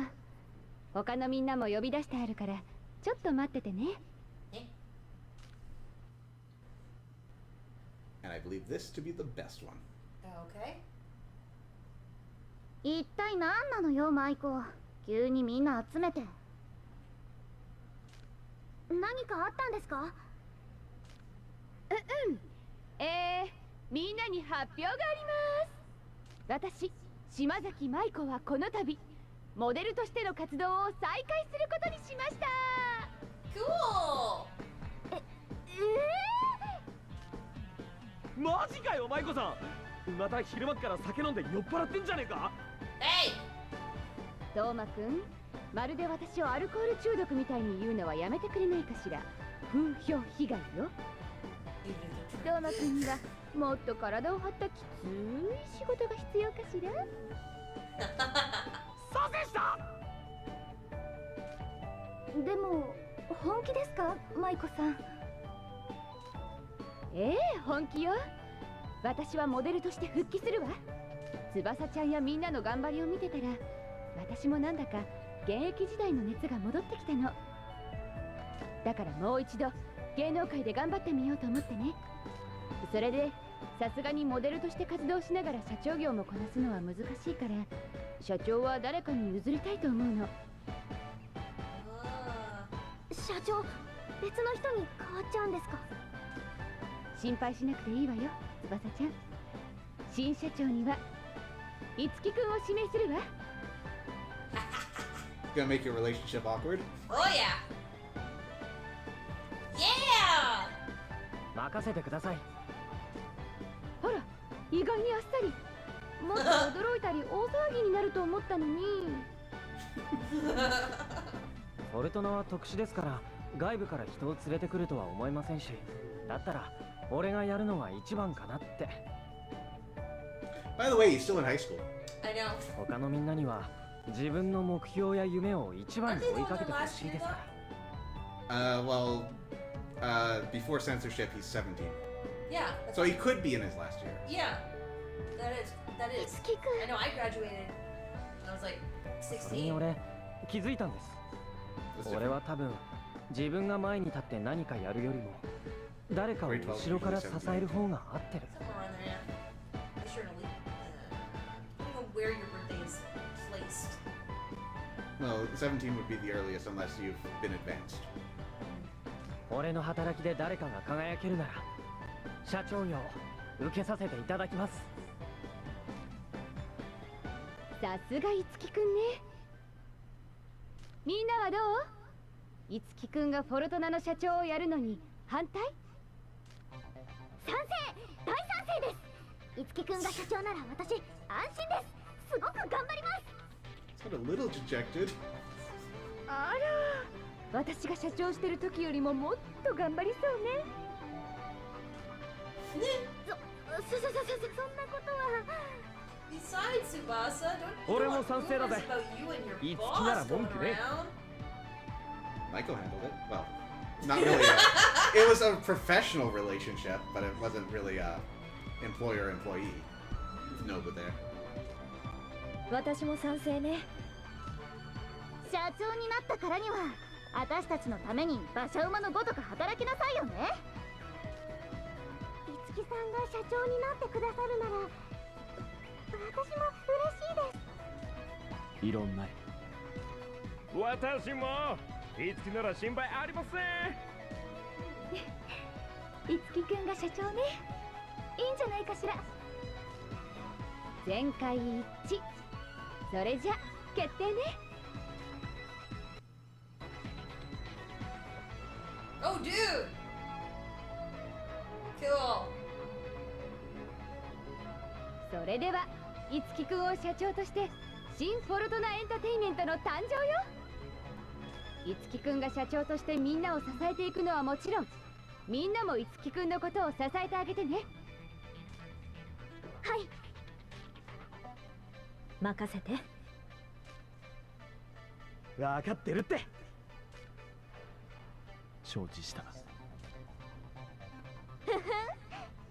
他のみんなも呼び出してあるから、ちょっと待っててね。And I believe this to be the best one. Okay. 一体何なのよ、マイコ。急にみんな集めて。何かあったんですか？みんなに発表があります。私、島崎舞子はこの度、モデルとしての活動を再開することにしました。Cool! マジかよ、舞子さん。また昼間っから酒飲んで酔っ払ってんじゃねえか。トーマくん、まるで私をアルコール中毒みたいに言うのはやめてくれないかしら。風評被害よ。トーマくんにはもっと体を張ったきつい仕事が必要かしら。そうでした。でも本気ですか、マイコさん？本気よ。私はモデルとして復帰するわ。翼ちゃんやみんなの頑張りを見てたら、私もなんだか現役時代の熱が戻ってきたの。だからもう一度芸能界で頑張ってみようと思ってね。それでさすがにモデルとして活動しながら社長業もこなすのは難しいから、社長は誰かに譲りたいと思うの。社長、別の人に変わっちゃうんですか？心配しなくていいわよ、翼ちゃん。新社長には樹くんを指名するわ。Gonna make your relationship awkward? Oh yeah! Yeah! 任せてください。ほら、意外にあっさり。もっと驚いたり大騒ぎになると思ったのに。フォルトナは特殊ですから、外部から人を連れてくるとは思いませんし、だったら俺がやるのが一番かなって。By the way, he's still in high school. I know. 他のみんなには自分の目標や夢を一番に追いかけてほしいですから。Before censorship, he's 17. Yeah. So he could be in his last year. Yeah. That is. I know, I graduated when I was like それに 16. 俺、気づいたんです。俺は多分、自分が前に立って何かやるよりも、誰かを後ろから支える方が合ってる。Somewhere around there, yeah. I sure know. I don't know where your birthday is placed. No, 17 would be the earliest unless you've been advanced. 俺の働きで誰かが輝けるなら、社長業受けさせていただきます。さすが樹くんね。みんなはどう？樹くんがフォルトナの社長をやるのに反対？賛成！大賛成です！樹くんが社長なら私安心です。すごく頑張ります。 Got a little dejected. あら、私が社長してる時よりももっと頑張りそうね。そんなことは。Besides, Tsubasa, don't 俺も賛成だぜ。 about you and your いつきなら boss 文 going 句ね。 around. Michael handled it. Well, not really. It was a professional relationship, but it wasn't really a employer-employee. No, but there. 私も賛成ね。社長になったからには私たちのために馬車馬のごとく働きなさいよね。樹さんが社長になってくださるなら私も嬉しいです。異論ない。私もいつきなら心配ありません。いつきくんが社長ね。いいんじゃないかしら。全会一致。それじゃ決定ね。Oh, dude! Cool. それではいつきくんを社長として新フォルトナエンターテインメントの誕生よ。いつきくんが社長としてみんなを支えていくのはもちろん、みんなもいつきくんのことを支えてあげてね。はい、任せて。分かってるって。承知した。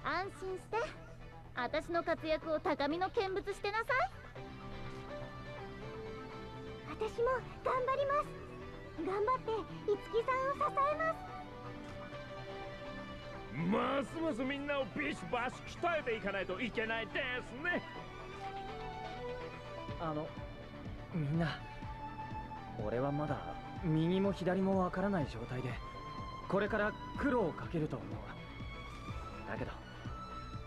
安心して。私の活躍を高みの見物してなさい。私も頑張ります。頑張っていつきさんを支えます。ますますみんなをビシバシ鍛えていかないといけないですね。みんな、俺はまだ右も左もわからない状態で、これから苦労をかけると思う。だけど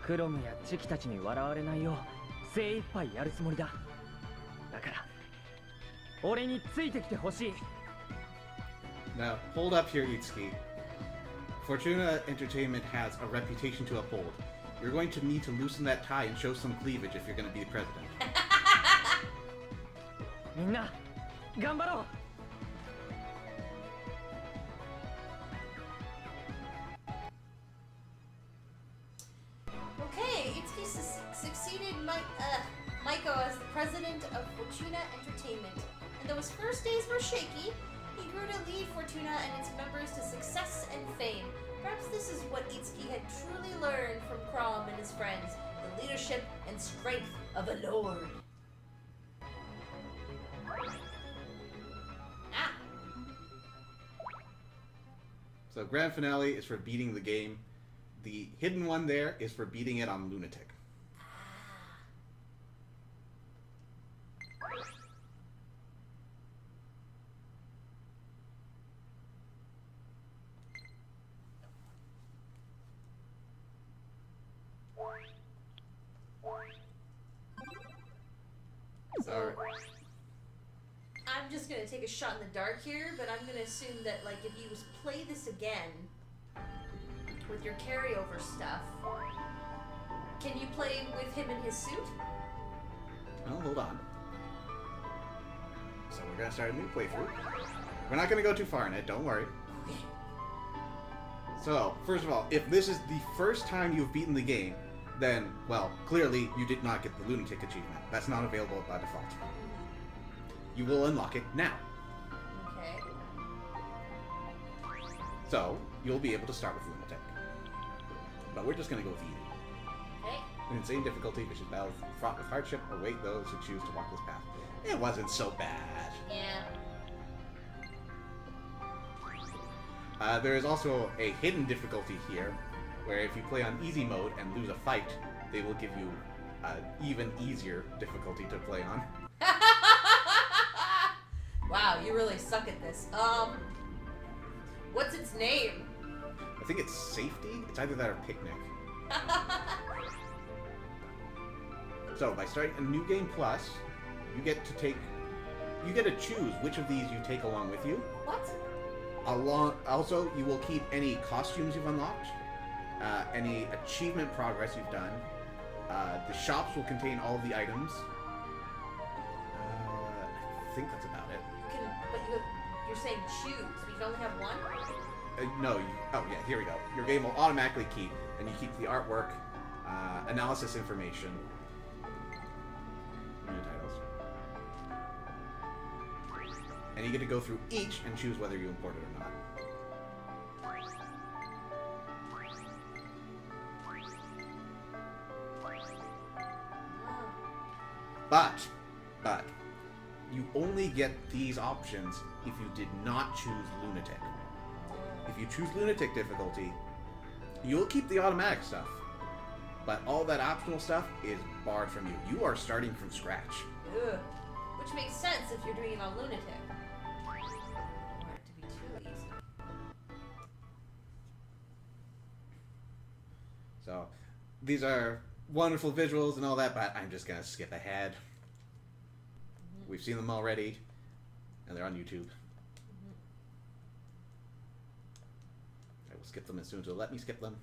クロムやチキたちに笑われないよう精一杯やるつもりだ。だから俺についてきてほしい。 Now, hold up here, Itsuki. Fortuna Entertainment has a reputation to uphold. You're going to need to loosen that tie and show some cleavage if you're going to be the president. みんな頑張ろう。Okay, Itsuki succeeded Maiko as the president of Fortuna Entertainment. And though his first days were shaky, he grew to lead Fortuna and its members to success and fame. Perhaps this is what Itsuki had truly learned from Crom and his friends, the leadership and strength of a lord. Ah! So grand finale is for beating the game. The hidden one there is for beating it on Lunatic. So, I'm just gonna take a shot in the dark here, but I'm gonna assume that, like, if you play this again with your carryover stuff, can you play with him in his suit? Oh, hold on. So we're gonna start a new playthrough. We're not gonna go too far in it, don't worry. So, first of all, if this is the first time you've beaten the game, then, well, clearly you did not get the Lunatic achievement. That's not available by default. You will unlock it now. Okay. So, you'll be able to start with Lunatic. But we're just gonna go with easy. Okay. An insane difficulty, which is battles fraught with hardship, await those who choose to walk this path. It wasn't so bad. Yeah. There is also a hidden difficulty here, where if you play on easy mode and lose a fight, they will give you an even easier difficulty to play on. Wow, you really suck at this. What's its name? I think it's Safety? It's either that or Picnic. So, by starting a new game plus, you get to choose which of these you take along with you. What? Also, you will keep any costumes you've unlocked, any achievement progress you've done. The shops will contain all of the items. I think that's about it. But you're saying choose. We can only have one? No. Oh, yeah, here we go. Your game will automatically keep, and you keep the artwork, analysis information, new titles. And you get to go through each and choose whether you import it or not. But, you only get these options if you did not choose Lunatic. If you choose Lunatic difficulty, you'll keep the automatic stuff. But all that optional stuff is barred from you. You are starting from scratch. Ugh. Which makes sense if you're doing it on Lunatic. I want it to be these are wonderful visuals and all that, but I'm just gonna skip ahead. We've seen them already, and they're on YouTube. I will skip them as soon as it'll let me skip them.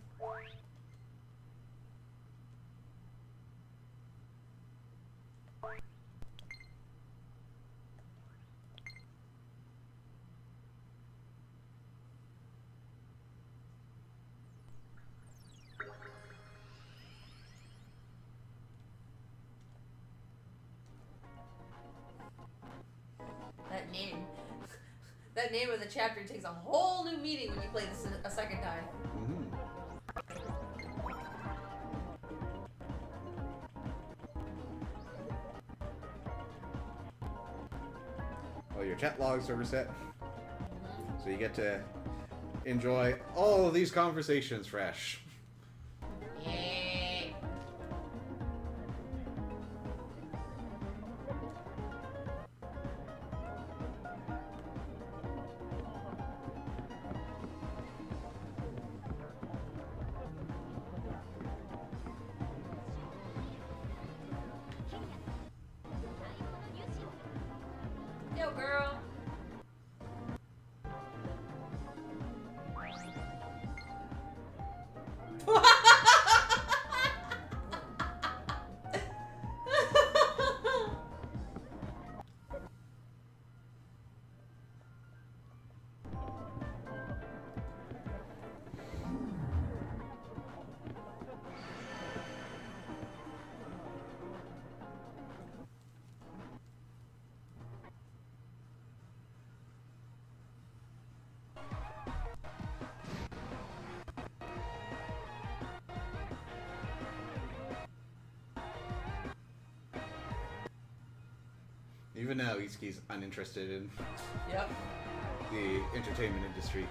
That name. That name of the chapter takes a whole new meaning when you play this a second time. Well, your chat logs are reset, so you get to enjoy all of these conversations fresh. Yeah. Yo, girl. Even now, Itsuki's uninterested in Yep. the entertainment industry.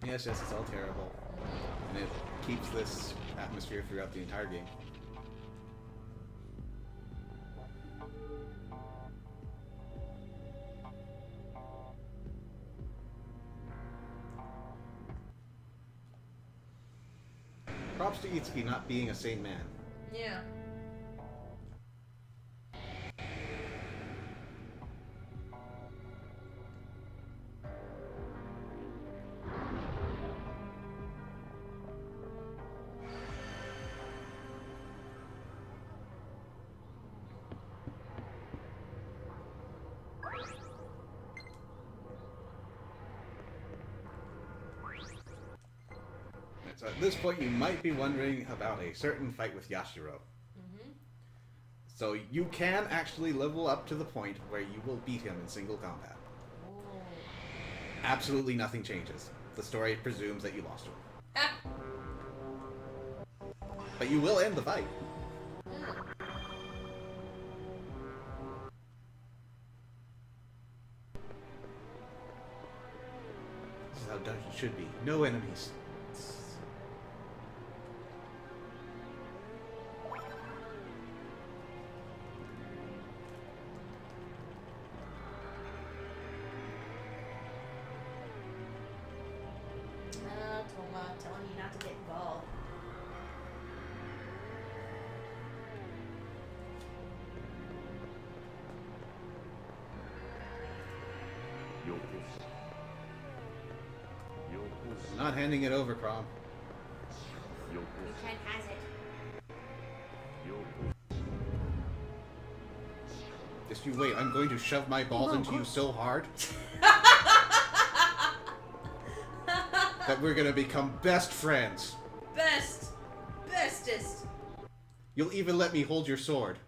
Yes, it's all terrible. And it keeps this atmosphere throughout the entire game. Props to Itsuki not being a sane man. Yeah. So at this point, you might be wondering about a certain fight with Yashiro. So you can actually level up to the point where you will beat him in single combat. Absolutely nothing changes. The story presumes that you lost to him. But you will end the fight. This is how dungeons should be. No enemies. Toma, telling you not to get involved. I'm not handing it over, Crom. Ken has it. Just you wait, I'm going to shove my balls into you so hard that we're gonna become best friends. Bestest. You'll even let me hold your sword.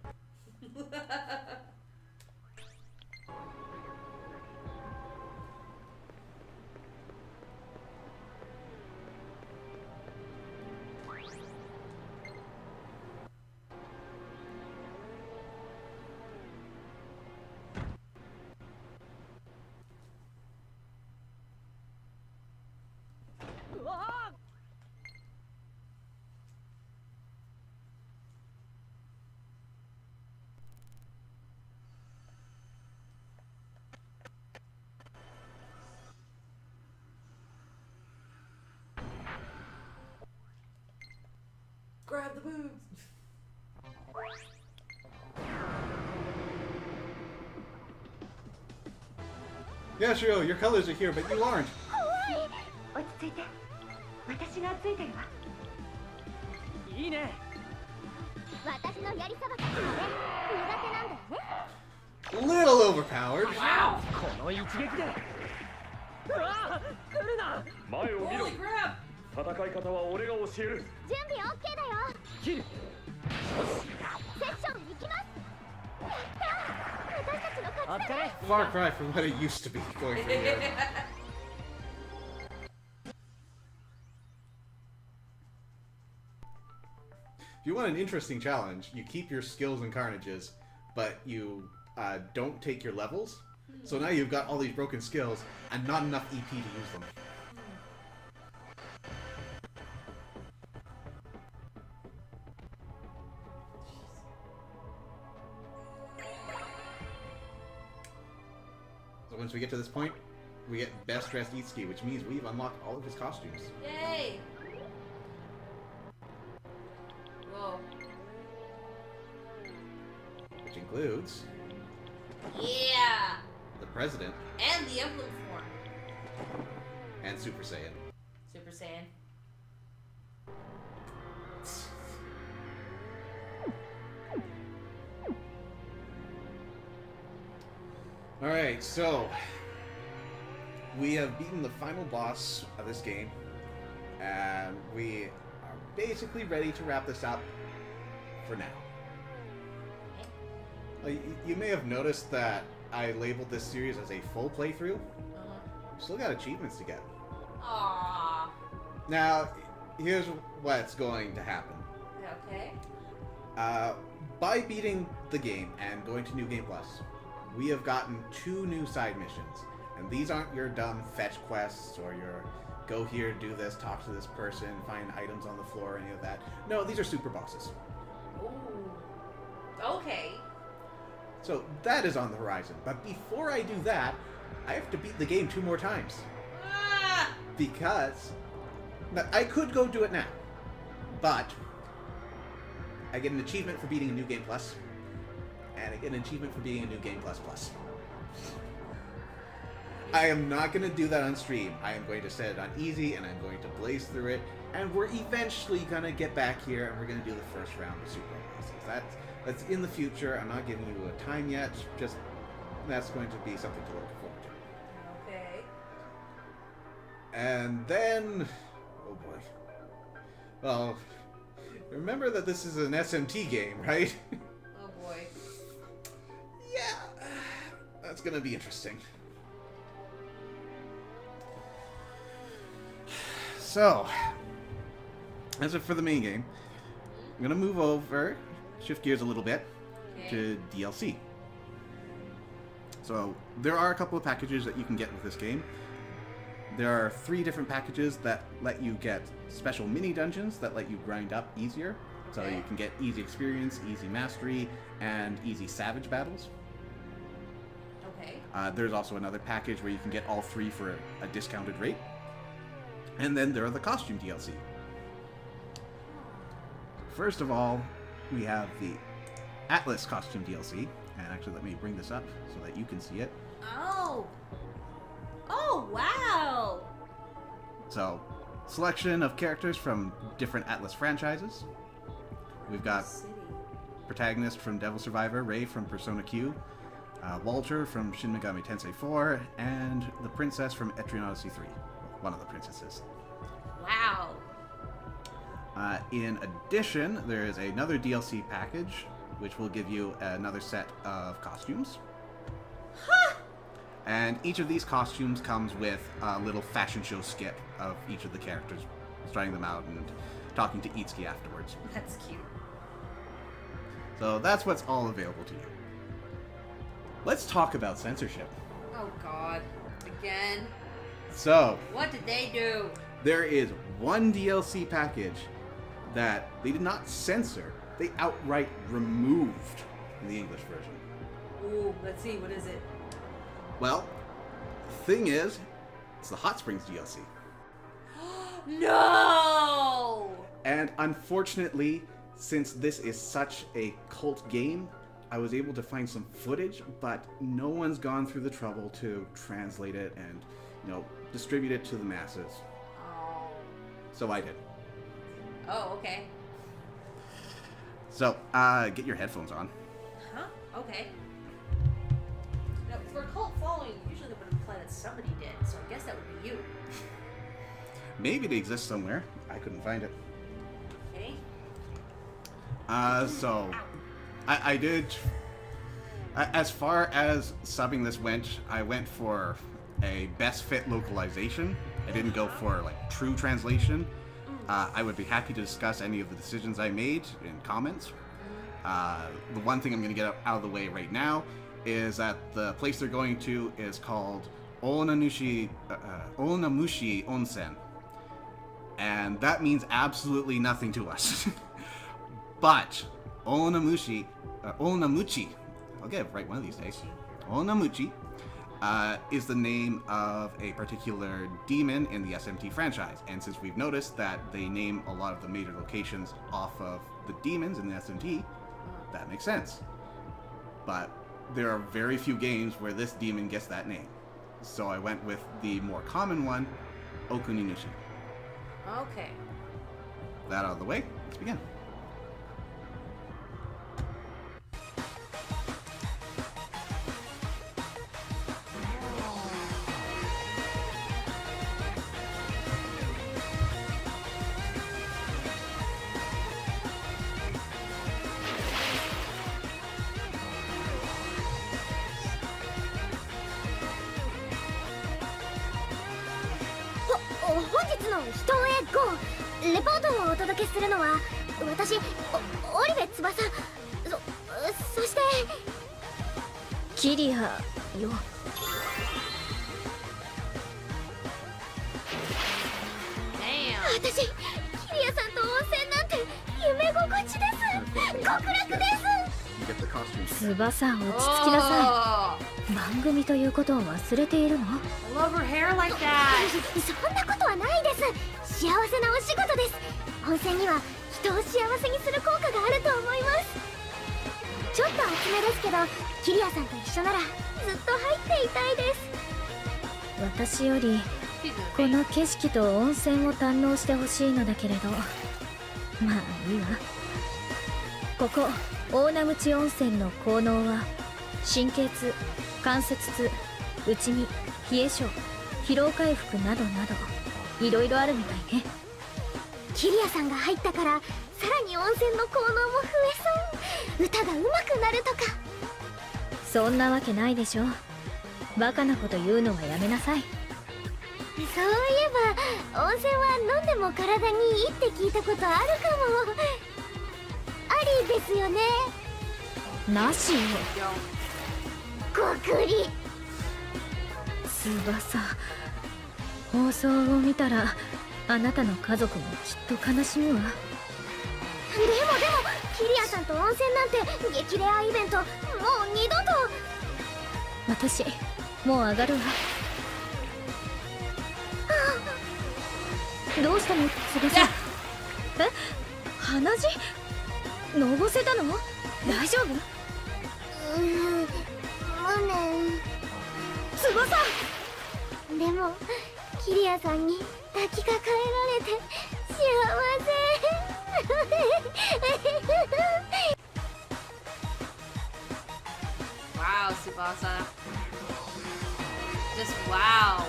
Grab the boobs. Yeah, Shiro, your colors are here, but you aren't. 落ち着いて。私がついてるわ。いいね。私の槍さばきもね、苦手なんだよね。 Little overpowered. この一撃で。うわー、来るな。前を見ろ Holy crap! 戦い方は俺が教える準備 OK だよ。切る。セッション行きます。やったー、私たちの勝ちだね。 Far cry from what it used to be going for you. If you want an interesting challenge, you keep your skills and carnages, but you don't take your levels. So now you've got all these broken skills and not enough EP to use them. So once we get to this point, we get Best Dressed Itsuki, which means we've unlocked all of his costumes. Yay! Whoa. Which includes Yeah! the President And the emblem form. and Super Saiyan. Super Saiyan. Alright, so we have beaten the final boss of this game, and we are basically ready to wrap this up for now. You may have noticed that I labeled this series as a full playthrough. We still got achievements to get. Aww. Now, here's what's going to happen. Okay. By beating the game and going to New Game Plus, we have gotten 2 new side missions. And these aren't your dumb fetch quests or your go here, do this, talk to this person, find items on the floor, any of that. No, these are super bosses. Ooh. Okay. So that is on the horizon. But before I do that, I have to beat the game 2 more times. Ah! Because now, I could go do it now, but I get an achievement for beating a New Game Plus, and I get an achievement for beating a New Game Plus Plus. I am not going to do that on stream. I am going to set it on easy, and I'm going to blaze through it, and we're eventually going to get back here, and we're going to do the first round of Super Bosses. That's in the future. I'm not giving you a time yet. Just that's going to be something to look forward to. Okay. And then, oh boy. Well, remember that this is an SMT game, right? Oh boy. Yeah, that's gonna be interesting. So, as for the main game, I'm gonna move over, shift gears a little bit to DLC. So, there are a couple of packages that you can get with this game. There are 3 different packages that let you get special mini dungeons that let you grind up easier. So you can get easy experience, easy mastery, and easy savage battles. Okay. There's also another package where you can get all 3 for a discounted rate. And then there are the costume DLC. First of all, we have the Atlas costume DLC. And actually, let me bring this up so that you can see it. Oh! Oh, wow! So, selection of characters from different Atlas franchises. We've got protagonist from Devil Survivor, Ray from Persona Q, Walter from Shin Megami Tensei 4, and the princess from Etrian Odyssey 3. One of the princesses. Wow! In addition, there is another DLC package, which will give you another set of costumes. Huh! And each of these costumes comes with a little fashion show skit of each of the characters, trying them out and talking to Itsuki afterwards. That's cute. So that's what's all available to you. Let's talk about censorship. Oh god. Again? So, What did they do? there is one DLC package that they did not censor, they outright removed in the English version. Ooh, let's see, what is it? Well, the thing is, it's the Hot Springs DLC. No! And unfortunately, since this is such a cult game, I was able to find some footage, but no one's gone through the trouble to translate it and, distribute it to the masses. Oh. So I did. Oh, okay. So, get your headphones on. Huh? Okay. Now, for a cult following, usually that would imply that somebody did, so I guess that would be you. Maybe it exists somewhere. I couldn't find it. Okay. So, I did. As far as subbing this went, I went for a best fit localization. I didn't go for true translation. I would be happy to discuss any of the decisions I made in comments. The one thing I'm going to get out of the way right now is that the place they're going to is called Onamushi Onsen. And that means absolutely nothing to us. But Onamuchi, I'll get it right one of these days. Onamuchi is the name of a particular demon in the SMT franchise. And since we've noticed that they name a lot of the major locations off of the demons in the SMT, that makes sense. But there are very few games where this demon gets that name. So I went with the more common one, Okuninushi. Okay. That out of the way, let's begin.本日の人へGOレポートをお届けするのは私織部翼そしてキリアよ。私キリアさんと温泉なんて夢心地です極楽です翼落ち着きなさい。番組ということを忘れているの？ I love her hair like that. そんなことはないです幸せなお仕事です温泉には人を幸せにする効果があると思いますちょっと厚めですけどキリアさんと一緒ならずっと入っていたいです私よりこの景色と温泉を堪能してほしいのだけれどまあいいわここ大名口温泉の効能は神経痛、関節痛、内身、冷え性、疲労回復などなどいろいろあるみたいねキリアさんが入ったからさらに温泉の効能も増えそう歌が上手くなるとかそんなわけないでしょバカなこと言うのはやめなさいそういえば温泉は飲んでも体にいいって聞いたことあるかもありですよねなしよごくり翼放送を見たらあなたの家族もきっと悲しむわでもキリアさんと温泉なんて激レアイベントもう二度と私もう上がるわどうしたの翼え鼻血のぼせたの大丈夫無念翼でもキリアさんに抱きかかえられて幸せWow, Tsubasa. Just wow.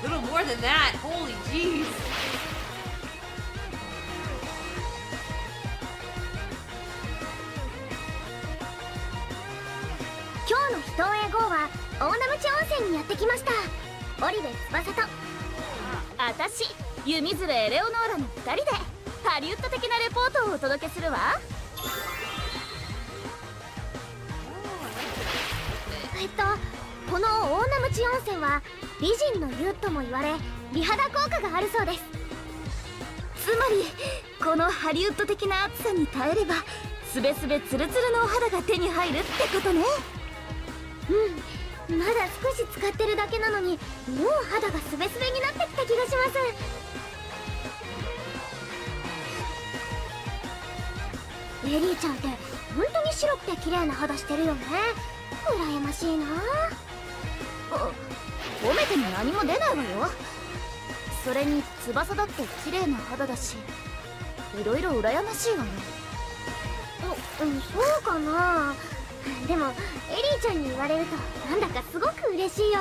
Little more than that. Holy jeez. 今日の人へ GO は大名口温泉にやってきました織部翼と私弓鶴エレオノーラの2人でハリウッド的なレポートをお届けするわこの大名口温泉は美人の湯とも言われ美肌効果があるそうですつまりこのハリウッド的な暑さに耐えればスベスベツルツルのお肌が手に入るってことねまだ少し使ってるだけなのにもう肌がスベスベになってきた気がします。エリーちゃんって本当に白くて綺麗な肌してるよね。羨ましいな。褒めても何も出ないわよ。それに翼だって綺麗な肌だし、いろいろ羨ましいわよ。そうかな。でもエリーちゃんに言われるとなんだかすごく嬉しいよ。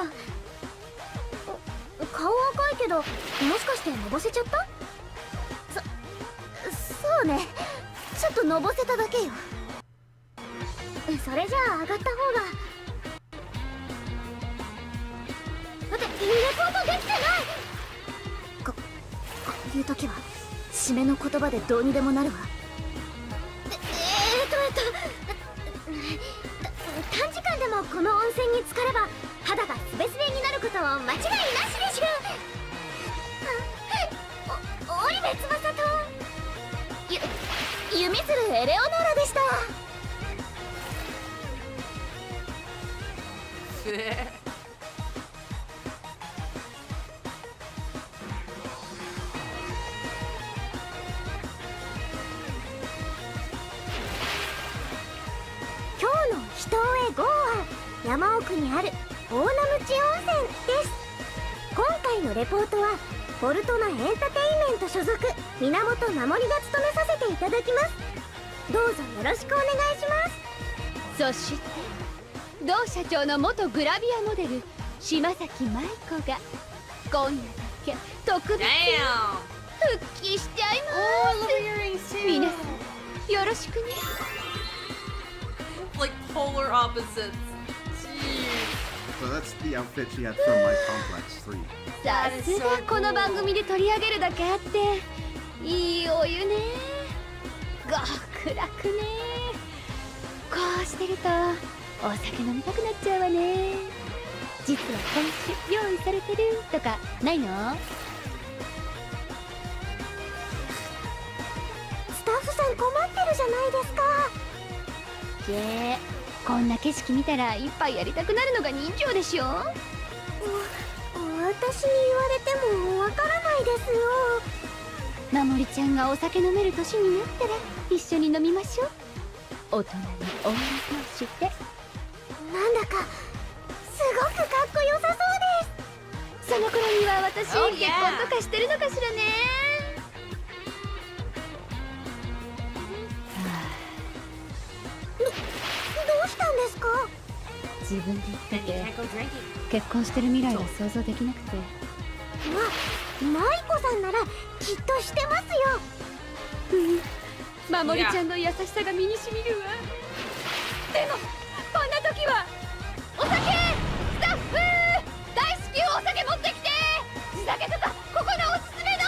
顔赤いけどもしかしてのぼせちゃった？そうね、ちょっとのぼせただけよ。それじゃあ上がった方が。だってレポートできてない。こういう時は締めの言葉でどうにでもなるわ。短時間でもこの温泉に浸かれば肌がスベスベになること間違いなしでしゅ。織部翼と弓鶴エレオノーラでした。今日の人へ GO は山奥にある大名鞭温泉です。今回のレポートはフォルトナエンターテインメント所属源守が務めさせていただきます。どうぞよろしくお願いします。そして同社長の元グラビアモデル島崎舞子が今夜だけ特別復帰しちゃいます。皆さんよろしくね。Like polar opposites. So that's the outfit she had from my Complex 3. さすがこの番組で取り上げるだけあっていいお湯ね。極楽ね。こうしてるとお酒飲みたくなっちゃうわね。実は今週用意されてるとかないの？スタッフさん困ってるじゃないですか。こんな景色見たら一杯やりたくなるのが人情でしょ。私に言われてもわからないですよ。守ちゃんがお酒飲める年になったら一緒に飲みましょう。大人に女同士で。なんだかすごくかっこよさそうです。その頃には私、結婚とかしてるのかしらね。どうしたんですか？自分で言ってて結婚してる未来が想像できなくて。舞子さんならきっとしてますよ。守ちゃんの優しさが身にしみるわ。でもこんな時はお酒、スタッフ大至急お酒持ってきて。地酒とかここのおすすめの。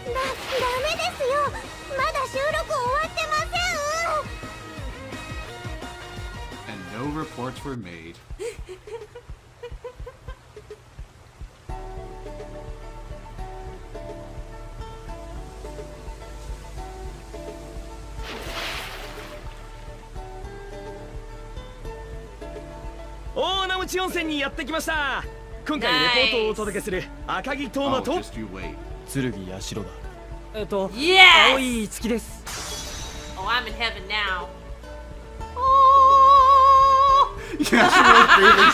ダメですよ、まだ収録終わってません。And no reports were made. 大名鞭温泉にやってきました。今回レポートをお届けする赤木斗真とOh, just you wait. 剣八代だ。青い月です。Oh, I'm in heaven now. Yeah, she was breathing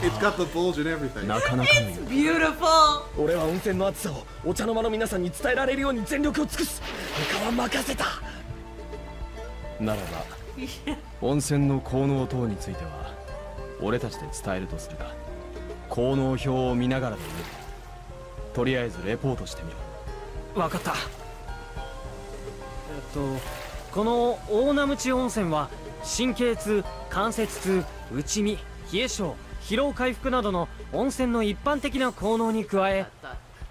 too. It's got the bulge and everything. なかなかのよ。Beautiful. 俺は温泉の熱さをお茶の間の皆さんに伝えられるように全力を尽くす。他は任せた。ならば温泉の効能等については俺たちで伝えるとするか。効能表を見ながらでいい。とりあえずレポートしてみろ。わかった。この大名鞭温泉は神経痛、関節痛、内身、冷え性、疲労回復などの温泉の一般的な効能に加え、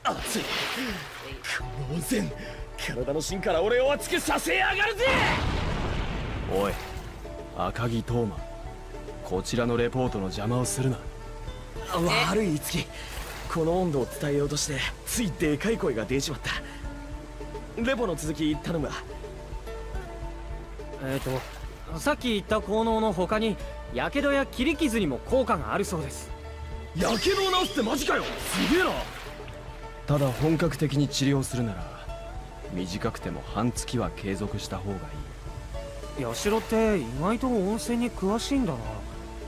熱いこの温泉、体の芯から俺を熱くさせやがるぜ。おい赤木斗真、こちらのレポートの邪魔をするな。悪い月、この温度を伝えようとしてついでかい声が出ちまった。レポの続き頼むわ。さっき言った効能の他に火傷や切り傷にも効果があるそうです。やけどを治すってマジかよ。すげえな。ただ本格的に治療するなら短くても半月は継続した方がいい。ヤシロって意外と温泉に詳しいんだな。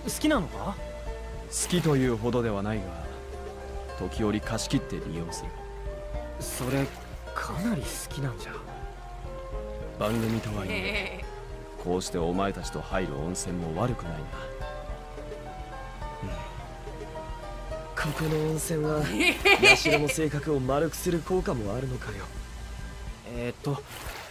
好きなのか？好きというほどではないが時折貸し切って利用する。それかなり好きなんじゃ。番組とはいえこうしてお前たちと入る温泉も悪くないな。ここの温泉はヤシロの性格を丸くする効果もあるのかよ。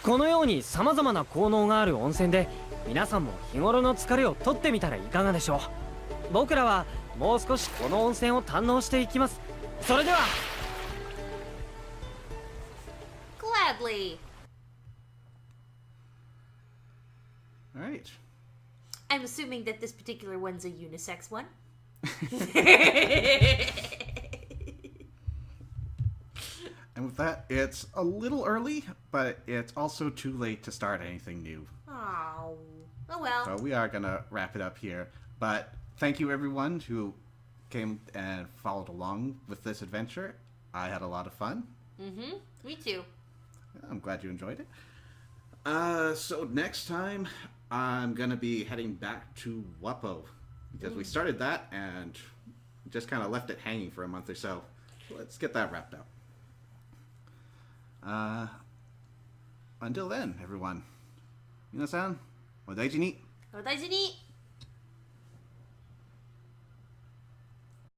このように様々な効能がある温泉で皆さんも日頃の疲れを取ってみたらいかがでしょう。僕らはもう少しこの温泉を堪能していきます。それでは。 Gladly. Alright. I'm assuming that this particular one's a unisex one. And with that, it's a little early, but it's also too late to start anything new. Oh well. So we are going to wrap it up here. But thank you everyone who came and followed along with this adventure. I had a lot of fun. Mm-hmm. Me too. I'm glad you enjoyed it. So next time, I'm going to be heading back to Wapo. Because we started that and just kind of left it hanging for a month or so. Let's get that wrapped up. Until then, everyone. 皆さん、お大事に。お大事に。